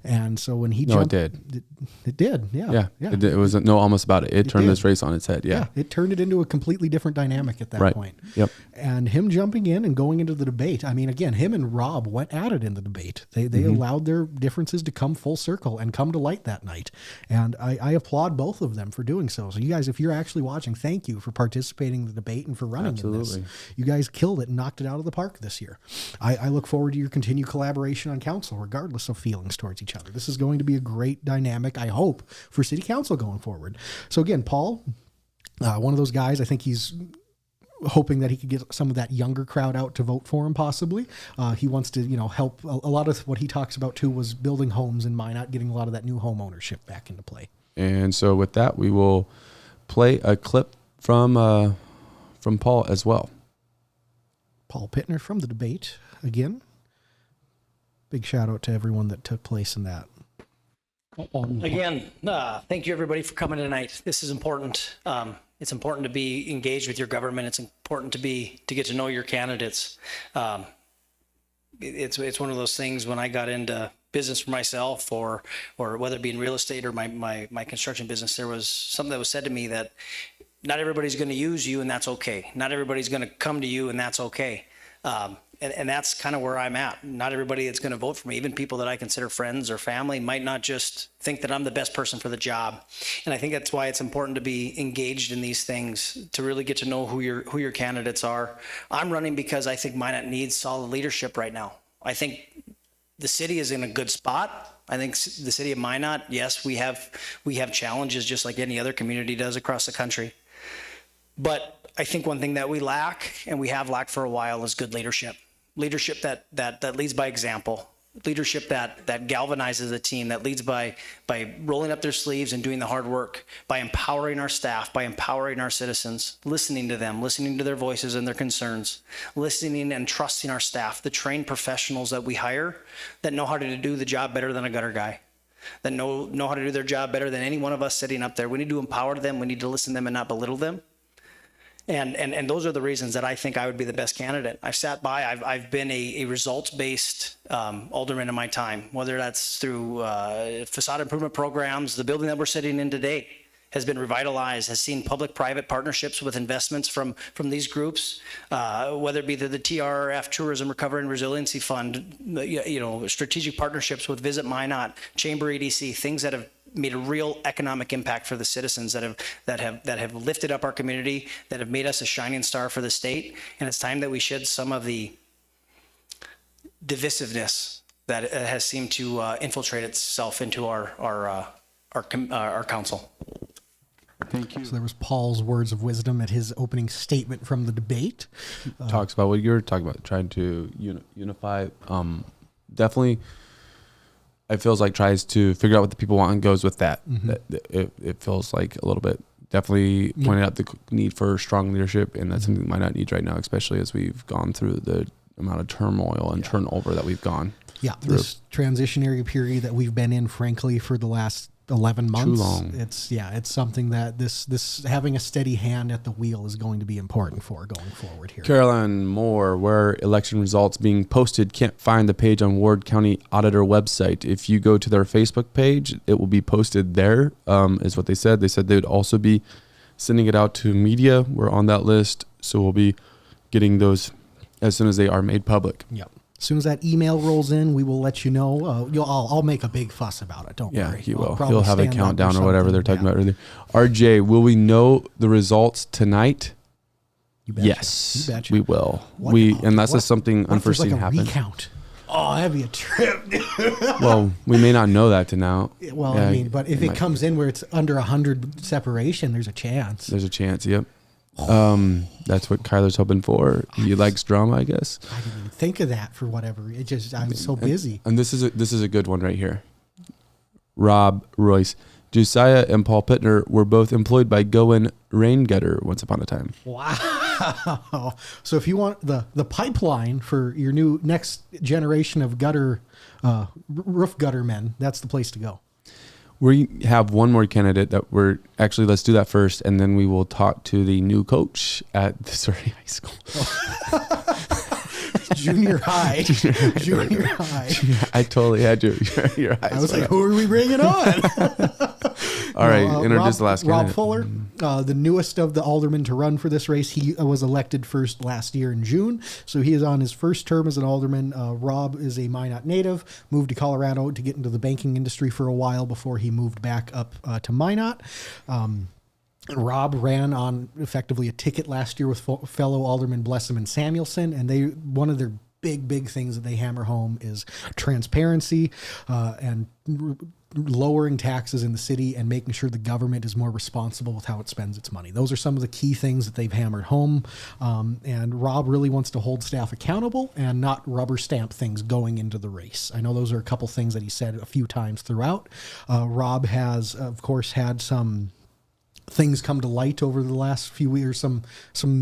S1: And so when he jumped,
S2: it did.
S1: It did. Yeah.
S2: It was no almost about it. It turned this race on its head. Yeah.
S1: It turned it into a completely different dynamic at that point.
S2: Yep.
S1: And him jumping in and going into the debate. I mean, again, him and Rob went at it in the debate. They allowed their differences to come full circle and come to light that night. And I applaud both of them for doing so. So you guys, if you're actually watching, thank you for participating in the debate and for running in this. You guys killed it and knocked it out of the park this year. I look forward to your continued collaboration on council, regardless of feelings towards each other. This is going to be a great dynamic, I hope, for city council going forward. So again, Paul, one of those guys, I think he's hoping that he could get some of that younger crowd out to vote for him, possibly. He wants to, help. A lot of what he talks about too was building homes in Minot, getting a lot of that new home ownership back into play.
S2: And so with that, we will play a clip from Paul as well.
S1: Paul Pittner from the debate again. Big shout out to everyone that took place in that.
S10: Again, thank you everybody for coming tonight. This is important. It's important to be engaged with your government. It's important to get to know your candidates. It's one of those things when I got into business for myself, or whether it be in real estate or my construction business, there was something that was said to me that not everybody's going to use you, and that's okay. Not everybody's going to come to you, and that's okay. And that's kind of where I'm at. Not everybody that's going to vote for me, even people that I consider friends or family, might not just think that I'm the best person for the job. And I think that's why it's important to be engaged in these things, to really get to know who your candidates are. I'm running because I think Minot needs solid leadership right now. I think the city is in a good spot. I think the city of Minot, yes, we have challenges just like any other community does across the country. But I think one thing that we lack, and we have lacked for a while, is good leadership. Leadership that leads by example. leadership that galvanizes a team, that leads by rolling up their sleeves and doing the hard work, by empowering our staff, by empowering our citizens, listening to them, listening to their voices and their concerns, listening and trusting our staff, the trained professionals that we hire that know how to do the job better than a gutter guy, that know how to do their job better than any one of us sitting up there. We need to empower them. We need to listen to them and not belittle them. And those are the reasons that I think I would be the best candidate. I've sat by, I've been a results-based alderman in my time, whether that's through facade improvement programs. The building that we're sitting in today has been revitalized, has seen public-private partnerships with investments from these groups, whether it be the TRF, Tourism Recovery and Resiliency Fund, strategic partnerships with Visit Minot, Chamber EDC, things that have made a real economic impact for the citizens, that have lifted up our community, that have made us a shining star for the state. And it's time that we shed some of the divisiveness that has seemed to infiltrate itself into our council.
S2: Thank you.
S1: So there was Paul's words of wisdom at his opening statement from the debate.
S2: Talks about what you're talking about, trying to unify. Definitely, it feels like tries to figure out what the people want and goes with that. It feels like a little bit. Definitely pointed out the need for strong leadership, and that's something we might not need right now, especially as we've gone through the amount of turmoil and turnover that we've gone.
S1: Yeah, this transitionary period that we've been in, frankly, for the last 11 months.
S2: Too long.
S1: It's something that this having a steady hand at the wheel is going to be important for going forward here.
S2: Caroline Moore, where election results being posted, can't find the page on Ward County Auditor website. If you go to their Facebook page, it will be posted there, is what they said. They said they would also be sending it out to media. We're on that list, so we'll be getting those as soon as they are made public.
S1: Yep. As soon as that email rolls in, we will let you know. I'll make a big fuss about it. Don't worry.
S2: Yeah, he will.
S1: Probably
S2: He'll have a
S1: stand up
S2: countdown or whatever they're talking
S1: Yeah.
S2: about earlier. RJ, will we know the results tonight?
S1: You betcha.
S2: Yes,
S1: You betcha.
S2: we will.
S1: What-
S2: Unless
S1: what-
S2: something
S1: what if there's
S2: unforeseen
S1: like a
S2: happens.
S1: recount? Oh, that'd be a trip.
S2: Well, we may not know that to now.
S1: Well,
S2: Yeah,
S1: I mean, but if it
S2: might-
S1: comes in where it's under 100 separation, there's a chance.
S2: there's a chance. Yep. That's what Kyler's hoping for. He likes drama, I guess.
S1: I didn't even think of that for whatever. It just I was so busy.
S2: And this is a good one right here. Rob Royce, Josiah and Paul Pittner were both employed by Goen Rain Gutter once upon a time.
S1: Wow. So if you want the pipeline for your new next generation of gutter roof gutter men, that's the place to go.
S2: We have one more candidate that let's do that first, and then we will talk to the new coach at the Surrey High School.
S1: Junior high. Junior high.
S2: I totally had your eyes.
S1: I was like, who are we bringing on?
S2: All right, introduce the last
S1: Rob
S2: candidate.
S1: Fuller, the newest of the aldermen to run for this race. He was elected first last year in June, so he is on his first term as an alderman. Rob is a Minot native, moved to Colorado to get into the banking industry for a while before he moved back up to Minot. Rob ran on effectively a ticket last year with fellow aldermen Blessum and Samuelson, and one of their big things that they hammer home is transparency and lowering taxes in the city and making sure the government is more responsible with how it spends its money. Those are some of the key things that they've hammered home. And Rob really wants to hold staff accountable and not rubber stamp things going into the race. I know those are a couple things that he said a few times throughout. Rob has, of course, had some things come to light over the last few years, some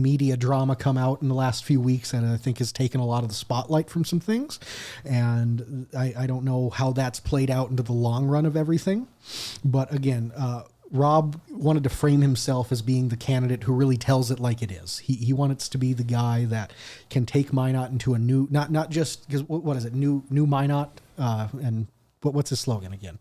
S1: media drama come out in the last few weeks, and I think has taken a lot of the spotlight from some things. And I don't know how that's played out into the long run of everything. But again, Rob wanted to frame himself as being the candidate who really tells it like it is. He wanted to be the guy that can take Minot into a new, not just, because what is it, new Minot, and what's his slogan again?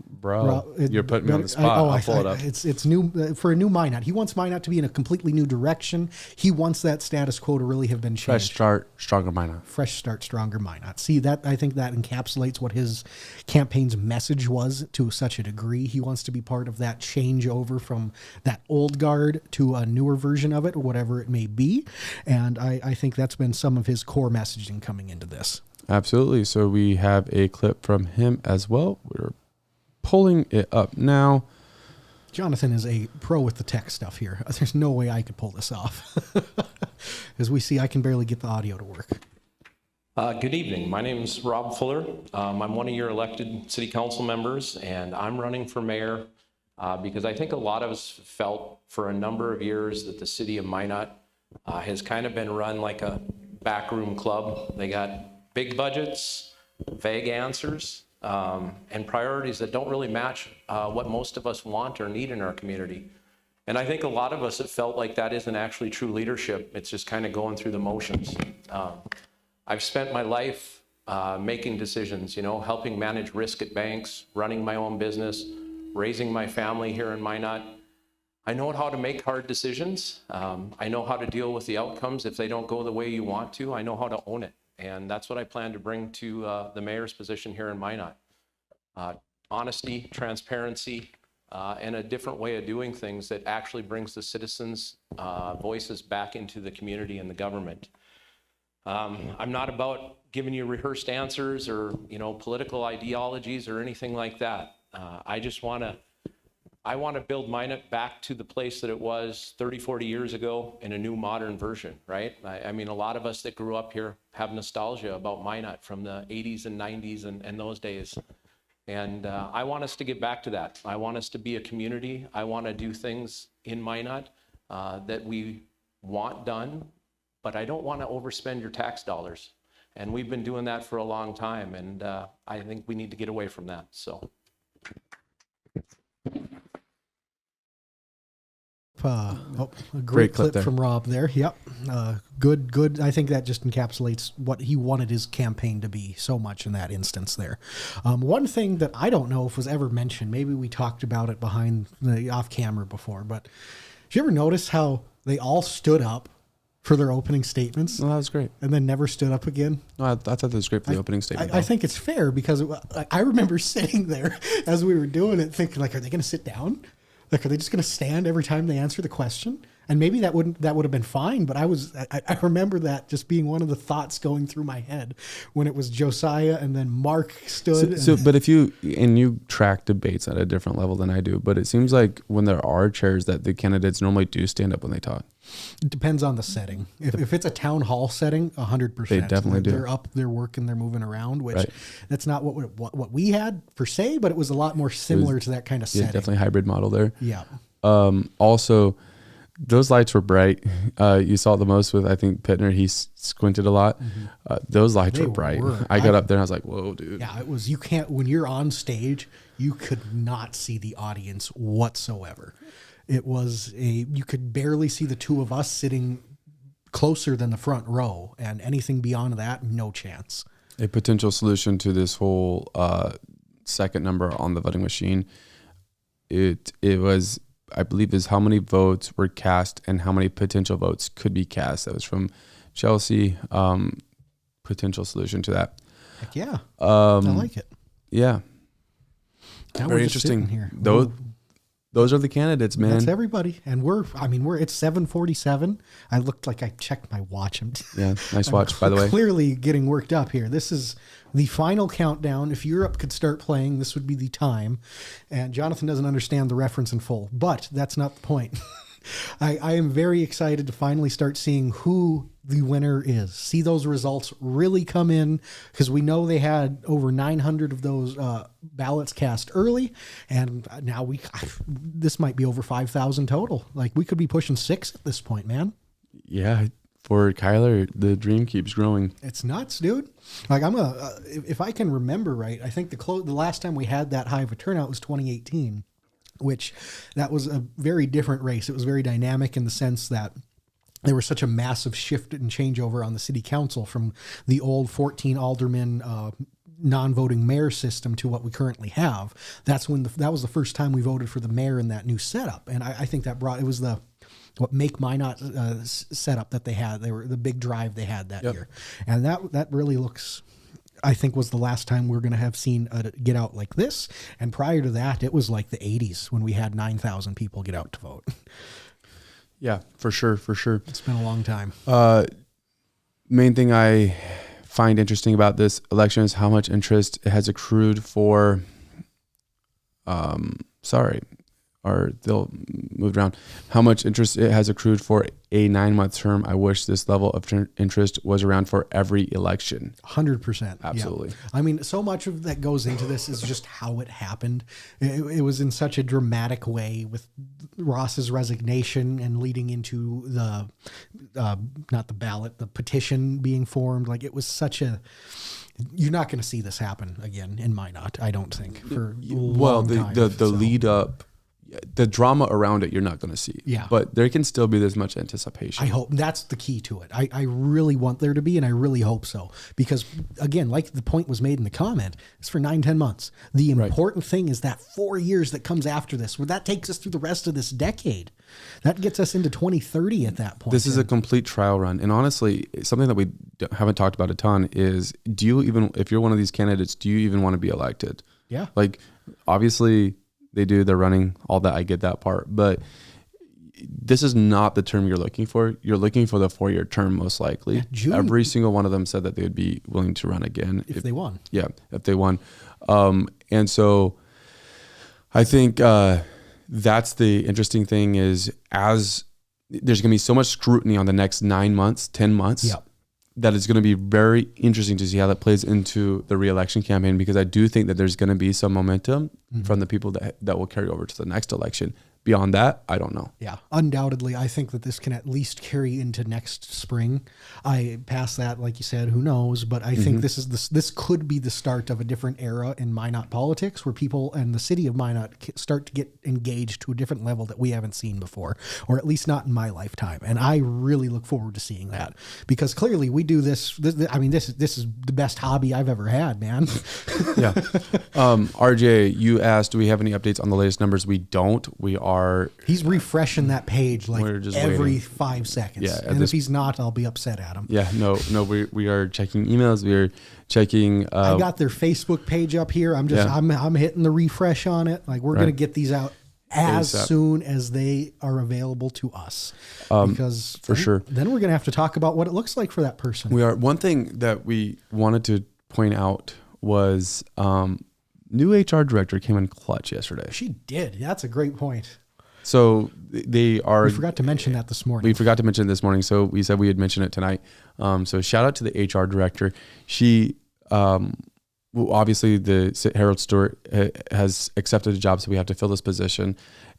S2: Bro, you're putting me on the spot. I'll pull it up.
S1: It's new for a new Minot. He wants Minot to be in a completely new direction. He wants that status quo to really have been changed.
S2: Fresh start, stronger Minot.
S1: Fresh start, stronger Minot. See, that I think that encapsulates what his campaign's message was to such a degree. He wants to be part of that changeover from that old guard to a newer version of it, or whatever it may be. And I think that's been some of his core messaging coming into this.
S2: Absolutely. So we have a clip from him as well. We're pulling it up now.
S1: Jonathan is a pro with the tech stuff here. There's no way I could pull this off. As we see, I can barely get the audio to work.
S11: Good evening. My name is Rob Fuller. I'm one of your elected city council members, and I'm running for mayor because I think a lot of us felt for a number of years that the city of Minot has kind of been run like a backroom club. They got big budgets, vague answers, and priorities that don't really match what most of us want or need in our community. And I think a lot of us have felt like that isn't actually true leadership. It's just kind of going through the motions. I've spent my life making decisions, helping manage risk at banks, running my own business, raising my family here in Minot. I know how to make hard decisions. I know how to deal with the outcomes if they don't go the way you want to. I know how to own it. And that's what I plan to bring to the mayor's position here in Minot. Honesty, transparency, and a different way of doing things that actually brings the citizens' voices back into the community and the government. I'm not about giving you rehearsed answers or, political ideologies or anything like that. I want to build Minot back to the place that it was 30, 40 years ago in a new modern version, right? I mean, a lot of us that grew up here have nostalgia about Minot from the 80s and 90s and those days. And I want us to get back to that. I want us to be a community. I want to do things in Minot that we want done, but I don't want to overspend your tax dollars. And we've been doing that for a long time, and I think we need to get away from that, so.
S1: A great clip from Rob there. Yep. Good. I think that just encapsulates what he wanted his campaign to be so much in that instance there. One thing that I don't know if was ever mentioned, maybe we talked about it behind the off camera before, but did you ever notice how they all stood up for their opening statements?
S2: No, that was great.
S1: And then never stood up again?
S2: No, I thought that was great for the opening statement.
S1: I think it's fair because I remember sitting there as we were doing it thinking, like, are they going to sit down? Like, are they just going to stand every time they answer the question? And maybe that would have been fine, but I remember that just being one of the thoughts going through my head when it was Josiah and then Mark stood.
S2: But if you track debates at a different level than I do, but it seems like when there are chairs that the candidates normally do stand up when they talk.
S1: It depends on the setting. If it's a town hall setting, 100%.
S2: They definitely do.
S1: They're up, they're working, they're moving around, which
S2: right.
S1: That's not what we had per se, but it was a lot more similar to that kind of setting.
S2: Yeah, definitely hybrid model there.
S1: Yeah.
S2: Also, those lights were bright. You saw it the most with, I think, Pittner. He squinted a lot. Mm-hmm. Those lights were bright. I got up there and I was like, whoa, dude.
S1: Yeah, it was, when you're on stage, you could not see the audience whatsoever. It was you could barely see the two of us sitting closer than the front row, and anything beyond that, no chance.
S2: A potential solution to this whole second number on the voting machine, it was, I believe, is how many votes were cast and how many potential votes could be cast. That was from Chelsea. Potential solution to that.
S1: Heck yeah. I like it.
S2: Yeah.
S1: Now
S2: very interesting.
S1: Here.
S2: Those are the candidates, man.
S1: That's everybody. And it's 7:47. I looked like I checked my watch.
S2: Yeah, nice watch, by the way.
S1: Clearly getting worked up here. This is the final countdown. If Europe could start playing, this would be the time. And Jonathan doesn't understand the reference in full, but that's not the point. I am very excited to finally start seeing who the winner is. See those results really come in, because we know they had over 900 of those ballots cast early, and now this might be over 5,000 total. Like, we could be pushing 6 at this point, man.
S2: Yeah, for Kyler, the dream keeps growing.
S1: It's nuts, dude. Like, if I can remember right, I think the last time we had that high of a turnout was 2018. Which that was a very different race. It was very dynamic in the sense that there was such a massive shift and changeover on the city council from the old 14 alderman non-voting mayor system to what we currently have. That was the first time we voted for the mayor in that new setup. And I think it was what Make Minot setup that they had. They were the big drive they had that year. And that really looks, I think, was the last time we're going to have seen a get out like this. And prior to that, it was like the 80s when we had 9,000 people get out to vote.
S2: Yeah, for sure.
S1: It's been a long time.
S2: Main thing I find interesting about this election is how much interest it has accrued for, they'll move around. How much interest it has accrued for a 9-month term. I wish this level of interest was around for every election.
S1: 100%.
S2: Absolutely.
S1: Yeah. I mean, so much of that goes into this is just how it happened. It was in such a dramatic way with Ross's resignation and leading into the, not the ballot, the petition being formed. Like, it was such a, you're not going to see this happen again in Minot, I don't think, for a long time.
S2: The lead up, the drama around it, you're not going to see.
S1: Yeah.
S2: But there can still be this much anticipation.
S1: I hope that's the key to it. I really want there to be, and I really hope so. Because, again, like the point was made in the comment, it's for 9-10 months. The important thing is that 4 years that comes after this, where that takes us through the rest of this decade. That gets us into 2030 at that point.
S2: This is a complete trial run. And honestly, something that we haven't talked about a ton is, do you even, if you're one of these candidates, do you even want to be elected?
S1: Yeah.
S2: Like, obviously, they do, they're running, all that, I get that part. But this is not the term you're looking for. You're looking for the 4-year term, most likely.
S1: June.
S2: Every single one of them said that they would be willing to run again.
S1: If they won.
S2: Yeah, if they won. And so I think that's the interesting thing is, as there's going to be so much scrutiny on the next 9 months, 10 months.
S1: Yep.
S2: That it's going to be very interesting to see how that plays into the re-election campaign, because I do think that there's going to be some momentum from the people that will carry over to the next election. Beyond that, I don't know.
S1: Yeah, undoubtedly, I think that this can at least carry into next spring. Past that, like you said, who knows? But I think this could be the start of a different era in Minot politics, where people and the city of Minot start to get engaged to a different level that we haven't seen before, or at least not in my lifetime. And I really look forward to seeing that, because clearly we do this. I mean, this is the best hobby I've ever had, man.
S2: Yeah. RJ, you asked, do we have any updates on the latest numbers? We don't. We are.
S1: He's refreshing that page like every
S2: waiting.
S1: 5 seconds.
S2: Yeah,
S1: and if he's not, I'll be upset at him.
S2: Yeah, no, we are checking emails. We are checking.
S1: I got their Facebook page up here. I'm hitting the refresh on it. Like, we're going to get these out as soon as they are available to us. Because
S2: for sure,
S1: then we're going to have to talk about what it looks like for that person.
S2: We are. One thing that we wanted to point out was new HR director came in clutch yesterday.
S1: She did. That's a great point.
S2: So they are.
S1: We forgot to mention that this morning.
S2: We forgot to mention it this morning. So we said we had mentioned it tonight. So shout out to the HR director. She, obviously the Harold Stewart has accepted a job, so we have to fill this position.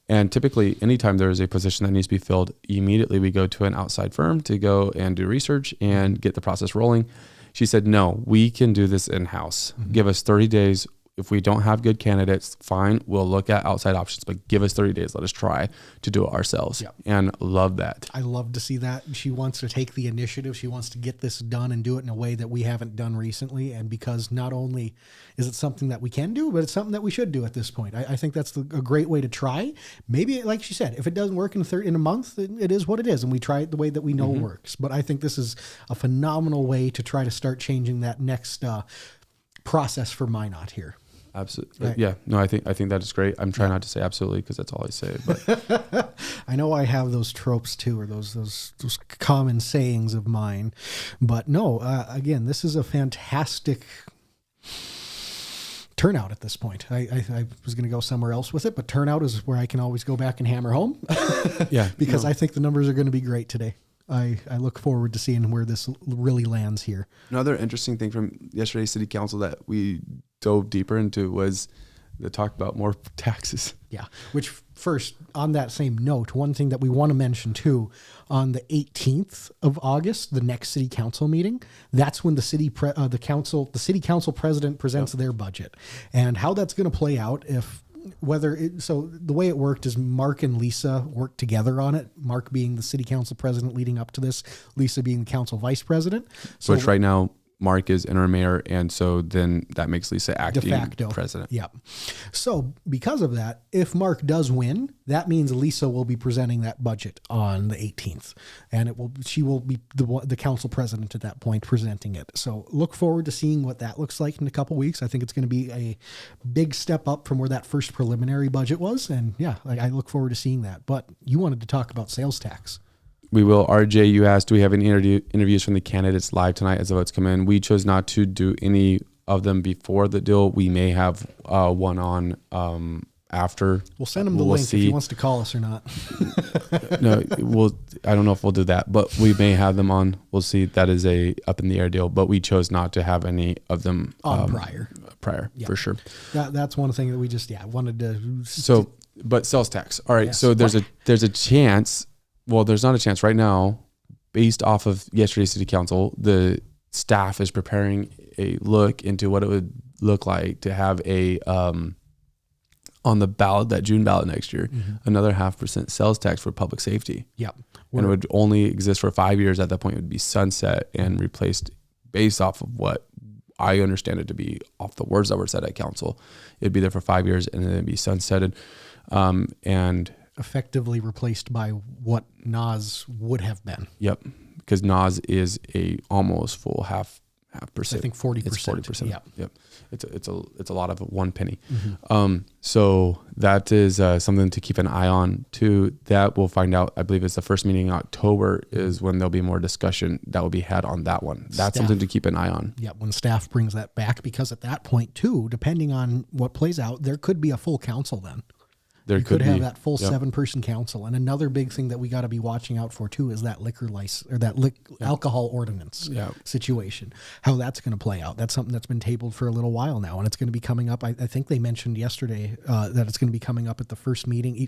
S2: And typically, anytime there is a position that needs to be filled, immediately we go to an outside firm to go and do research and get the process rolling. She said, no, we can do this in-house. Give us 30 days. If we don't have good candidates, fine, we'll look at outside options, but give us 30 days. Let us try to do it ourselves. Yep. And love that.
S1: I love to see that. She wants to take the initiative. She wants to get this done and do it in a way that we haven't done recently. And because not only is it something that we can do, but it's something that we should do at this point. I think that's a great way to try. Maybe, like she said, if it doesn't work in a month, it is what it is. And we try it the way that we know works. But I think this is a phenomenal way to try to start changing that next process for Minot here.
S2: Absolutely. Right. Yeah. No, I think that is great. I'm trying not to say absolutely, because that's all I say. But
S1: I know I have those tropes too, or those common sayings of mine. But no, again, this is a fantastic turnout at this point. I was going to go somewhere else with it, but turnout is where I can always go back and hammer home.
S2: Yeah.
S1: Because I think the numbers are going to be great today. I look forward to seeing where this really lands here.
S2: Another interesting thing from yesterday's city council that we dove deeper into was the talk about more taxes.
S1: Yeah. Which, first, on that same note, one thing that we want to mention too, on the 18th of August, the next city council meeting, that's when the city council president presents their budget, and how that's going to play out. So the way it worked is Mark and Lisa worked together on it. Mark being the city council president leading up to this, Lisa being the council vice president. So
S2: which right now Mark is interim mayor, and so then that makes Lisa acting de facto president.
S1: Yeah. So because of that, if Mark does win, that means Lisa will be presenting that budget on the 18th, and she will be the council president at that point presenting it. So look forward to seeing what that looks like in a couple weeks. I think it's going to be a big step up from where that first preliminary budget was, and yeah, I look forward to seeing that. But you wanted to talk about sales tax.
S2: We will. RJ, you asked, do we have any interviews from the candidates live tonight as the votes come in? We chose not to do any of them before the deal. We may have one on after.
S1: We'll send him the link if he wants to call us or not.
S2: No, I don't know if we'll do that, but we may have them on. We'll see. That is a up in the air deal, but we chose not to have any of them
S1: on
S2: prior for sure.
S1: That's one thing that we just wanted to.
S2: So, but sales tax. All right. Yes. So there's a chance. Well, there's not a chance right now, based off of yesterday's city council. The staff is preparing a look into what it would look like to have a on the ballot, that June ballot next year, another 0.5% sales tax for public safety.
S1: Yep.
S2: And it would only exist for 5 years. At that point, it would be sunset and replaced based off of what I understand it to be, off the words that were said at council. It'd be there for 5 years and then it'd be sunsetted. And
S1: effectively replaced by what NAS would have been.
S2: Yep. Because NAS is a almost full half percent.
S1: I think 40%.
S2: It's 40%. Yep. It's a lot of 1 penny. So that is something to keep an eye on too. That we'll find out. I believe it's the first meeting in October is when there'll be more discussion that will be had on that one. That's something to keep an eye on.
S1: Yeah, when staff brings that back, because at that point too, depending on what plays out, there could be a full council then.
S2: There could
S1: have that full 7-person council. And another big thing that we got to be watching out for too is that liquor license or that alcohol ordinance situation, how that's going to play out. That's something that's been tabled for a little while now, and it's going to be coming up. I think they mentioned yesterday that it's going to be coming up at the first meeting.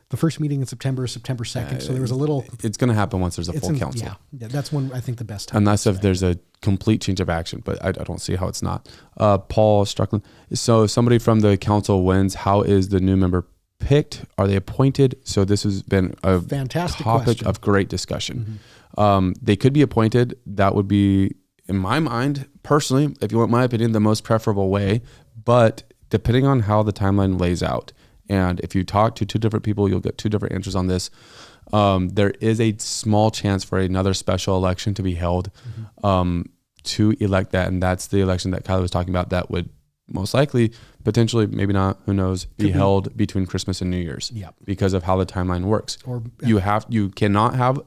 S1: The first meeting in September is September 2nd. So there was a little...
S2: It's going to happen once there's a full council.
S1: Yeah, that's when I think the best time.
S2: Unless if there's a complete change of action, but I don't see how it's not. Paul Struckland. So if somebody from the council wins, how is the new member picked? Are they appointed? So this has been a
S1: fantastic
S2: topic
S1: question.
S2: Of great discussion. They could be appointed. That would be, in my mind, personally, if you want my opinion, the most preferable way. But depending on how the timeline lays out, and if you talk to 2 different people, you'll get 2 different answers on this. There is a small chance for another special election to be held to elect that. And that's the election that Kyler was talking about that would most likely, potentially, maybe not, who knows, be held between Christmas and New Year's because of how the timeline works. Or you cannot have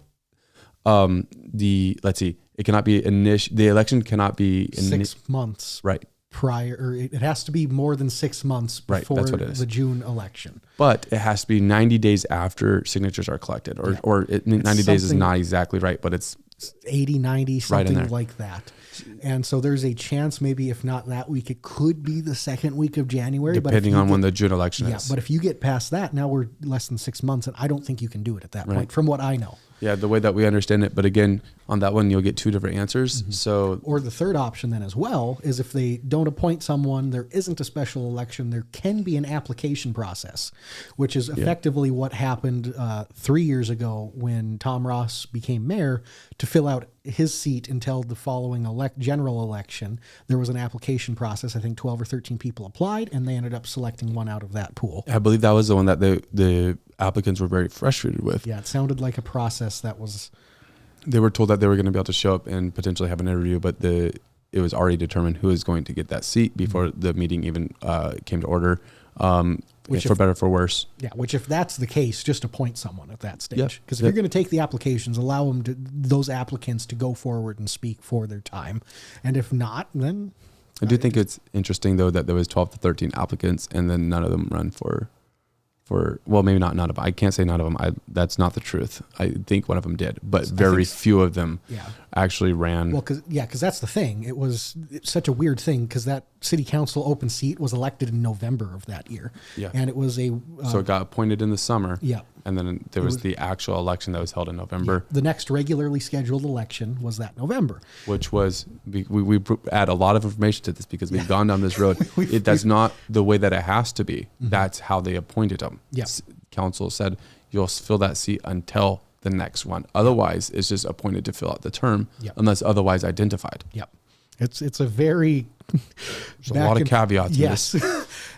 S2: it cannot be the election cannot be
S1: 6 months prior, or it has to be more than 6 months before the June election.
S2: But it has to be 90 days after signatures are collected, or 90 days is not exactly right, but it's
S1: 80, 90, something like that. And so there's a chance, maybe if not that week, it could be the second week of January.
S2: Depending on when the June election is.
S1: But if you get past that, now we're less than 6 months, and I don't think you can do it at that point, from what I know.
S2: Yeah, the way that we understand it. But again, on that one, you'll get 2 different answers. So,
S1: or the third option then as well is if they don't appoint someone, there isn't a special election, there can be an application process, which is effectively what happened 3 years ago when Tom Ross became mayor. To fill out his seat until the following general election, there was an application process. I think 12 or 13 people applied, and they ended up selecting one out of that pool.
S2: I believe that was the one that the applicants were very frustrated with.
S1: Yeah, it sounded like a process that was...
S2: They were told that they were going to be able to show up and potentially have an interview, but it was already determined who is going to get that seat before the meeting even came to order. For better or for worse.
S1: Yeah, which if that's the case, just appoint someone at that stage. Because if you're going to take the applications, allow those applicants to go forward and speak for their time. And if not, then...
S2: I do think it's interesting, though, that there was 12 to 13 applicants and then none of them run for well, maybe not none of them. I can't say none of them. That's not the truth. I think one of them did, but very few of them actually ran.
S1: Well, because that's the thing. It's such a weird thing because that city council open seat was elected in November of that year. Yeah. And it was
S2: so it got appointed in the summer. Yeah. And then there was the actual election that was held in November.
S1: The next regularly scheduled election was that November.
S2: Which was, we add a lot of information to this because we've gone down this road. That's not the way that it has to be. That's how they appointed them.
S1: Yeah.
S2: Council said, you'll fill that seat until the next one. Otherwise, it's just appointed to fill out the term unless otherwise identified.
S1: Yep. It's a very...
S2: There's a lot of caveats in this.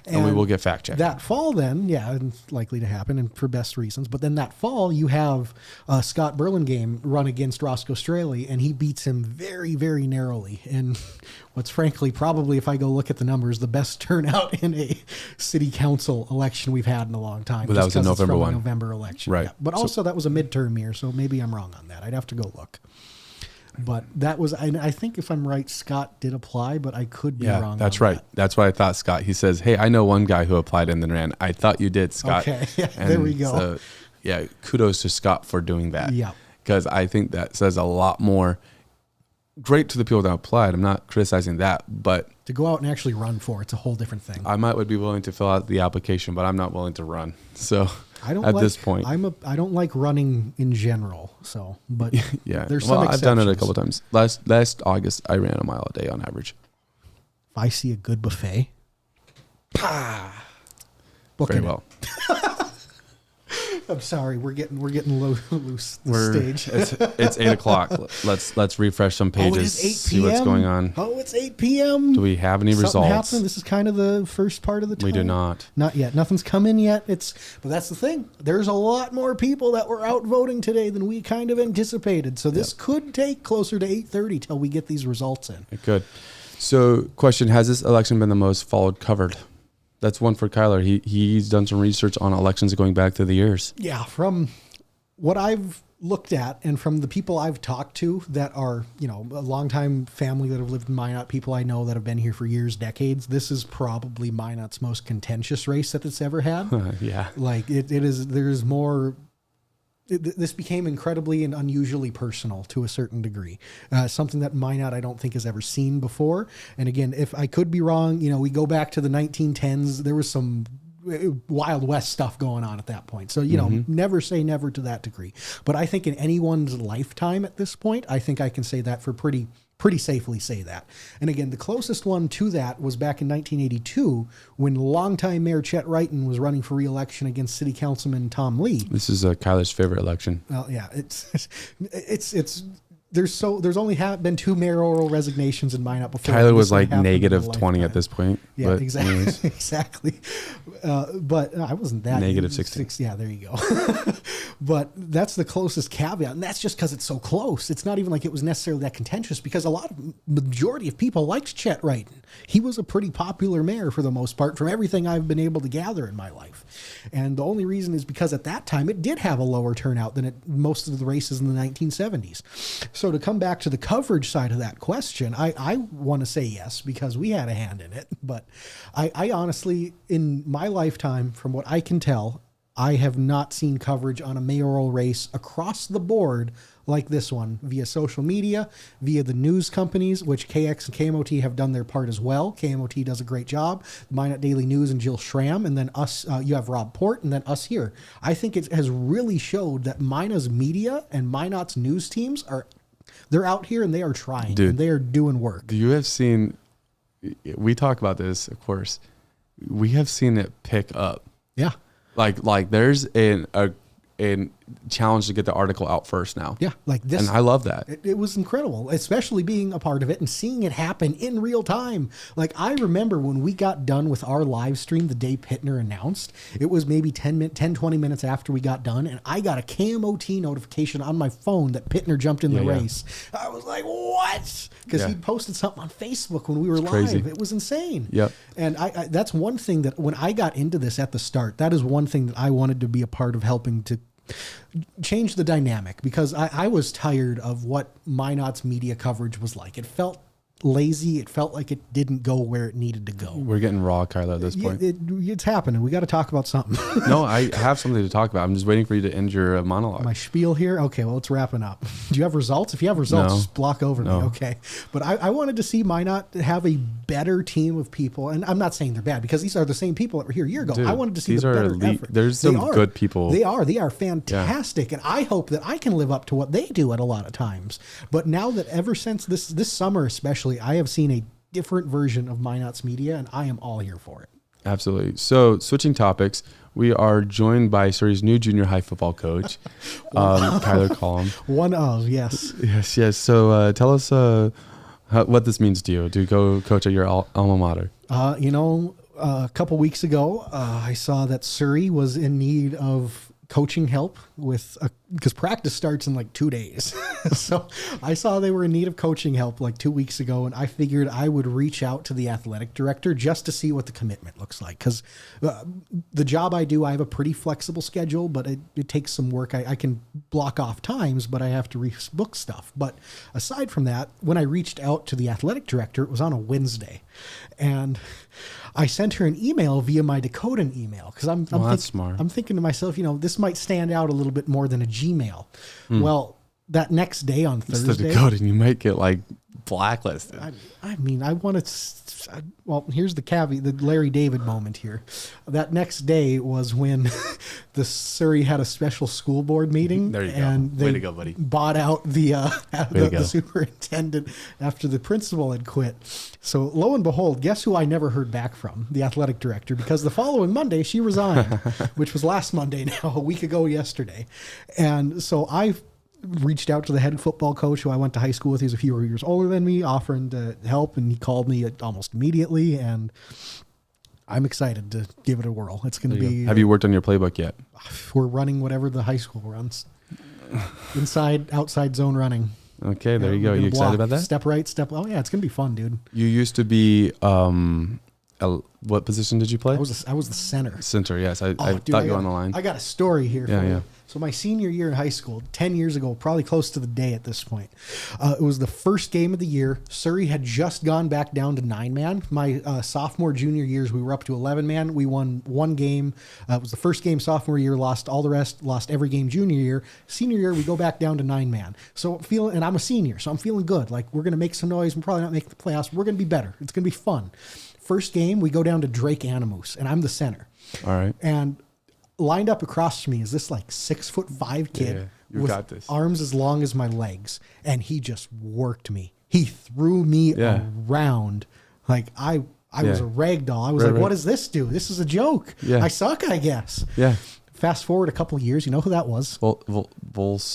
S2: And we will get fact checked.
S1: That fall then, it's likely to happen and for best reasons. But then that fall, you have Scott Burlingame run against Roscoe Straley, and he beats him very, very narrowly. And what's frankly probably, if I go look at the numbers, the best turnout in a city council election we've had in a long time.
S2: But that was a November one.
S1: November election.
S2: Right.
S1: Yeah. But also that was a midterm year, so maybe I'm wrong on that. I'd have to go look. But that was, I think if I'm right, Scott did apply, but I could be wrong.
S2: That's
S1: on
S2: right.
S1: that.
S2: That's what I thought, Scott. He says, hey, I know one guy who applied and then ran. I thought you did, Scott.
S1: Okay, there we go.
S2: So, yeah, kudos to Scott for doing that.
S1: Yeah.
S2: Because I think that says a lot more. Great to the people that applied. I'm not criticizing that, but
S1: To go out and actually run for it's a whole different thing.
S2: I would be willing to fill out the application, but I'm not willing to run. So
S1: I don't
S2: at
S1: like,
S2: this point,
S1: I don't like running in general. So, but
S2: yeah,
S1: there's some
S2: I've done it a
S1: exceptions.
S2: couple times. Last August, I ran a mile a day on average.
S1: If I see a good buffet, book
S2: Very
S1: it.
S2: well.
S1: I'm sorry, we're getting loose the stage.
S2: It's 8:00. Let's refresh some pages.
S1: Oh, it is 8
S2: See what's going on.
S1: Oh, it's 8 p.m.
S2: Do we have any
S1: Something
S2: results?
S1: happened? This is kind of the first part of the time.
S2: We do not.
S1: Not yet. Nothing's come in yet. But that's the thing. There's a lot more people that were out voting today than we kind of anticipated. So this could take closer to 8:30 till we get these results in.
S2: It could. So, question: has this election been the most followed covered? That's one for Kyler. He's done some research on elections going back through the years.
S1: Yeah, from what I've looked at and from the people I've talked to that are, a longtime family that have lived in Minot, people I know that have been here for years, decades, this is probably Minot's most contentious race that it's ever had.
S2: Yeah.
S1: Like it is, there's more. This became incredibly and unusually personal to a certain degree. Something that Minot I don't think has ever seen before. And again, if I could be wrong, we go back to the 1910s. There was some Wild West stuff going on at that point. So, never say never to that degree. But I think in anyone's lifetime at this point, I think I can say that for pretty safely say that. And again, the closest one to that was back in 1982 when longtime Mayor Chet Wrighton was running for re-election against City Councilman Tom Lee.
S2: This is Kyler's favorite election.
S1: Well, yeah, there's only been 2 mayoral resignations in Minot before.
S2: Kyler was
S1: This
S2: like
S1: happened in
S2: negative
S1: a
S2: 20
S1: lifetime.
S2: at this point.
S1: Yeah,
S2: but
S1: exactly.
S2: anyways.
S1: Exactly. But I wasn't that.
S2: Negative 16.
S1: Yeah, there you go. But that's the closest caveat. And that's just because it's so close. It's not even like it was necessarily that contentious because majority of people liked Chet Wrighton. He was a pretty popular mayor for the most part from everything I've been able to gather in my life. And the only reason is because at that time it did have a lower turnout than most of the races in the 1970s. So to come back to the coverage side of that question, I want to say yes because we had a hand in it. But I honestly, in my lifetime, from what I can tell, I have not seen coverage on a mayoral race across the board like this one via social media, via the news companies, which KX and KMOT have done their part as well. KMOT does a great job. Minot Daily News and Jill Schramm, and then us, you have Rob Port, and then us here. I think it has really showed that Minot's media and Minot's news teams they're out here and they are trying.
S2: Dude,
S1: and they are doing work.
S2: You have seen, we talk about this, of course. We have seen it pick up.
S1: Yeah.
S2: Like there's a challenge to get the article out first now.
S1: Yeah, like this.
S2: And I love that.
S1: It was incredible, especially being a part of it and seeing it happen in real time. Like I remember when we got done with our live stream the day Pittner announced, it was maybe 10, 20 minutes after we got done. And I got a KMOT notification on my phone that Pittner jumped in the race. I was like, what? Because he posted something on Facebook when we were live.
S2: Crazy.
S1: It was insane.
S2: Yep.
S1: And I that's one thing that when I got into this at the start, that is one thing that I wanted to be a part of helping to change the dynamic because I was tired of what Minot's media coverage was like. It felt lazy. It felt like it didn't go where it needed to go.
S2: We're getting raw, Kyler, at this point.
S1: It's happening. We got to talk about something.
S2: No, I have something to talk about. I'm just waiting for you to end your monologue.
S1: My spiel here? Okay, well, it's wrapping up. Do you have results? If you have results,
S2: No.
S1: just block over me. Okay. But I wanted to see Minot have a better team of people. And I'm not saying they're bad because these are the same people that were here a year ago.
S2: Dude,
S1: I wanted to see
S2: these
S1: the
S2: are
S1: better
S2: elite.
S1: effort.
S2: There's some good people.
S1: They are fantastic. And I hope that I can live up to what they do at a lot of times. But now that ever since this summer especially, I have seen a different version of Minot's media, and I am all here for it.
S2: Absolutely. So, switching topics, we are joined by Surrey's new junior high football coach, Kyler Collom.
S1: One of, yes.
S2: Yes. So, tell us what this means to you to go coach at your alma mater.
S1: A couple weeks ago, I saw that Surrey was in need of coaching help because practice starts in like 2 days. So I saw they were in need of coaching help like 2 weeks ago. And I figured I would reach out to the athletic director just to see what the commitment looks like. Cause the job I do, I have a pretty flexible schedule, but it takes some work. I can block off times, but I have to rebook stuff. But aside from that, when I reached out to the athletic director, it was on a Wednesday, and I sent her an email via my Dakota email because
S2: that's smart.
S1: I'm thinking to myself, this might stand out a little bit more than a Gmail. Well, that next day on Thursday,
S2: it's the Dakota, and you might get like blacklisted.
S1: I mean, I want to. Well, here's the caveat, the Larry David moment here. That next day was when the Surrey had a special school board meeting.
S2: There you go.
S1: And they
S2: Way to go, buddy.
S1: bought out the superintendent after the principal had quit. So lo and behold, guess who I never heard back from? The athletic director, because the following Monday she resigned, which was last Monday now, a week ago yesterday. And so I reached out to the head football coach who I went to high school with. He's a few years older than me, offering to help, and he called me almost immediately, and I'm excited to give it a whirl. It's going to be...
S2: Have you worked on your playbook yet?
S1: We're running whatever the high school runs. Inside, outside zone running.
S2: Okay, there you go. You excited about that?
S1: Step right, step... Oh, yeah, it's going to be fun, dude.
S2: You used to be... what position did you play?
S1: I was the center.
S2: Center, yes. I thought you were on the line.
S1: I got a story here for you.
S2: Yeah.
S1: So my senior year in high school, 10 years ago, probably close to the day at this point, it was the first game of the year. Surrey had just gone back down to 9-man. My sophomore, junior years, we were up to 11-man. We won one game. It was the first game sophomore year, lost all the rest, lost every game junior year. Senior year, we go back down to 9-man. So and I'm a senior, so I'm feeling good. Like, we're going to make some noise. We're probably not making the playoffs. We're going to be better. It's going to be fun. First game, we go down to Drake Animus, and I'm the center.
S2: All right.
S1: And lined up across from me is this like 6'5" kid
S2: you got this.
S1: arms as long as my legs, and he just worked me. He threw me around like I was a rag doll. I was what does this do? This is a joke.
S2: Yeah.
S1: I suck, I guess.
S2: Yeah.
S1: Fast forward a couple of years, you know who that was?
S2: Volson.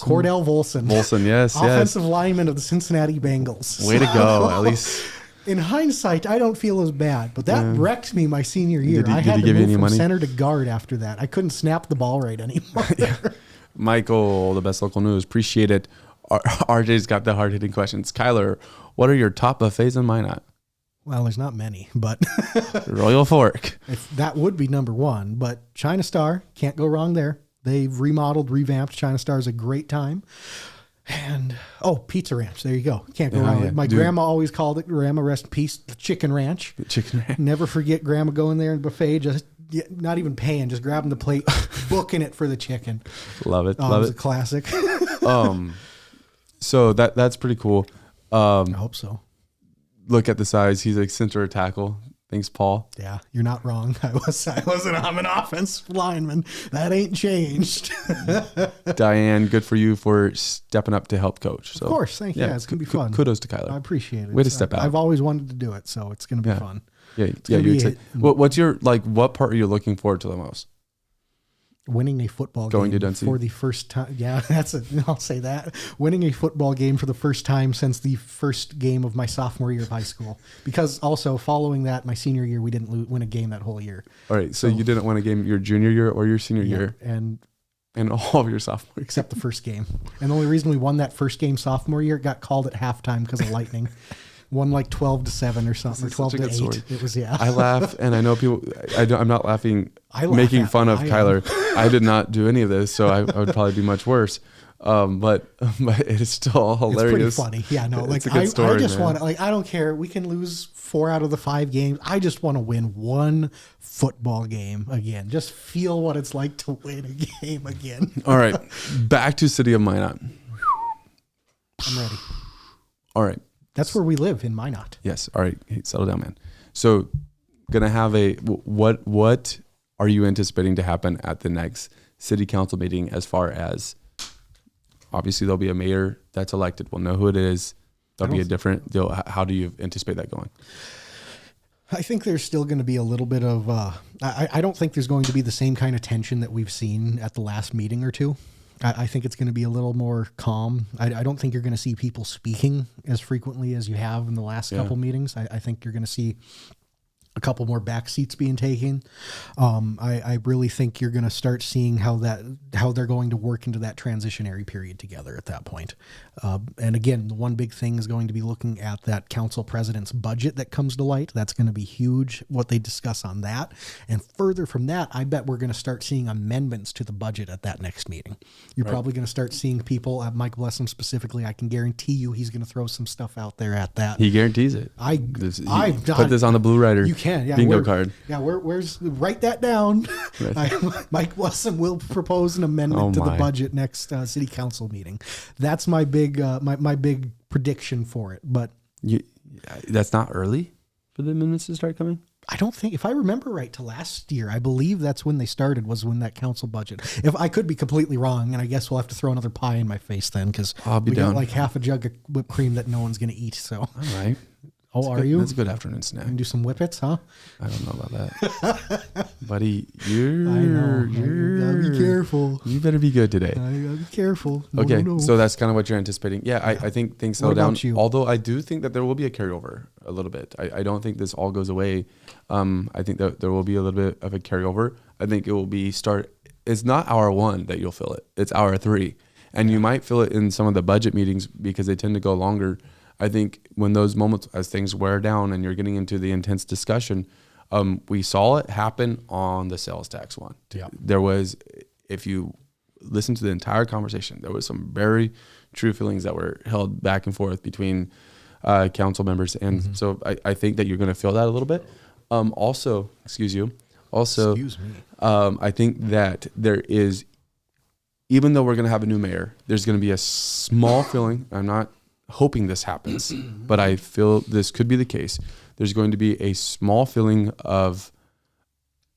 S1: Cordell Volson.
S2: Volson, yes.
S1: Offensive lineman of the Cincinnati Bengals.
S2: Way to go, at least.
S1: In hindsight, I don't feel as bad, but that wrecked me my senior year.
S2: Did
S1: I
S2: he
S1: had to
S2: give you
S1: move
S2: any
S1: from
S2: money?
S1: center to guard after that. I couldn't snap the ball right anymore.
S2: Michael, the best local news. Appreciate it. RJ's got the hard-hitting questions. Kyler, what are your top buffets in Minot?
S1: Well, there's not many, but
S2: Royal Fork.
S1: That would be number one. But China Star, can't go wrong there. They've remodeled, revamped. China Star is a great time. And Pizza Ranch. There you go. Can't go wrong. My grandma always called it, grandma rest in peace, the Chicken Ranch.
S2: The Chicken Ranch.
S1: Never forget grandma going there in the buffet, just not even paying, just grabbing the plate, booking it for the chicken.
S2: Love it.
S1: Love it. Was a classic.
S2: So that's pretty cool.
S1: I hope so.
S2: Look at the size. He's like center of tackle. Thanks, Paul.
S1: Yeah, you're not wrong. I'm an offensive lineman. That ain't changed.
S2: Diane, good for you for stepping up to help coach. So,
S1: of course, thank you. Yeah, it's gonna be fun.
S2: Kudos to Kyler.
S1: I appreciate it.
S2: Way to step out.
S1: I've always wanted to do it, so it's gonna be fun.
S2: Yeah, you're excited. What's your what part are you looking forward to the most?
S1: Winning a football
S2: game
S1: for the first time. Yeah, I'll say that. Winning a football game for the first time since the first game of my sophomore year of high school. Because also following that, my senior year, we didn't win a game that whole year.
S2: All right, so you didn't win a game your junior year or your senior year,
S1: and
S2: all of your sophomore,
S1: except the first game. And the only reason we won that first game sophomore year, it got called at halftime because of lightning. Won like 12-7 or something, or 12-8.
S2: Story.
S1: It was
S2: I laugh, and I know people. I'm not laughing, making fun of Kyler. I did not do any of this, so I would probably be much worse. But it is still hilarious.
S1: It's pretty funny. Yeah, no,
S2: it's a good story.
S1: I just want I don't care. We can lose 4 out of the 5 games. I just want to win one football game again. Just feel what it's like to win a game again.
S2: All right, back to City of Minot.
S1: I'm ready.
S2: All right.
S1: That's where we live in Minot.
S2: Yes. All right. Hey, settle down, man. So, gonna have what are you anticipating to happen at the next city council meeting? As far as obviously there'll be a mayor that's elected. We'll know who it is. There'll be a different deal. How do you anticipate that going?
S1: I think there's still going to be a little bit of. I don't think there's going to be the same kind of tension that we've seen at the last meeting or two. I think it's going to be a little more calm. I don't think you're going to see people speaking as frequently as you have in the last couple meetings. I think you're going to see a couple more back seats being taken. I really think you're going to start seeing how they're going to work into that transitionary period together at that point. And again, the one big thing is going to be looking at that council president's budget that comes to light. That's going to be huge, what they discuss on that. And further from that, I bet we're going to start seeing amendments to the budget at that next meeting. You're probably going to start seeing people, Mike Blessum specifically, I can guarantee you he's going to throw some stuff out there at that.
S2: He guarantees it.
S1: I
S2: put this on the Blue Rider.
S1: You can, yeah.
S2: Bingo card.
S1: Yeah, where's write that down. Mike Blessum will propose an amendment to the budget next city council meeting. That's my big my big prediction for it. But
S2: that's not early for the amendments to start coming?
S1: I don't think, if I remember right to last year, I believe that's when they started, was when that council budget. If I could be completely wrong, and I guess we'll have to throw another pie in my face then, because we got like half a jug of whipped cream that no one's going to eat. So,
S2: all right.
S1: Oh, are you?
S2: That's a good afternoon snack.
S1: You can do some whippets, huh?
S2: I don't know about that. Buddy, you
S1: gotta be careful.
S2: You better be good today.
S1: I gotta be careful.
S2: Okay, so that's kind of what you're anticipating. Yeah, I think things slow down.
S1: You?
S2: Although I do think that there will be a carryover a little bit. I don't think this all goes away. I think that there will be a little bit of a carryover. I think it will be it's not hour 1 that you'll feel it. It's hour 3. And you might feel it in some of the budget meetings because they tend to go longer. I think when those moments, as things wear down and you're getting into the intense discussion, we saw it happen on the sales tax one.
S1: Yeah.
S2: There was, if you listen to the entire conversation, there was some very true feelings that were held back and forth between council members. And so I think that you're going to feel that a little bit. Excuse me. I think that there is, even though we're going to have a new mayor, there's going to be a small feeling. I'm not hoping this happens, but I feel this could be the case. There's going to be a small feeling of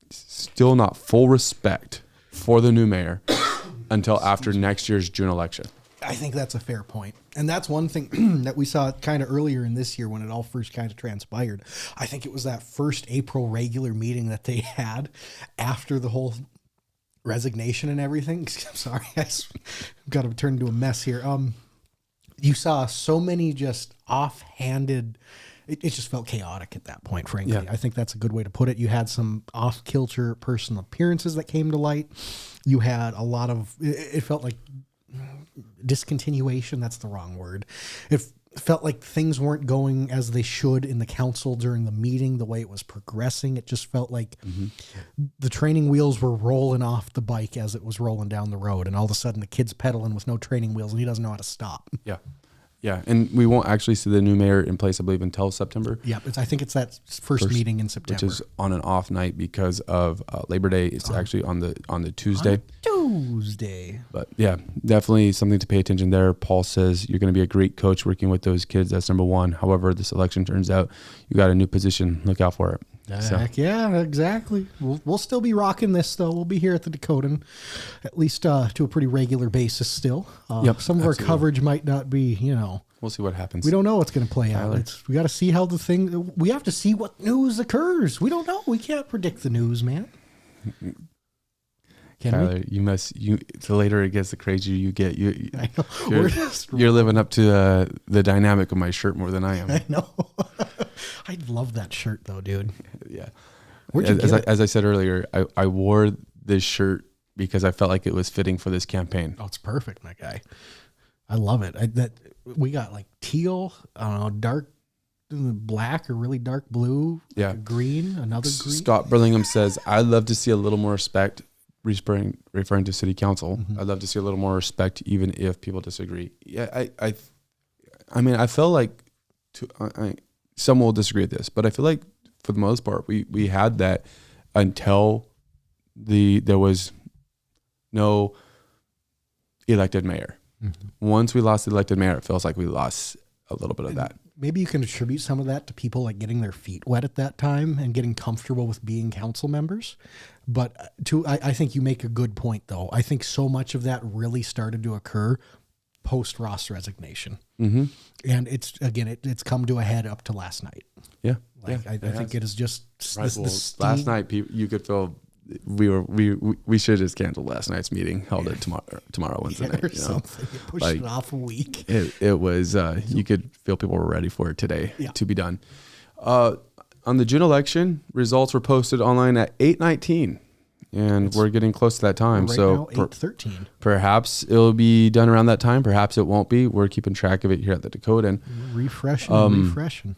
S2: still not full respect for the new mayor until after next year's June election.
S1: I think that's a fair point. And that's one thing that we saw kind of earlier in this year when it all first kind of transpired. I think it was that first April regular meeting that they had after the whole resignation and everything. I'm sorry, I've got to turn into a mess here. You saw so many just offhanded, it just felt chaotic at that point, frankly. Yeah. I think that's a good way to put it. You had some off-kilter personal appearances that came to light. You had a lot of, it felt like discontinuation. That's the wrong word. It felt like things weren't going as they should in the council during the meeting, the way it was progressing. It just felt like the training wheels were rolling off the bike as it was rolling down the road. And all of a sudden the kid's pedaling with no training wheels and he doesn't know how to stop.
S2: Yeah. Yeah. And we won't actually see the new mayor in place, I believe, until September.
S1: Yeah. I think it's that first meeting in September.
S2: Which is on an off night because of Labor Day. It's actually on the Tuesday. But yeah, definitely something to pay attention there. Paul says you're going to be a great coach working with those kids. That's number one. However, this election turns out, you got a new position. Look out for it.
S1: Heck yeah, exactly. We'll still be rocking this though. We'll be here at the Dakotan, at least to a pretty regular basis still. Some of our coverage might not be,
S2: We'll see what happens.
S1: We don't know what's going to play out. We got to see how we have to see what news occurs. We don't know. We can't predict the news, man.
S2: Kyler, the later it gets, the crazier you get. You're living up to the dynamic of my shirt more than I am.
S1: I know. I love that shirt though, dude.
S2: Yeah.
S1: As
S2: I said earlier, I wore this shirt because I felt like it was fitting for this campaign.
S1: Oh, it's perfect, my guy. I love it. We got like teal, I don't know, dark black or really dark blue, green, another green.
S2: Scott Burlingham says, I'd love to see a little more respect, referring to city council. I'd love to see a little more respect even if people disagree. Yeah, I mean, I feel like some will disagree with this, but I feel like for the most part, we had that until there was no elected mayor. Once we lost the elected mayor, it feels like we lost a little bit of that.
S1: Maybe you can attribute some of that to people like getting their feet wet at that time and getting comfortable with being council members. But I think you make a good point, though. I think so much of that really started to occur post Ross resignation. And it's come to a head up to last night.
S2: Yeah.
S1: I think it is just
S2: last night you could feel we should have just canceled last night's meeting, held it tomorrow Wednesday night.
S1: Or something. Pushed it off a week.
S2: It was you could feel people were ready for it today to be done. on the June election, results were posted online at 8:19, and we're getting close to that time.
S1: Right
S2: so
S1: now, 8:13.
S2: perhaps it'll be done around that time. Perhaps it won't be. We're keeping track of it here at the Dakotan.
S1: Refreshing.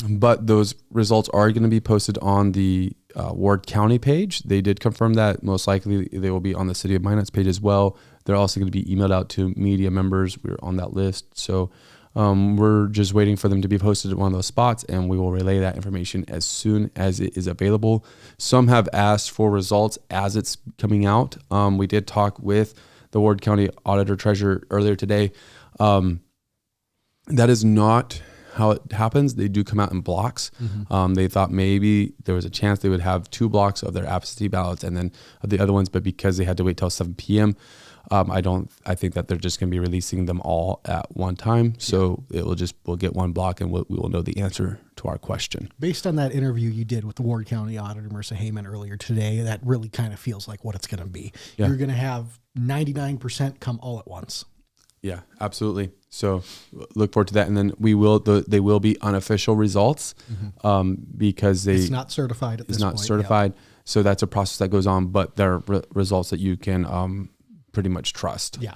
S2: But those results are going to be posted on the Ward County page. They did confirm that most likely they will be on the City of Minot's page as well. They're also going to be emailed out to media members. We're on that list. So we're just waiting for them to be posted at one of those spots, and we will relay that information as soon as it is available. Some have asked for results as it's coming out. We did talk with the Ward County Auditor Treasurer earlier today. That is not how it happens. They do come out in blocks. They thought maybe there was a chance they would have 2 blocks of their absentee ballots and then of the other ones, but because they had to wait till 7 p.m., I think that they're just going to be releasing them all at one time. So we'll get one block and we will know the answer to our question.
S1: Based on that interview you did with the Ward County Auditor, Marissa Heyman, earlier today, that really kind of feels like what it's going to be.
S2: Yeah.
S1: You're going to have 99% come all at once.
S2: Yeah, absolutely. So look forward to that. And then they will be unofficial results because
S1: it's not certified at this point.
S2: It's not certified. Yeah. So that's a process that goes on, but they're results that you can pretty much trust.
S1: Yeah,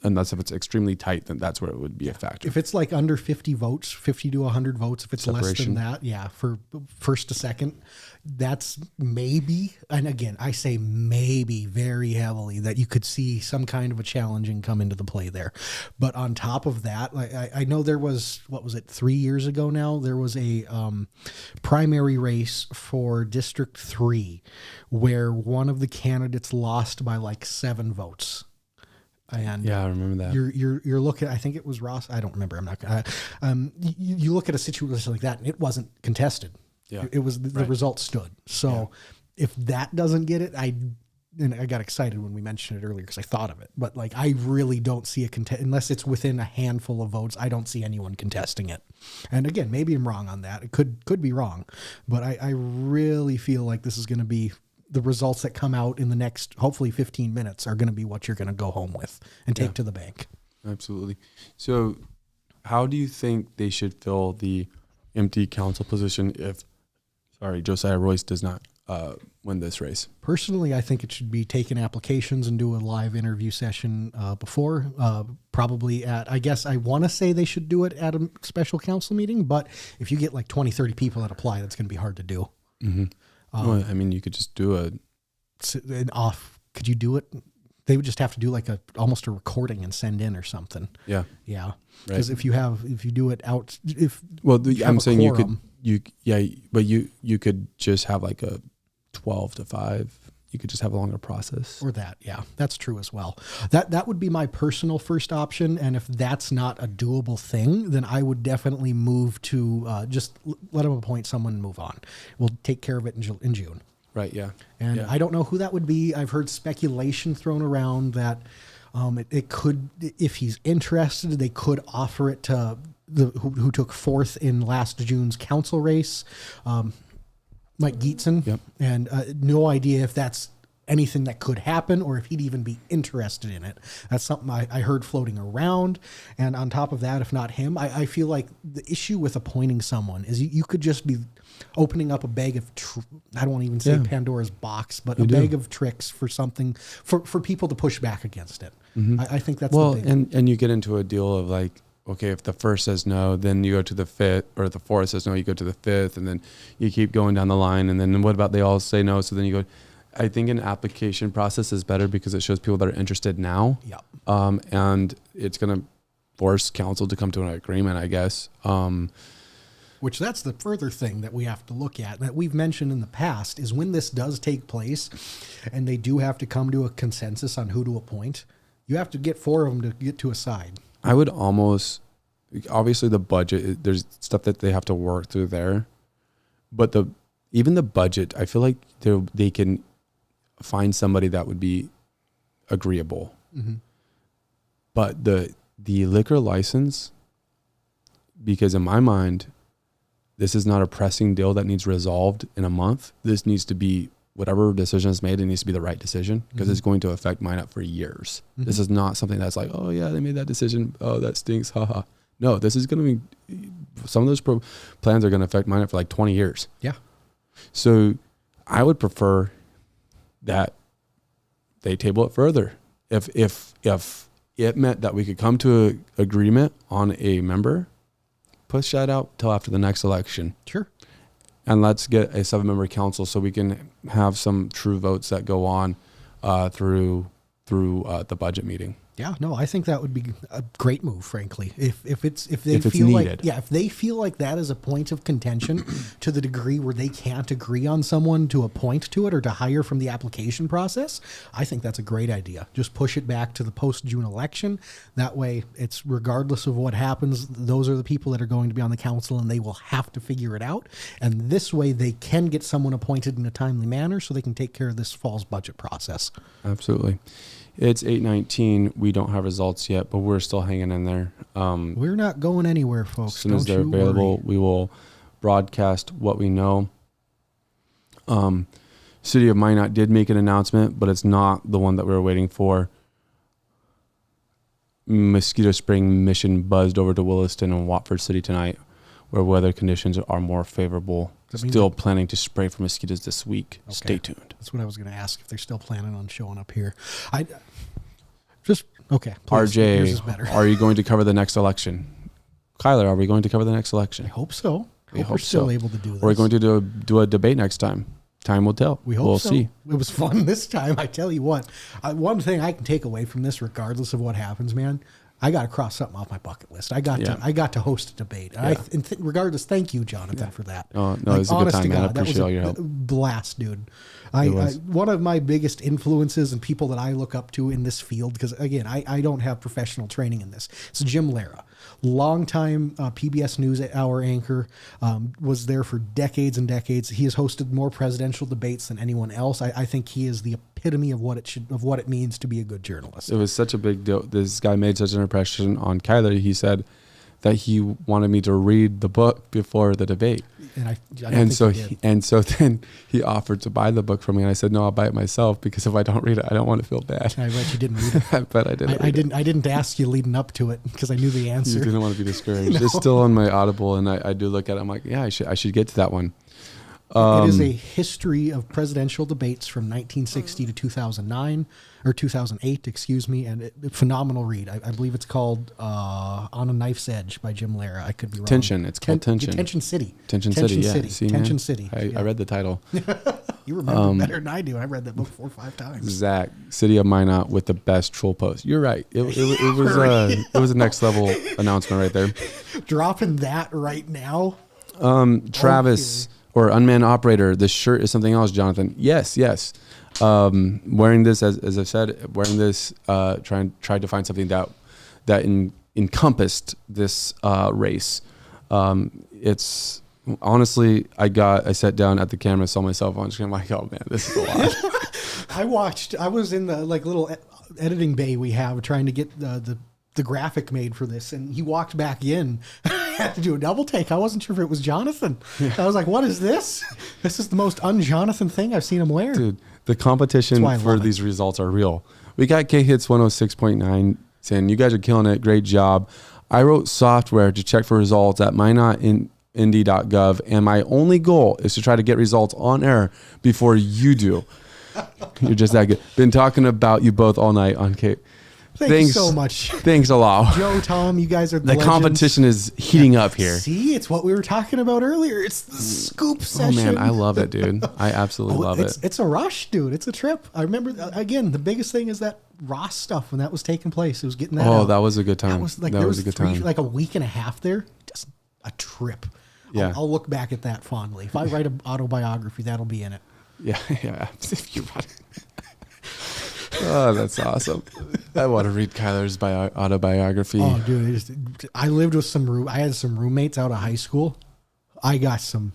S2: unless if it's extremely tight, then that's where it would be a factor.
S1: If it's like under 50 votes, 50 to 100 votes, if it's less than that, for first to second, that's maybe, and again, I say maybe very heavily, that you could see some kind of a challenging come into the play there. But on top of that, I know there was, 3 years ago now, there was a primary race for District 3 where one of the candidates lost by like 7 votes. And
S2: yeah, I remember that.
S1: You're looking, I think it was Ross. I don't remember. I'm not gonna, you look at a situation like that and it wasn't contested.
S2: Yeah.
S1: It was the result stood. So if that doesn't get it, I got excited when we mentioned it earlier because I thought of it. But like, I really don't see a contest unless it's within a handful of votes. I don't see anyone contesting it. And again, maybe I'm wrong on that. It could be wrong, but I really feel like this is going to be the results that come out in the next, hopefully 15 minutes are going to be what you're going to go home with and take to the bank.
S2: Absolutely. So how do you think they should fill the empty council position if Josiah Royce does not win this race?
S1: Personally, I think it should be taking applications and do a live interview session before, probably at, I guess I want to say they should do it at a special council meeting, but if you get like 20, 30 people that apply, that's going to be hard to do.
S2: Mm-hmm. Well, I mean, you could just do
S1: could you do it? They would just have to do like almost a recording and send in or something.
S2: Yeah.
S1: Yeah. Because if you do it out,
S2: I'm saying but you could just have like a 12 to 5. You could just have a longer process.
S1: Or that, yeah, that's true as well. That would be my personal first option. And if that's not a doable thing, then I would definitely move to just let them appoint someone and move on. We'll take care of it in June.
S2: Right, yeah.
S1: And I don't know who that would be. I've heard speculation thrown around that it could, if he's interested, they could offer it to who took 4th in last June's council race, Mike Geetson.
S2: Yep.
S1: And no idea if that's anything that could happen or if he'd even be interested in it. That's something I heard floating around. And on top of that, if not him, I feel like the issue with appointing someone is you could just be opening up a bag of, I don't want to even say Pandora's box, but bag of tricks for something for people to push back against it. Mm-hmm. I think that's the big
S2: and you get into a deal of like, okay, if the 1st says no, then you go to the 5th, or the 4th says no, you go to the 5th, and then you keep going down the line. And then what about they all say no? So then you go, I think an application process is better because it shows people that are interested now.
S1: Yeah.
S2: And it's going to force council to come to an agreement, I guess.
S1: Which that's the further thing that we have to look at that we've mentioned in the past is when this does take place and they do have to come to a consensus on who to appoint, you have to get 4 of them to get to a side.
S2: I would obviously the budget, there's stuff that they have to work through there, but even the budget, I feel like they can find somebody that would be agreeable. Mm-hmm. But the liquor license, because in my mind, this is not a pressing deal that needs resolved in a month. This needs to be whatever decision is made, it needs to be the right decision because it's going to affect Minot for years. Mm-hmm. This is not something that's like, oh yeah, they made that decision. Oh, that stinks. Haha. No, this is going to be, some of those plans are going to affect Minot for like 20 years.
S1: Yeah.
S2: So I would prefer that they table it further. If it meant that we could come to an agreement on a member, push that out till after the next election.
S1: Sure.
S2: And let's get a 7-member council so we can have some true votes that go on through the budget meeting.
S1: Yeah, no, I think that would be a great move, frankly. If they
S2: If it's
S1: feel like,
S2: needed.
S1: yeah, if they feel like that is a point of contention to the degree where they can't agree on someone to appoint to it or to hire from the application process, I think that's a great idea. Just push it back to the post-June election. That way, it's regardless of what happens, those are the people that are going to be on the council and they will have to figure it out. And this way, they can get someone appointed in a timely manner so they can take care of this fall's budget process.
S2: Absolutely. It's 8:19. We don't have results yet, but we're still hanging in there.
S1: We're not going anywhere, folks.
S2: As soon as
S1: Don't
S2: they're
S1: you
S2: available,
S1: worry.
S2: we will broadcast what we know. City of Minot did make an announcement, but it's not the one that we were waiting for. Mosquito spraying mission buzzed over to Williston and Watford City tonight, where weather conditions are more favorable.
S1: Does that mean
S2: Still planning to spray for mosquitoes this week.
S1: Okay.
S2: Stay tuned.
S1: That's what I was going to ask, if they're still planning on showing up here. Okay. Please, yours is
S2: RJ,
S1: better.
S2: are you going to cover the next election? Kyler, are we going to cover the next election?
S1: I hope so.
S2: We
S1: We're
S2: hope
S1: still
S2: so.
S1: able to do this.
S2: We're going to do a debate next time. Time will tell.
S1: We hope
S2: we'll
S1: so.
S2: see.
S1: It was fun this time. I tell you what, one thing I can take away from this, regardless of what happens, man, I got to cross something off my bucket list. I got to host a debate.
S2: Yeah.
S1: Regardless, thank you, Jonathan, for that.
S2: Oh, no, it was a good
S1: honest
S2: time,
S1: to
S2: man. I
S1: God, that was
S2: appreciate all your help.
S1: Blast, dude.
S2: was.
S1: One of my biggest influences and people that I look up to in this field, because again, I don't have professional training in this. It's Jim Lara, longtime PBS NewsHour anchor, was there for decades and decades. He has hosted more presidential debates than anyone else. I think he is the epitome of what it means to be a good journalist.
S2: It was such a big deal. This guy made such an impression on Kyler. He said that he wanted me to read the book before the debate.
S1: And I don't
S2: And
S1: think
S2: so
S1: he did.
S2: and so then he offered to buy the book for me, and I said no, I'll buy it myself because if I don't read it, I don't want to feel bad.
S1: I bet you didn't read it.
S2: But I didn't.
S1: I didn't ask you leading up to it because I knew the answer.
S2: You didn't want to be discouraged.
S1: No.
S2: It's still on my Audible, and I do look at it. I'm like, yeah, I should get to that one.
S1: It is a history of presidential debates from 1960 to 2009 or 2008, excuse me, and phenomenal read. I believe it's called On a Knife's Edge by Jim Lara. I could be wrong.
S2: Tension. It's called Tension.
S1: Tension City.
S2: Tension City. Yeah.
S1: City.
S2: See,
S1: Tension
S2: man?
S1: City.
S2: I read the title.
S1: You remember better than I do. I read that book 4 or 5 times.
S2: Zach, City of Minot with the best troll post. You're right. It was a next level announcement right there.
S1: Dropping that right now.
S2: Travis or Unmanned Operator. This shirt is something else, Jonathan. Yes. Wearing this, as I've said, tried to find something that encompassed this race. It's honestly, I sat down at the camera, saw myself on screen. I'm like, oh man, this is a lot.
S1: I was in the little editing bay we have trying to get the graphic made for this, and he walked back in. I had to do a double take. I wasn't sure if it was Jonathan. I was like, what is this? This is the most un-Jonathan thing I've seen him wear.
S2: Dude, the competition for these results are real. We got K-Hits 106.9 saying, you guys are killing it. Great job. I wrote software to check for results at minotindy.gov, and my only goal is to try to get results on air before you do. You're just that good. Been talking about you both all night on K.
S1: Thanks you so much.
S2: Thanks a lot.
S1: Joe, Tom, you guys are the legends.
S2: Competition is heating up here.
S1: See, it's what we were talking about earlier. It's the scoop session.
S2: Oh man, I love it, dude. I absolutely love it.
S1: It's a rush, dude. It's a trip. I remember, again, the biggest thing is that Ross stuff when that was taking place. It was getting that out.
S2: That was a good time.
S1: That was like, a good time. Like a week and a half there. Just a trip.
S2: Yeah.
S1: I'll look back at that fondly. If I write an autobiography, that'll be in it.
S2: Yeah. If you want it. Oh, that's awesome. I want to read Kyler's autobiography.
S1: Oh, dude. I lived with I had some roommates out of high school. I got some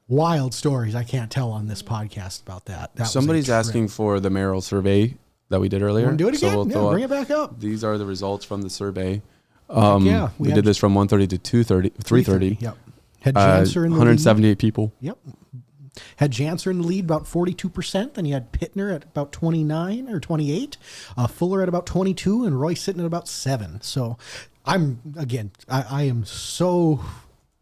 S1: wild stories I can't tell on this podcast about that.
S2: Somebody's asking for the mayoral survey that we did earlier.
S1: Want to do it again?
S2: So
S1: Bring it back up.
S2: These are the results from the survey.
S1: We
S2: did this from 1:30 to 3:30.
S1: Yep. Had Jantzer in the
S2: 178
S1: lead.
S2: people.
S1: Yep. Had Jantzer in the lead about 42%. Then you had Pittner at about 29 or 28. Fuller at about 22, and Roy sitting at about 7. So I am so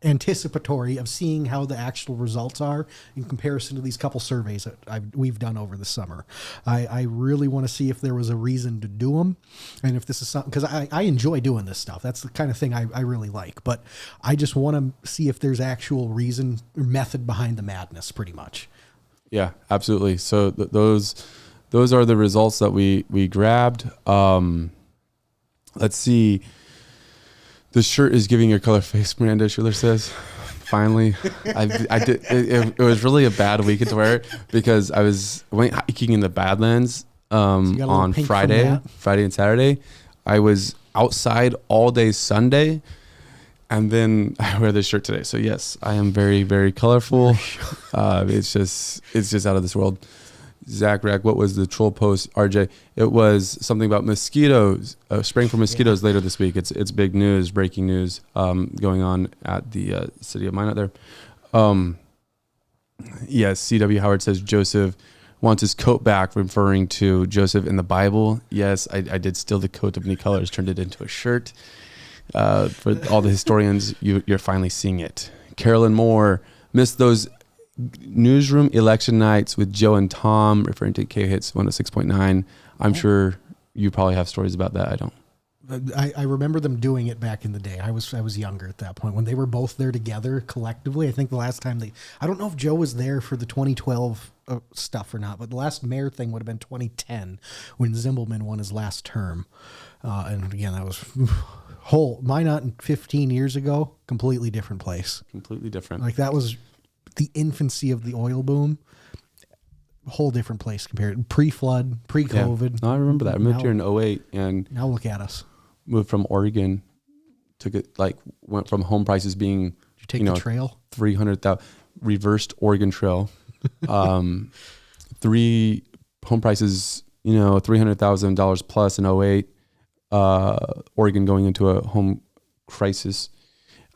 S1: anticipatory of seeing how the actual results are in comparison to these couple surveys that we've done over the summer. I really want to see if there was a reason to do them, and if this is something, because I enjoy doing this stuff. That's the kind of thing I really like, but I just want to see if there's actual reason or method behind the madness, pretty much.
S2: Yeah, absolutely. So those are the results that we grabbed. Let's see. The shirt is giving your color face, Miranda Schuler says. Finally, I did. It was really a bad weekend to wear it because I went hiking in the Badlands on Friday and Saturday. I was outside all day Sunday, and then I wear this shirt today. So yes, I am very, very colorful. It's just out of this world. Zach Rack, what was the troll post, RJ? It was something about mosquitoes, spraying for mosquitoes later this week. It's big news, breaking news going on at the city of Minot there. Yes, C.W. Howard says Joseph wants his coat back, referring to Joseph in the Bible. Yes, I did steal the coat of many colors, turned it into a shirt. For all the historians, you're finally seeing it. Carolyn Moore, missed those newsroom election nights with Joe and Tom, referring to K-Hits 106.9. I'm sure you probably have stories about that. I don't.
S1: I remember them doing it back in the day. I was younger at that point when they were both there together collectively. I think the last time I don't know if Joe was there for the 2012 stuff or not, but the last mayor thing would have been 2010 when Zimbelman won his last term. And again, that was Minot 15 years ago, completely different place.
S2: Completely different.
S1: Like that was the infancy of the oil boom, whole different place compared pre-flood, pre-COVID.
S2: Yeah. No, I remember that. I moved here in 2008 and
S1: now look at us.
S2: Moved from Oregon, went from home prices being,
S1: Did you take the trail?
S2: 300,000, reversed Oregon Trail. 3 home prices, $300,000 plus in 2008. Oregon going into a home crisis.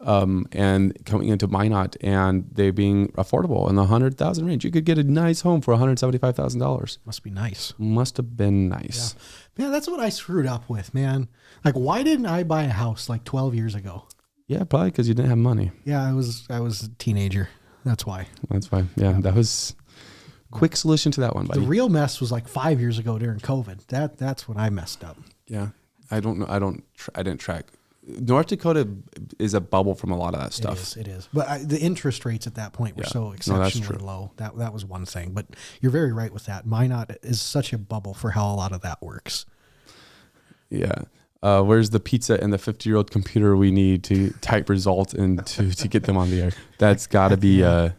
S2: And coming into Minot and they being affordable in the 100,000 range. You could get a nice home for $175,000.
S1: Must be nice.
S2: Must have been nice.
S1: Yeah. Man, that's what I screwed up with, man. Like, why didn't I buy a house like 12 years ago?
S2: Yeah, probably because you didn't have money.
S1: Yeah, I was a teenager. That's why.
S2: That's why. Yeah, that was quick solution to that one, buddy.
S1: The real mess was like 5 years ago during COVID. That's when I messed up.
S2: Yeah. I don't know. I didn't track. North Dakota is a bubble from a lot of that stuff.
S1: It is. But the interest rates at that point were so exceptionally low. That was one thing. But you're very right with that. Minot is such a bubble for how a lot of that works.
S2: Yeah. Where's the pizza and the 50-year-old computer we need to type results and to get them on the air? That's got to be a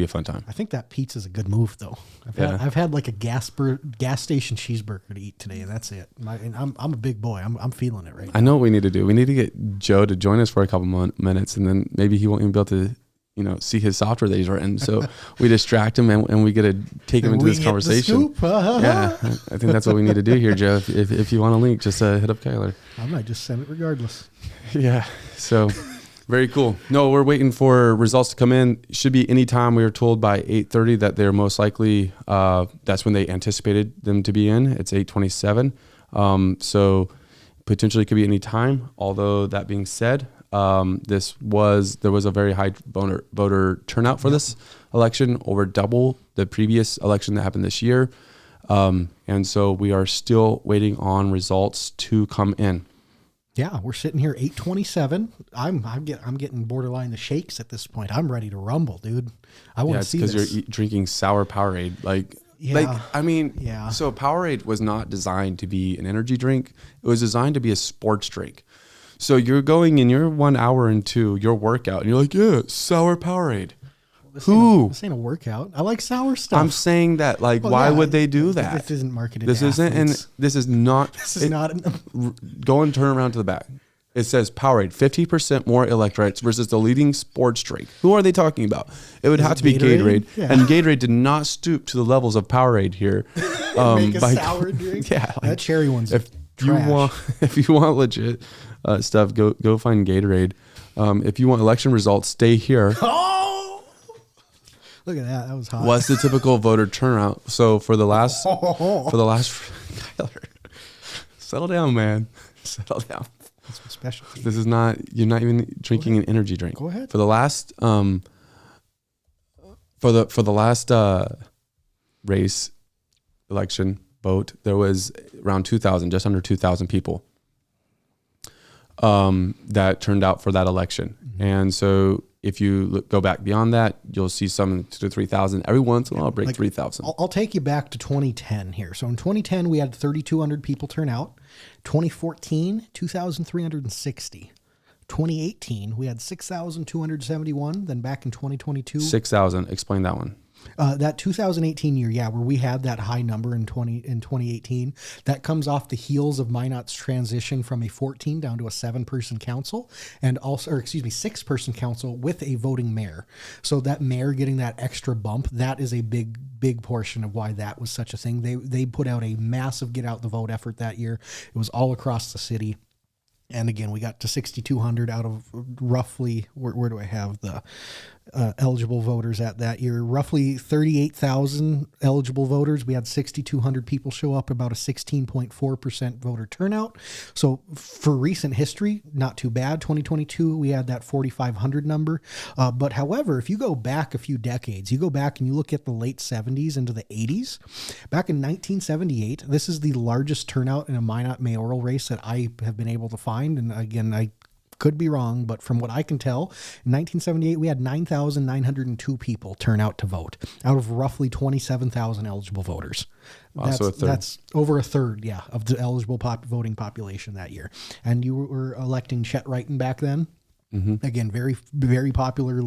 S2: fun time.
S1: I think that pizza's a good move though. I've had like a gas station cheeseburger to eat today, and that's it. I'm a big boy. I'm feeling it right now.
S2: I know what we need to do. We need to get Joe to join us for a couple minutes, and then maybe he won't even be able to see his software that he's written. So we distract him and we get to take him into this conversation. Yeah, I think that's what we need to do here, Joe. If you want a link, just hit up Kyler.
S1: I might just send it regardless.
S2: Yeah. So very cool. No, we're waiting for results to come in. Should be any time. We were told by 8:30 that they're most likely, that's when they anticipated them to be in. It's 8:27. So potentially could be any time. Although that being said, there was a very high voter turnout for this election, over double the previous election that happened this year. And so we are still waiting on results to come in.
S1: Yeah, we're sitting here 8:27. I'm getting borderline the shakes at this point. I'm ready to rumble, dude. I want to see this.
S2: Because you're drinking sour Powerade. So Powerade was not designed to be an energy drink. It was designed to be a sports drink. So you're going in your 1 hour into your workout and you're like, yeah, sour Powerade.
S1: This ain't a workoat. I like sour stuff.
S2: I'm saying that, why would they do that?
S1: This isn't marketed.
S2: This isn't, and this is not.
S1: This is not.
S2: Go and turn around to the back. It says Powerade, 50% more electrolytes versus the leading sports drink. Who are they talking about? It would have to be Gatorade. Yeah. And Gatorade did not stoop to the levels of Powerade here.
S1: Make a sour drink? Yeah. That cherry one's trash.
S2: If you want legit stuff, go find Gatorade. If you want election results, stay here.
S1: Look at that. That was hot.
S2: What's the typical voter turnout? So for the last Kyler, settle down, man. Settle down.
S1: That's what's special.
S2: This is not, you're not even drinking an energy drink.
S1: Go ahead.
S2: For the last, for the last race, election, vote, there was around 2,000, just under 2,000 people that turned out for that election. Mm-hmm. And so if you go back beyond that, you'll see some 2,000 to 3,000. Every once in a while, I'll break like 3,000.
S1: I'll take you back to 2010 here. So in 2010, we had 3,200 people turn out. 2014, 2,360. 2018, we had 6,271. Then back in 2022,
S2: 6,000. Explain that one.
S1: That 2018 year, where we had that high number in 2018, that comes off the heels of Minot's transition from a 14 down to a 7-person council, and also, 6-person council with a voting mayor. So that mayor getting that extra bump, that is a big portion of why that was such a thing. They put out a massive get out the vote effort that year. It was all across the city. And again, we got to 6,200 out of roughly, where do I have the eligible voters at that year? Roughly 38,000 eligible voters. We had 6,200 people show up, about a 16.4% voter turnout. So for recent history, not too bad. 2022, we had that 4,500 number. But however, if you go back a few decades, you go back and you look at the late 70s into the 80s, back in 1978, this is the largest turnout in a Minot mayoral race that I have been able to find. And again, I could be wrong, but from what I can tell, in 1978, we had 9,902 people turn out to vote out of roughly 27,000 eligible voters.
S2: Wow, so a third.
S1: That's over a third, of the eligible voting population that year. And you were electing Chet Wrighton back then. Mm-hmm. Again, very, very popular.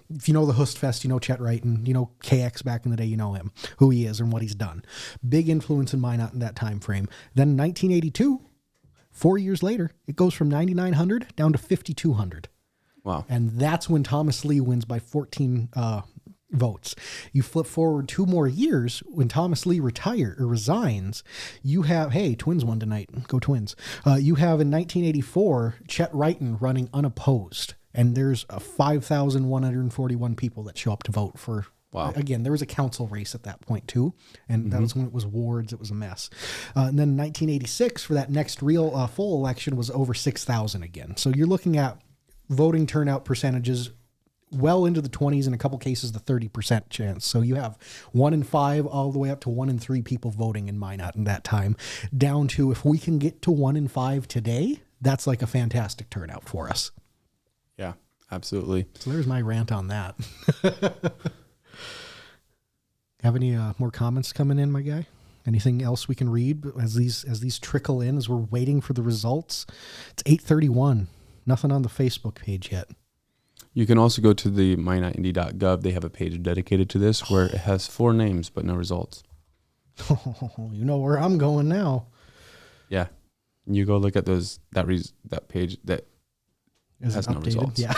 S1: If you know the Hustfest, you know Chet Wrighton, you know KX back in the day, you know him, who he is and what he's done. Big influence in Minot in that time frame. Then 1982, 4 years later, it goes from 9,900 down to 5,200.
S2: Wow.
S1: And that's when Thomas Lee wins by 14 votes. You flip forward 2 more years, when Thomas Lee resigns, you have, hey, Twins won tonight. Go Twins. You have in 1984, Chet Wrighton running unopposed. And there's 5,141 people that show up to vote for.
S2: Wow.
S1: Again, there was a council race at that point too, and that was when it was wards. It was a mess. And then 1986 for that next real full election was over 6,000 again. So you're looking at voting turnout percentages well into the 20s, in a couple cases the 30% chance. So you have 1 in 5 all the way up to 1 in 3 people voting in Minot in that time, down to, if we can get to 1 in 5 today, that's like a fantastic turnout for us.
S2: Yeah, absolutely.
S1: So there's my rant on that. Have any more comments coming in, my guy? Anything else we can read as these trickle in as we're waiting for the results? It's 8:31. Nothing on the Facebook page yet.
S2: You can also go to the minotindy.gov. They have a page dedicated to this where it has 4 names but no results.
S1: Oh, you know where I'm going now.
S2: Yeah, you go look at that page that has no results.
S1: Yeah.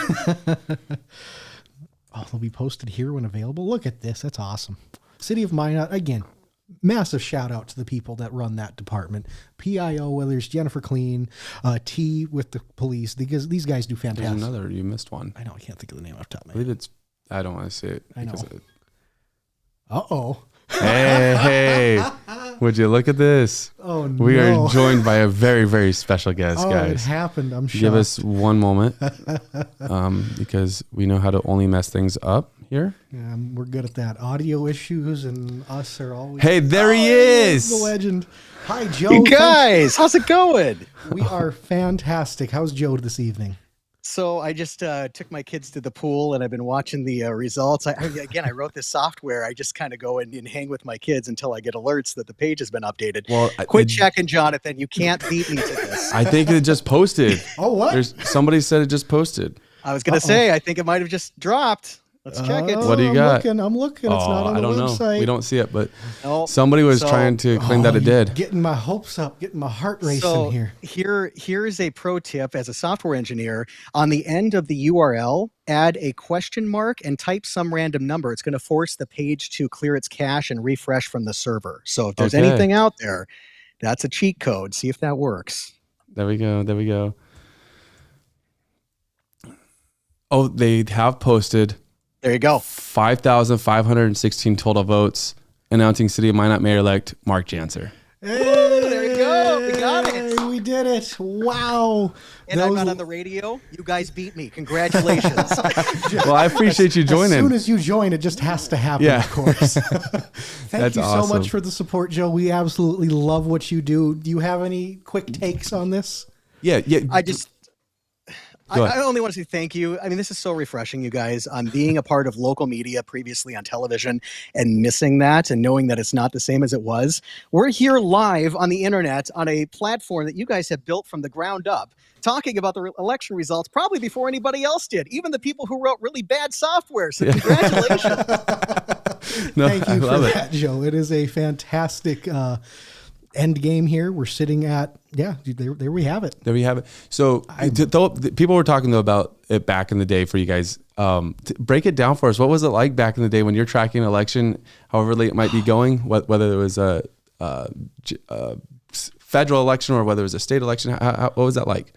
S1: Oh, they'll be posted here when available. Look at this. That's awesome. City of Minot, again, massive shout out to the people that run that department. PIO, whether it's Jennifer Clean, T with the police, because these guys do fantastic.
S2: There's another, you missed one.
S1: I know, I can't think of the name off the top of my
S2: head. I believe it's, I don't want to say it.
S1: I know. Uh-oh.
S2: Hey, would you look at this?
S1: Oh, no.
S2: We are joined by a very, very special guest, guys.
S1: It happened. I'm shocked.
S2: Give us one moment because we know how to only mess things up here.
S1: Yeah, we're good at that. Audio issues and us are always...
S2: Hey, there he is!
S1: The legend. Hi, Joe.
S12: You guys, how's it going?
S1: We are fantastic. How's Joe this evening?
S12: So I just took my kids to the pool and I've been watching the results. I wrote this software. I just kind of go and hang with my kids until I get alerts that the page has been updated.
S2: Well,
S12: quit checking, Jonathan. You can't beat me to this.
S2: I think it just posted.
S1: Oh, what?
S2: Somebody said it just posted.
S12: I was going to say, I think it might have just dropped. Let's check it.
S2: What do you got?
S1: I'm looking. It's not on the website.
S2: Know. We don't see it, but somebody was trying to claim that it did.
S1: Getting my hopes up, getting my heart racing here.
S12: Here's a pro tip as a software engineer. On the end of the URL, add a question mark and type some random number. It's going to force the page to clear its cache and refresh from the server. So if there's anything out there, that's a cheat code. See if that works.
S2: There we go. Oh, they have posted.
S12: There you go.
S2: 5,516 total votes announcing City of Minot Mayor-elect Mark Jantzer.
S1: Hey,
S12: there you go. We got it.
S1: We did did it. Wow.
S12: And I'm not on the radio. You guys beat me. Congratulations.
S2: Well, I appreciate you joining.
S1: As soon as you join, it just has to happen,
S2: Yeah.
S1: of course. Thank
S2: That's
S1: you so
S2: awesome.
S1: much for the support, Joe. We absolutely love what you do. Do you have any quick takes on this?
S2: Yeah.
S12: I only want to say thank you. I mean, this is so refreshing, you guys. Being a part of local media previously on television and missing that and knowing that it's not the same as it was. We're here live on the internet on a platform that you guys have built from the ground up, talking about the election results probably before anybody else did, even the people who wrote really bad software. So congratulations.
S2: No,
S1: Thank
S2: I
S1: you for
S2: love it.
S1: that, Joe. It is a fantastic end game here. We're sitting at, there we have it.
S2: There we have it. So people were talking though about it back in the day for you guys. Break it down for us. What was it like back in the day when you're tracking an election, however late it might be going, whether it was a federal election or whether it was a state election? What was that like?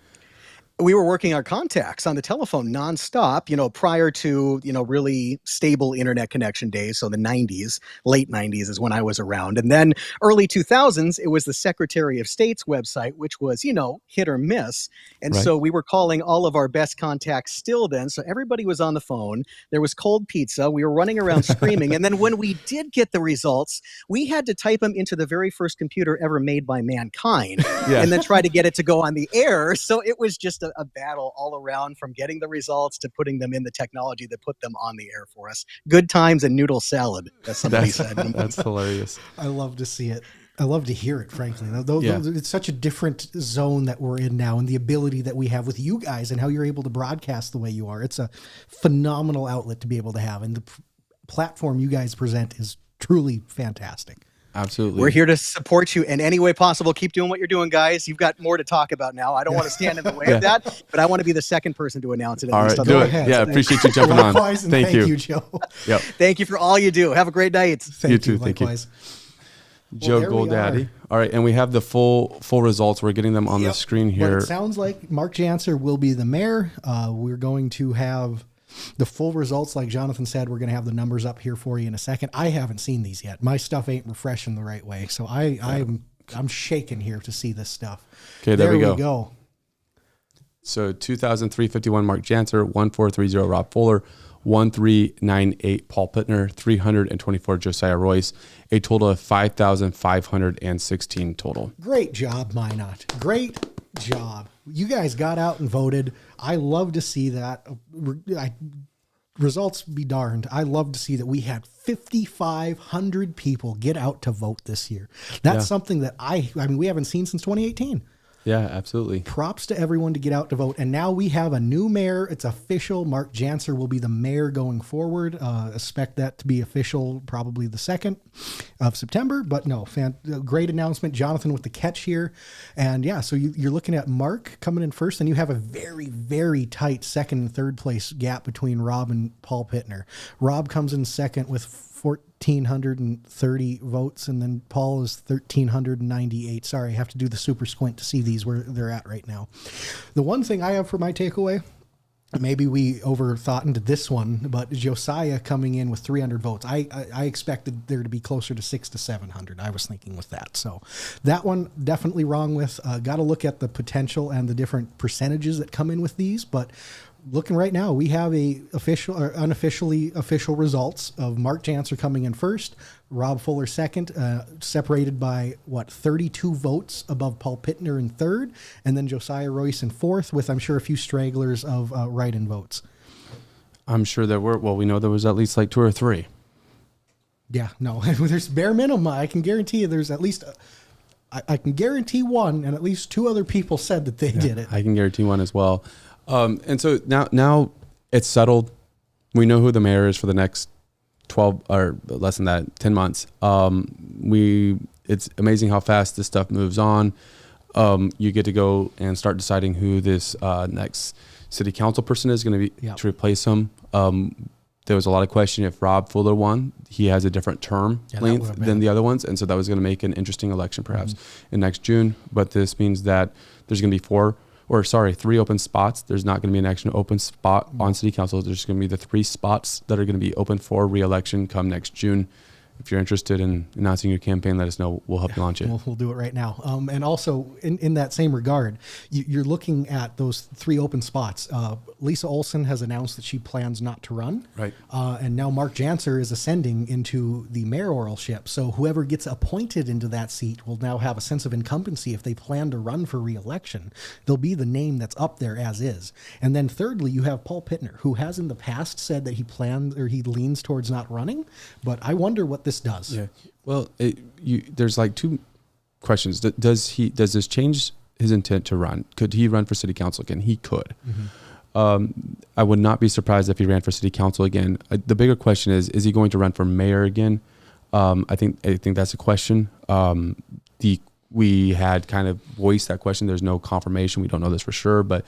S12: We were working our contacts on the telephone nonstop, prior to, really stable internet connection days. So the 90s, late 90s is when I was around. And then early 2000s, it was the Secretary of State's website, which was, hit or miss. And
S2: Right.
S12: so we were calling all of our best contacts still then. So everybody was on the phone. There was cold pizza. We were running around screaming. And then when we did get the results, we had to type them into the very first computer ever made by mankind and then try to get it to go on the air. So it was just a battle all around from getting the results to putting them in the technology that put them on the air for us. Good times and noodle salad, as somebody said.
S2: That's hilarious.
S1: I love to see it. I love to hear it, frankly.
S2: Yeah.
S1: It's such a different zone that we're in now, and the ability that we have with you guys and how you're able to broadcast the way you are. It's a phenomenal outlet to be able to have, and the platform you guys present is truly fantastic.
S2: Absolutely.
S12: We're here to support you in any way possible. Keep doing what you're doing, guys. You've got more to talk about now. I don't want to stand in the way of that, but I want to be the second person to announce it.
S2: All right, do it. Yeah, appreciate you jumping on.
S1: Likewise, and
S2: Thank you.
S1: Joe.
S2: Yep.
S12: Thank you for all you do. Have a great night.
S2: You too. Thank you.
S1: Likewise.
S2: Joe
S1: there we
S2: Goldaddy.
S1: are.
S2: All right, and we have the full results. We're getting them on the screen
S1: What
S2: here.
S1: it sounds like Mark Jantzer will be the mayor. We're going to have the full results. Like Jonathan said, we're going to have the numbers up here for you in a second. I haven't seen these yet. My stuff ain't refreshing the right way. So I'm shaking here to see this stuff.
S2: Okay, there we go.
S1: go.
S2: So 2,351 Mark Jantzer, 1,430 Rob Fuller, 1,398 Paul Pittner, 324 Josiah Royce, a total of 5,516 total.
S1: Great job, Minot. Great job. You guys got out and voted. I love to see that. Results be darned. I love to see that we had 5,500 people get out to vote this year. That's something that we haven't seen since 2018.
S2: Yeah, absolutely.
S1: Props to everyone to get out to vote. And now we have a new mayor. It's official. Mark Jantzer will be the mayor going forward. Expect that to be official probably the 2nd of September. But no, great announcement. Jonathan with the catch here. And yeah, so you're looking at Mark coming in first, and you have a very, very tight second and third place gap between Rob and Paul Pittner. Rob comes in second with 1,430 votes, and then Paul is 1,398. Sorry, I have to do the super squint to see these where they're at right now. The one thing I have for my takeaway, maybe we overthought into this one, but Josiah coming in with 300 votes. I expected there to be closer to 600 to 700. I was thinking with that. So that one definitely wrong with. Got to look at the potential and the different percentages that come in with these, but looking right now, we have a official or unofficially official results of Mark Jantzer coming in first, Rob Fuller second, separated by 32 votes above Paul Pittner in third, and then Josiah Royce in fourth, with I'm sure a few stragglers of write-in votes.
S2: I'm sure there were. Well, we know there was at least like 2 or 3.
S1: Yeah, no, there's bare minimum. I can guarantee you there's at least. I can guarantee one, and at least 2 other people said that they did it.
S2: I can guarantee one as well. And so now it's settled. We know who the mayor is for the next 12 or less than that, 10 months. It's amazing how fast this stuff moves on. You get to go and start deciding who this next city council person is going to be to replace him. There was a lot of question if Rob Fuller won. He has a different term length than the other ones, and so that was going to make an interesting election perhaps in next June. But this means that there's going to be 3 open spots. There's not going to be an actual open spot on city council. There's going to be the 3 spots that are going to be open for re-election come next June. if you're interested in announcing your campaign, let us know. We'll help you launch it.
S1: We'll do it right now. And also in that same regard, you're looking at those 3 open spots. Lisa Olson has announced that she plans not to run.
S2: Right.
S1: And now Mark Jantzer is ascending into the mayoralship. So whoever gets appointed into that seat will now have a sense of incumbency. If they plan to run for re-election, they'll be the name that's up there as is. And then thirdly, you have Paul Pittner, who has in the past said that he plans or he leans towards not running. But I wonder what this does.
S2: Yeah. Well, there's like 2 questions. Does this change his intent to run? Could he run for city council again? He could. I would not be surprised if he ran for city council again. The bigger question is he going to run for mayor again? I think that's a question. We had kind of voiced that question. There's no confirmation. We don't know this for sure, but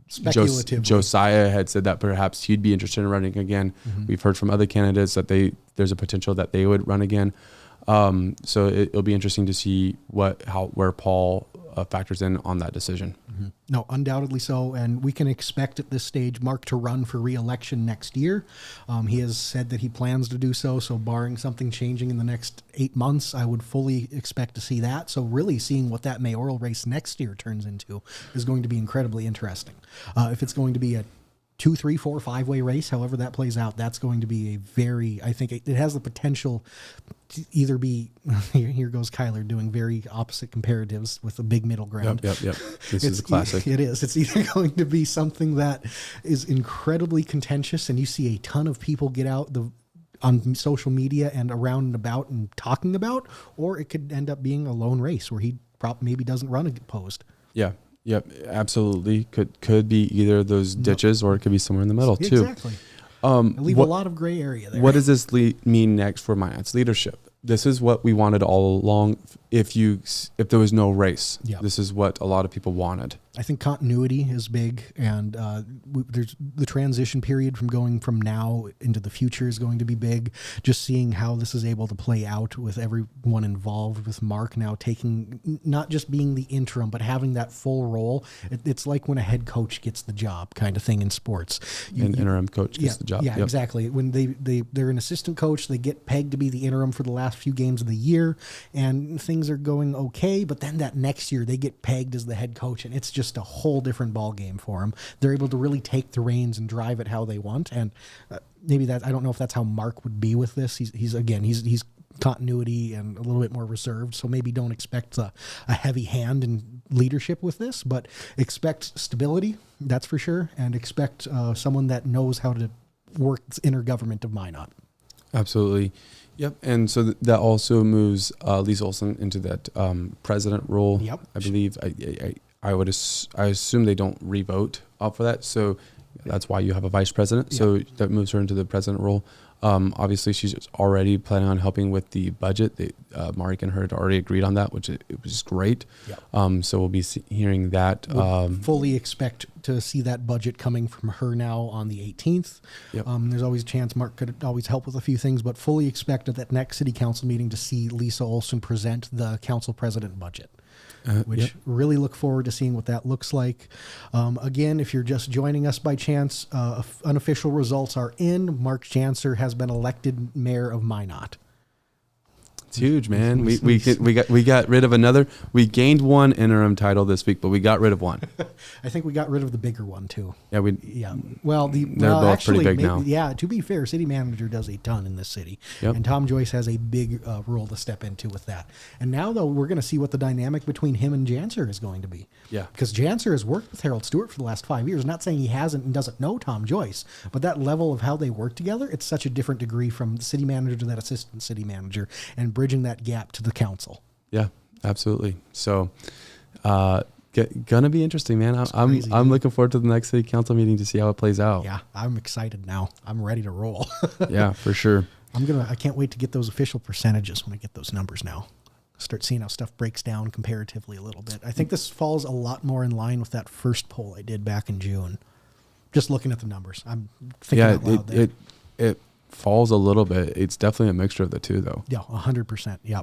S1: speculatively,
S2: Josiah had said that perhaps he'd be interested in running again. We've heard from other candidates that there's a potential that they would run again. So it'll be interesting to see where Paul factors in on that decision.
S1: No, undoubtedly so. And we can expect at this stage Mark to run for re-election next year. He has said that he plans to do so. So barring something changing in the next 8 months, I would fully expect to see that. So really seeing what that mayoral race next year turns into is going to be incredibly interesting. If it's going to be a 2, 3, 4, 5-way race, however that plays out, that's going to be I think it has the potential to either be, here goes Kyler doing very opposite comparatives with a big middle ground.
S2: Yep. This is a classic.
S1: It is. It's either going to be something that is incredibly contentious and you see a ton of people get out on social media and around and about and talking about, or it could end up being a lone race where he maybe doesn't run opposed.
S2: Yeah. Yep, absolutely. Could be either of those ditches, or it could be somewhere in the middle too.
S1: Exactly. Leave a lot of gray area there.
S2: What does this mean next for Minot's leadership? This is what we wanted all along. If there was no race, this is what a lot of people wanted.
S1: I think continuity is big, and there's the transition period from going from now into the future is going to be big. Just seeing how this is able to play out with everyone involved, with Mark now taking, not just being the interim, but having that full role. It's like when a head coach gets the job kind of thing in sports.
S2: An interim coach gets the job.
S1: Yeah, yep. Exactly. When they're an assistant coach, they get pegged to be the interim for the last few games of the year, and things are going okay, but then that next year they get pegged as the head coach, and it's just a whole different ball game for them. They're able to really take the reins and drive it how they want, and maybe I don't know if that's how Mark would be with this. He's continuity and a little bit more reserved, so maybe don't expect a heavy hand in leadership with this, but expect stability, that's for sure, and expect someone that knows how to work this inner government of Minot.
S2: Absolutely. Yep. And so that also moves Lisa Olson into that president role.
S1: Yep.
S2: I believe I assume they don't re-vote for that. So that's why you have a vice president. Yep. So that moves her into the president role. Obviously, she's already planning on helping with the budget. Mark and her had already agreed on that, which it was great. Yep. So we'll be hearing that.
S1: We'll fully expect to see that budget coming from her now on the 18th.
S2: Yep.
S1: There's always a chance Mark could always help with a few things, but fully expect at that next city council meeting to see Lisa Olson present the council president budget. Which really look forward to seeing what that looks like. Again, if you're just joining us by chance, unofficial results are in. Mark Jantzer has been elected mayor of Minot.
S2: It's huge, man. We got rid of another. We gained one interim title this week, but we got rid of one.
S1: I think we got rid of the bigger one too.
S2: Yeah,
S1: Well,
S2: they're both pretty big now.
S1: Yeah, to be fair, city manager does a ton in this city, and Tom Joyce has a big role to step into with that. And now, though, we're going to see what the dynamic between him and Jantzer is going to be.
S2: Yeah,
S1: because Jantzer has worked with Harold Stewart for the last 5 years. Not saying he hasn't and doesn't know Tom Joyce, but that level of how they work together, it's such a different degree from the city manager to that assistant city manager, and bridging that gap to the council.
S2: Yeah, absolutely. So, gonna be interesting, man.
S1: Crazy,
S2: I'm looking forward to the next city council meeting to see how it plays out.
S1: Yeah, I'm excited now. I'm ready to roll.
S2: Yeah, for sure.
S1: I can't wait to get those official percentages when I get those numbers now. Start seeing how stuff breaks down comparatively a little bit. I think this falls a lot more in line with that first poll I did back in June. Just looking at the numbers, I'm thinking out loud there.
S2: It falls a little bit. It's definitely a mixture of the two, though.
S1: Yeah, 100%. Yeah,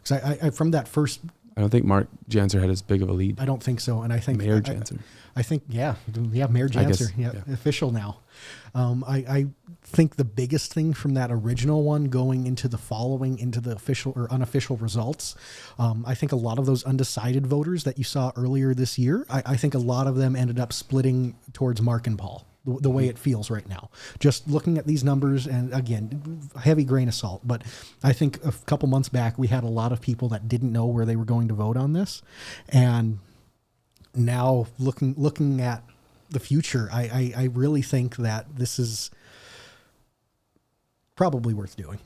S1: because I from that first
S2: I don't think Mark Jantzer had as big of a lead.
S1: I don't think so. And I think
S2: Mayor Jantzer.
S1: I think, yeah, Mayor Jantzer, official now. I think the biggest thing from that original one going into the official or unofficial results, I think a lot of those undecided voters that you saw earlier this year, I think a lot of them ended up splitting towards Mark and Paul. The way it feels right now, just looking at these numbers, and again, heavy grain of salt. But I think a couple months back, we had a lot of people that didn't know where they were going to vote on this. And now looking at the future, I really think that this is probably worth doing.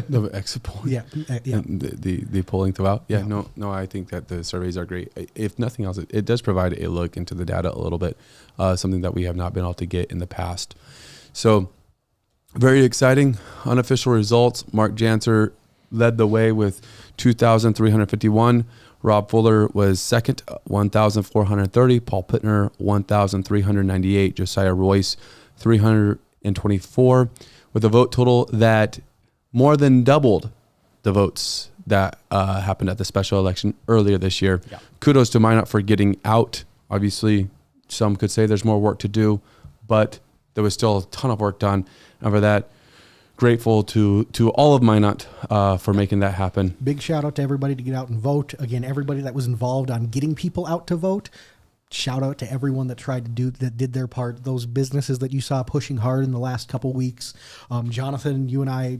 S2: The exit poll.
S1: Yeah.
S2: And the polling throughout. Yeah. No, I think that the surveys are great. If nothing else, it does provide a look into the data a little bit, something that we have not been able to get in the past. So very exciting. Unofficial results. Mark Jantzer led the way with 2,351. Rob Fuller was second, 1,430. Paul Pittner, 1,398. Josiah Royce, 324. With a vote total that more than doubled the votes that happened at the special election earlier this year. Yeah. Kudos to Minot for getting out. Obviously, some could say there's more work to do, but there was still a ton of work done. And for that, grateful to all of Minot for making that happen.
S1: Big shout out to everybody to get out and vote. Again, everybody that was involved on getting people out to vote. Shout out to everyone that did their part. Those businesses that you saw pushing hard in the last couple weeks. Jonathan, you and I,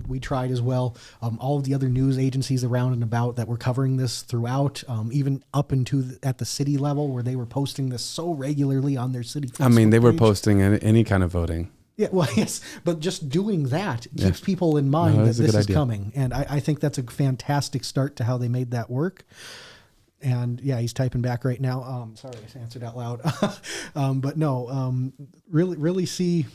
S1: we tried as well. All of the other news agencies around and about that were covering this throughout, even up into at the city level where they were posting this so regularly on their city Facebook
S2: I mean, they were
S1: page.
S2: Posting any kind of voting.
S1: Yeah, well, yes, but just doing that keeps people in mind that this is coming. And I think that's a fantastic start to how they made that work. And yeah, he's typing back right now. Sorry, I answered out loud. But no, really see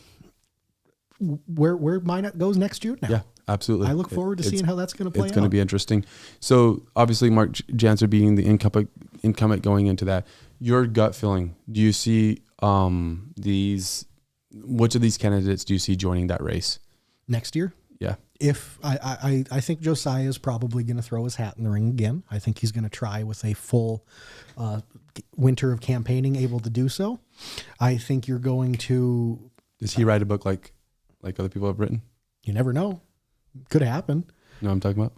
S1: where Minot goes next June now.
S2: Yeah, absolutely.
S1: I look forward to seeing how that's going to play out.
S2: It's going to be interesting. So obviously Mark Jantzer being the incumbent going into that, your gut feeling, do you see which of these candidates do you see joining that race?
S1: Next year?
S2: Yeah.
S1: If I think Josiah is probably going to throw his hat in the ring again. I think he's going to try with a full winter of campaigning, able to do so. I think you're going to.
S2: Does he write a book like other people have written?
S1: You never know. Could happen.
S2: You know what I'm talking about?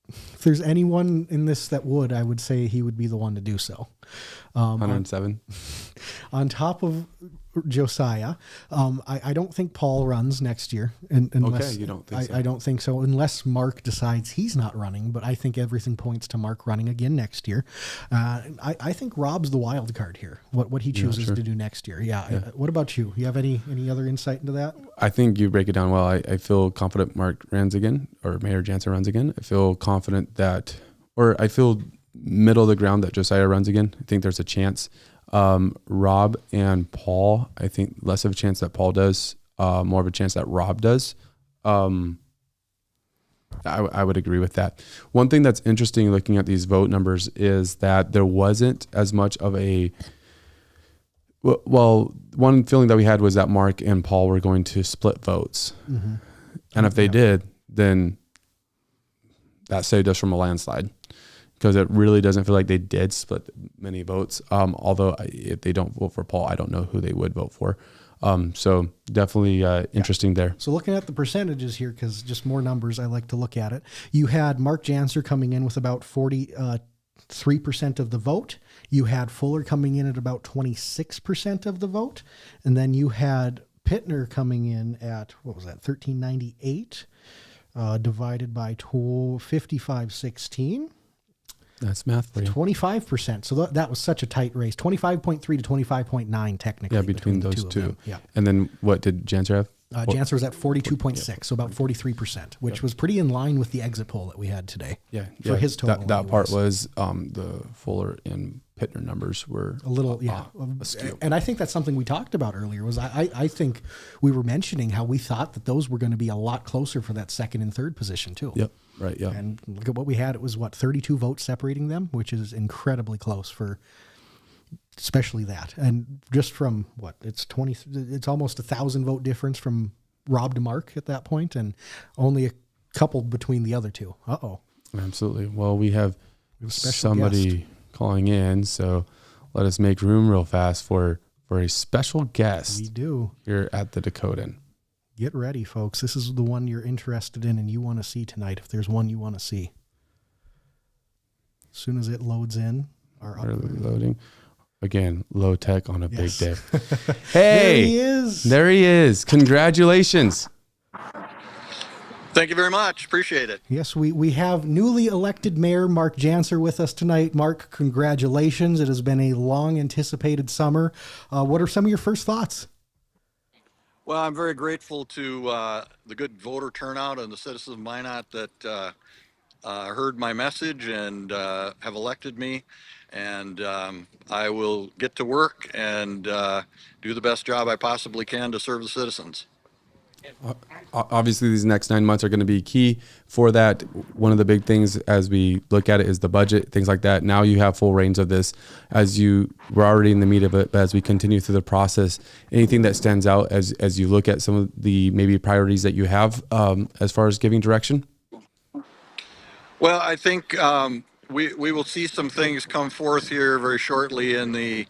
S1: If there's anyone in this that would, I would say he would be the one to do so.
S2: 107.
S1: On top of Josiah, I don't think Paul runs next year. Unless,
S2: you don't think so?
S1: I don't think so, unless Mark decides he's not running. But I think everything points to Mark running again next year. I think Rob's the wild card here. What he chooses to do next year. Yeah. What about you? You have any other insight into that?
S2: I think you break it down well. I feel confident Mark runs again, or Mayor Jantzer runs again. I feel confident I feel middle of the ground that Josiah runs again. I think there's a chance. Rob and Paul, I think less of a chance that Paul does, more of a chance that Rob does. I would agree with that. One thing that's interesting looking at these vote numbers is that there wasn't as much of one feeling that we had was that Mark and Paul were going to split votes. Mm-hmm. And if they did, then that saved us from a landslide. Because it really doesn't feel like they did split many votes. Although if they don't vote for Paul, I don't know who they would vote for. So definitely interesting there.
S1: So looking at the percentages here, because just more numbers, I like to look at it. You had Mark Jantzer coming in with about 43% of the vote. You had Fuller coming in at about 26% of the vote. And then you had Pittner coming in at, 1398 divided by 5516.
S2: That's math for you.
S1: 25%. So that was such a tight race. 25.3 to 25.9 technically.
S2: Yeah, between those two.
S1: Yeah.
S2: And then what did Jantzer have?
S1: Jantzer was at 42.6, so about 43%, which was pretty in line with the exit poll that we had today.
S2: Yeah.
S1: For his total.
S2: That part was the Fuller and Pittner numbers were
S1: a little, askew. And I think that's something we talked about earlier was I think we were mentioning how we thought that those were going to be a lot closer for that second and third position too.
S2: Yep. Right. Yeah.
S1: And look at what we had. It was 32 votes separating them, which is incredibly close for especially that. And just from it's almost 1,000 vote difference from Rob to Mark at that point, and only a couple between the other two. Uh-oh.
S2: Absolutely. Well, we have
S1: We have a special
S2: somebody
S1: guest.
S2: calling in, so let us make room real fast for a special guest.
S1: We do.
S2: Here at the Dakotan.
S1: Get ready, folks. This is the one you're interested in and you want to see tonight, if there's one you want to see. As soon as it loads in,
S2: Loading. Again, low tech on a big day. Hey,
S1: there he is.
S2: There he is. Congratulations.
S9: Thank you very much. Appreciate it.
S1: Yes, we have newly elected Mayor Mark Jantzer with us tonight. Mark, congratulations. It has been a long anticipated summer. What are some of your first thoughts?
S9: Well, I'm very grateful to the good voter turnout and the citizens of Minot that heard my message and have elected me. And I will get to work and do the best job I possibly can to serve the citizens.
S2: Obviously, these next 9 months are going to be key for that. One of the big things as we look at it is the budget, things like that. Now you have full reins of this as you were already in the meat of it, but as we continue through the process, anything that stands out as you look at some of the maybe priorities that you have as far as giving direction?
S9: Well, I think we will see some things come forth here very shortly in the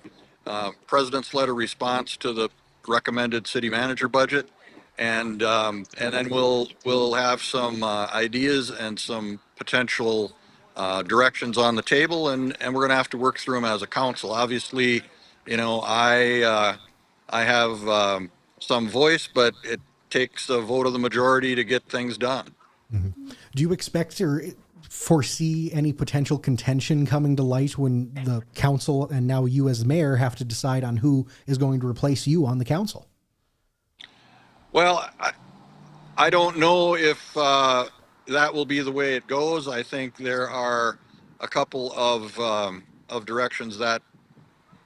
S9: president's letter response to the recommended city manager budget. And then we'll have some ideas and some potential directions on the table, and we're going to have to work through them as a council. Obviously, I have some voice, but it takes a vote of the majority to get things done.
S1: Mm-hmm. Do you expect or foresee any potential contention coming to light when the council and now you as mayor have to decide on who is going to replace you on the council?
S9: Well, I don't know if that will be the way it goes. I think there are a couple of directions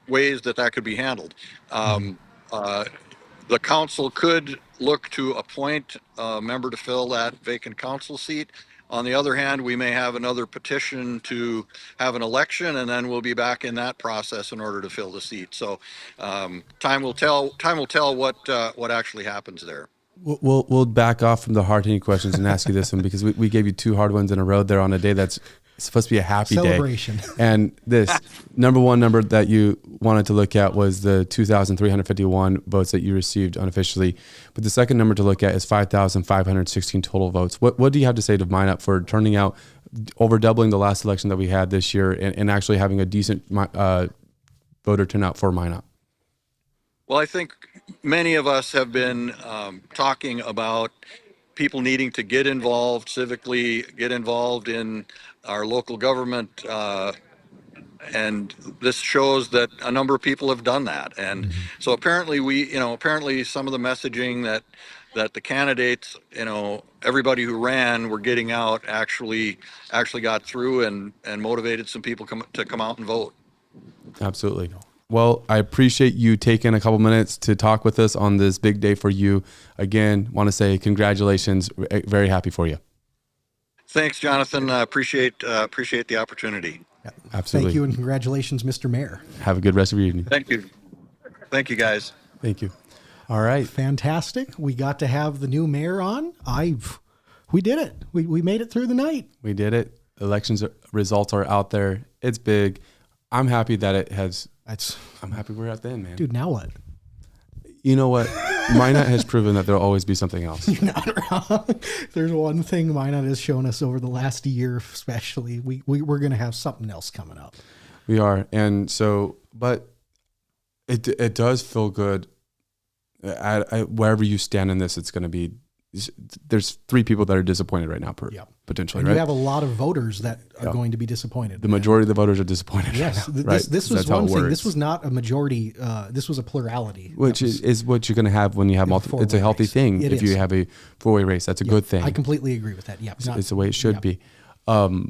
S9: ways that could be handled. The council could look to appoint a member to fill that vacant council seat. On the other hand, we may have another petition to have an election, and then we'll be back in that process in order to fill the seat. So time will tell. Time will tell what actually happens there.
S2: We'll back off from the hard-hitting questions and ask you this one because we gave you two hard ones in a row there on a day that's supposed to be a happy
S1: celebration.
S2: Day. And this number one number that you wanted to look at was the 2,351 votes that you received unofficially. But the second number to look at is 5,516 total votes. What do you have to say to Minot for turning out, over doubling the last election that we had this year and actually having a decent voter turnout for Minot?
S9: Well, I think many of us have been talking about people needing to get involved civically, get involved in our local government, and this shows that a number of people have done that. And so apparently apparently some of the messaging that the candidates, everybody who ran were getting out actually got through and motivated some people to come out and vote.
S2: Absolutely. Well, I appreciate you taking a couple minutes to talk with us on this big day for you. Again, want to say congratulations. Very happy for you.
S9: Thanks, Jonathan. Appreciate the opportunity.
S1: Yeah,
S2: absolutely.
S1: Thank you and congratulations, Mr. Mayor.
S2: Have a good rest of your evening.
S9: Thank you. Thank you, guys.
S2: Thank you. All right.
S1: Fantastic. We got to have the new mayor on. We did it. We made it through the night.
S2: We did it. Elections results are out there. It's big. I'm happy that it has. I'm happy we're at the end, man.
S1: Dude, now what?
S2: You know what? Minot has proven that there'll always be something else.
S1: You're not wrong. There's one thing Minot has shown us over the last year, especially. We're going to have something else coming up.
S2: We are. And so, but it does feel good. Wherever you stand in this, it's going to be, there's three people that are disappointed right now, potentially.
S1: And
S2: right?
S1: You have a lot of voters that are going to be disappointed.
S2: The majority of the voters are disappointed.
S1: Yes,
S2: right now,
S1: this was one thing. This was not a majority. This was a plurality,
S2: which is what you're going to have when you have multiple. It's a healthy thing if you have a four-way race. That's a good thing.
S1: I completely agree with that. Yeah,
S2: it's the way it should be. But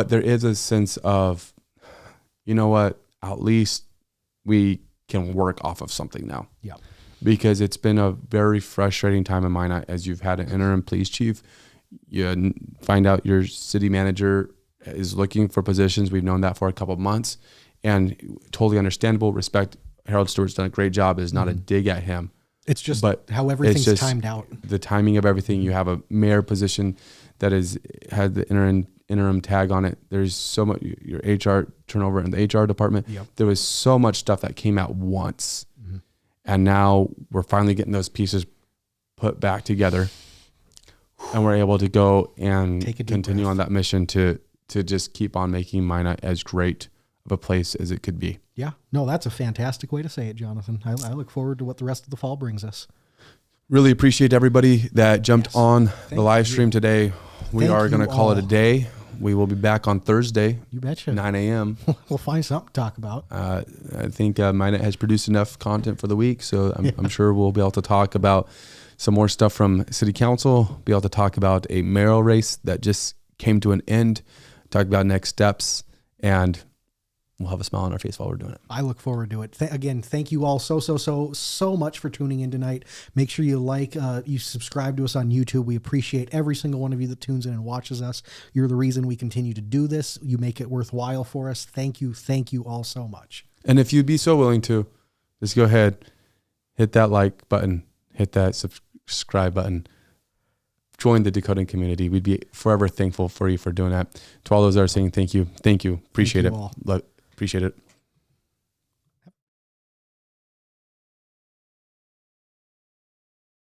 S2: there is a sense of, you know what? At least we can work off of something now.
S1: Yeah.
S2: Because it's been a very frustrating time in Minot as you've had an interim police chief. You find out your city manager is looking for positions. We've known that for a couple of months, and totally understandable. Respect. Harold Stewart's done a great job. It's not a dig at him.
S1: It's just how everything's timed out.
S2: The timing of everything. You have a mayor position that has the interim tag on it. There's so much, your HR turnover in the HR department.
S1: Yep.
S2: There was so much stuff that came out once. And now we're finally getting those pieces put back together, and we're able to go and continue on that mission to just keep on making Minot as great of a place as it could be.
S1: Yeah, no, that's a fantastic way to say it, Jonathan. I look forward to what the rest of the fall brings us.
S2: Really appreciate everybody that jumped on the live stream today. We
S1: Thank
S2: are going to
S1: you
S2: call it a
S1: all.
S2: day. We will be back on Thursday.
S1: You betcha.
S2: 9 a.m.
S1: We'll find something to talk about.
S2: I think Minot has produced enough content for the week, so I'm sure we'll be able to talk about some more stuff from City Council, be able to talk about a mayoral race that just came to an end, talk about next steps, and we'll have a smile on our face while we're doing it.
S1: I look forward to it. Again, thank you all so much for tuning in tonight. Make sure you subscribe to us on YouTube. We appreciate every single one of you that tunes in and watches us. You're the reason we continue to do this. You make it worthwhile for us. Thank you all so much.
S2: And if you'd be so willing to, just go ahead, hit that like button, hit that subscribe button, join the decoding community. We'd be forever thankful for you for doing that. To all those that are saying thank you, appreciate
S1: Thank
S2: it.
S1: you all.
S2: Appreciate it.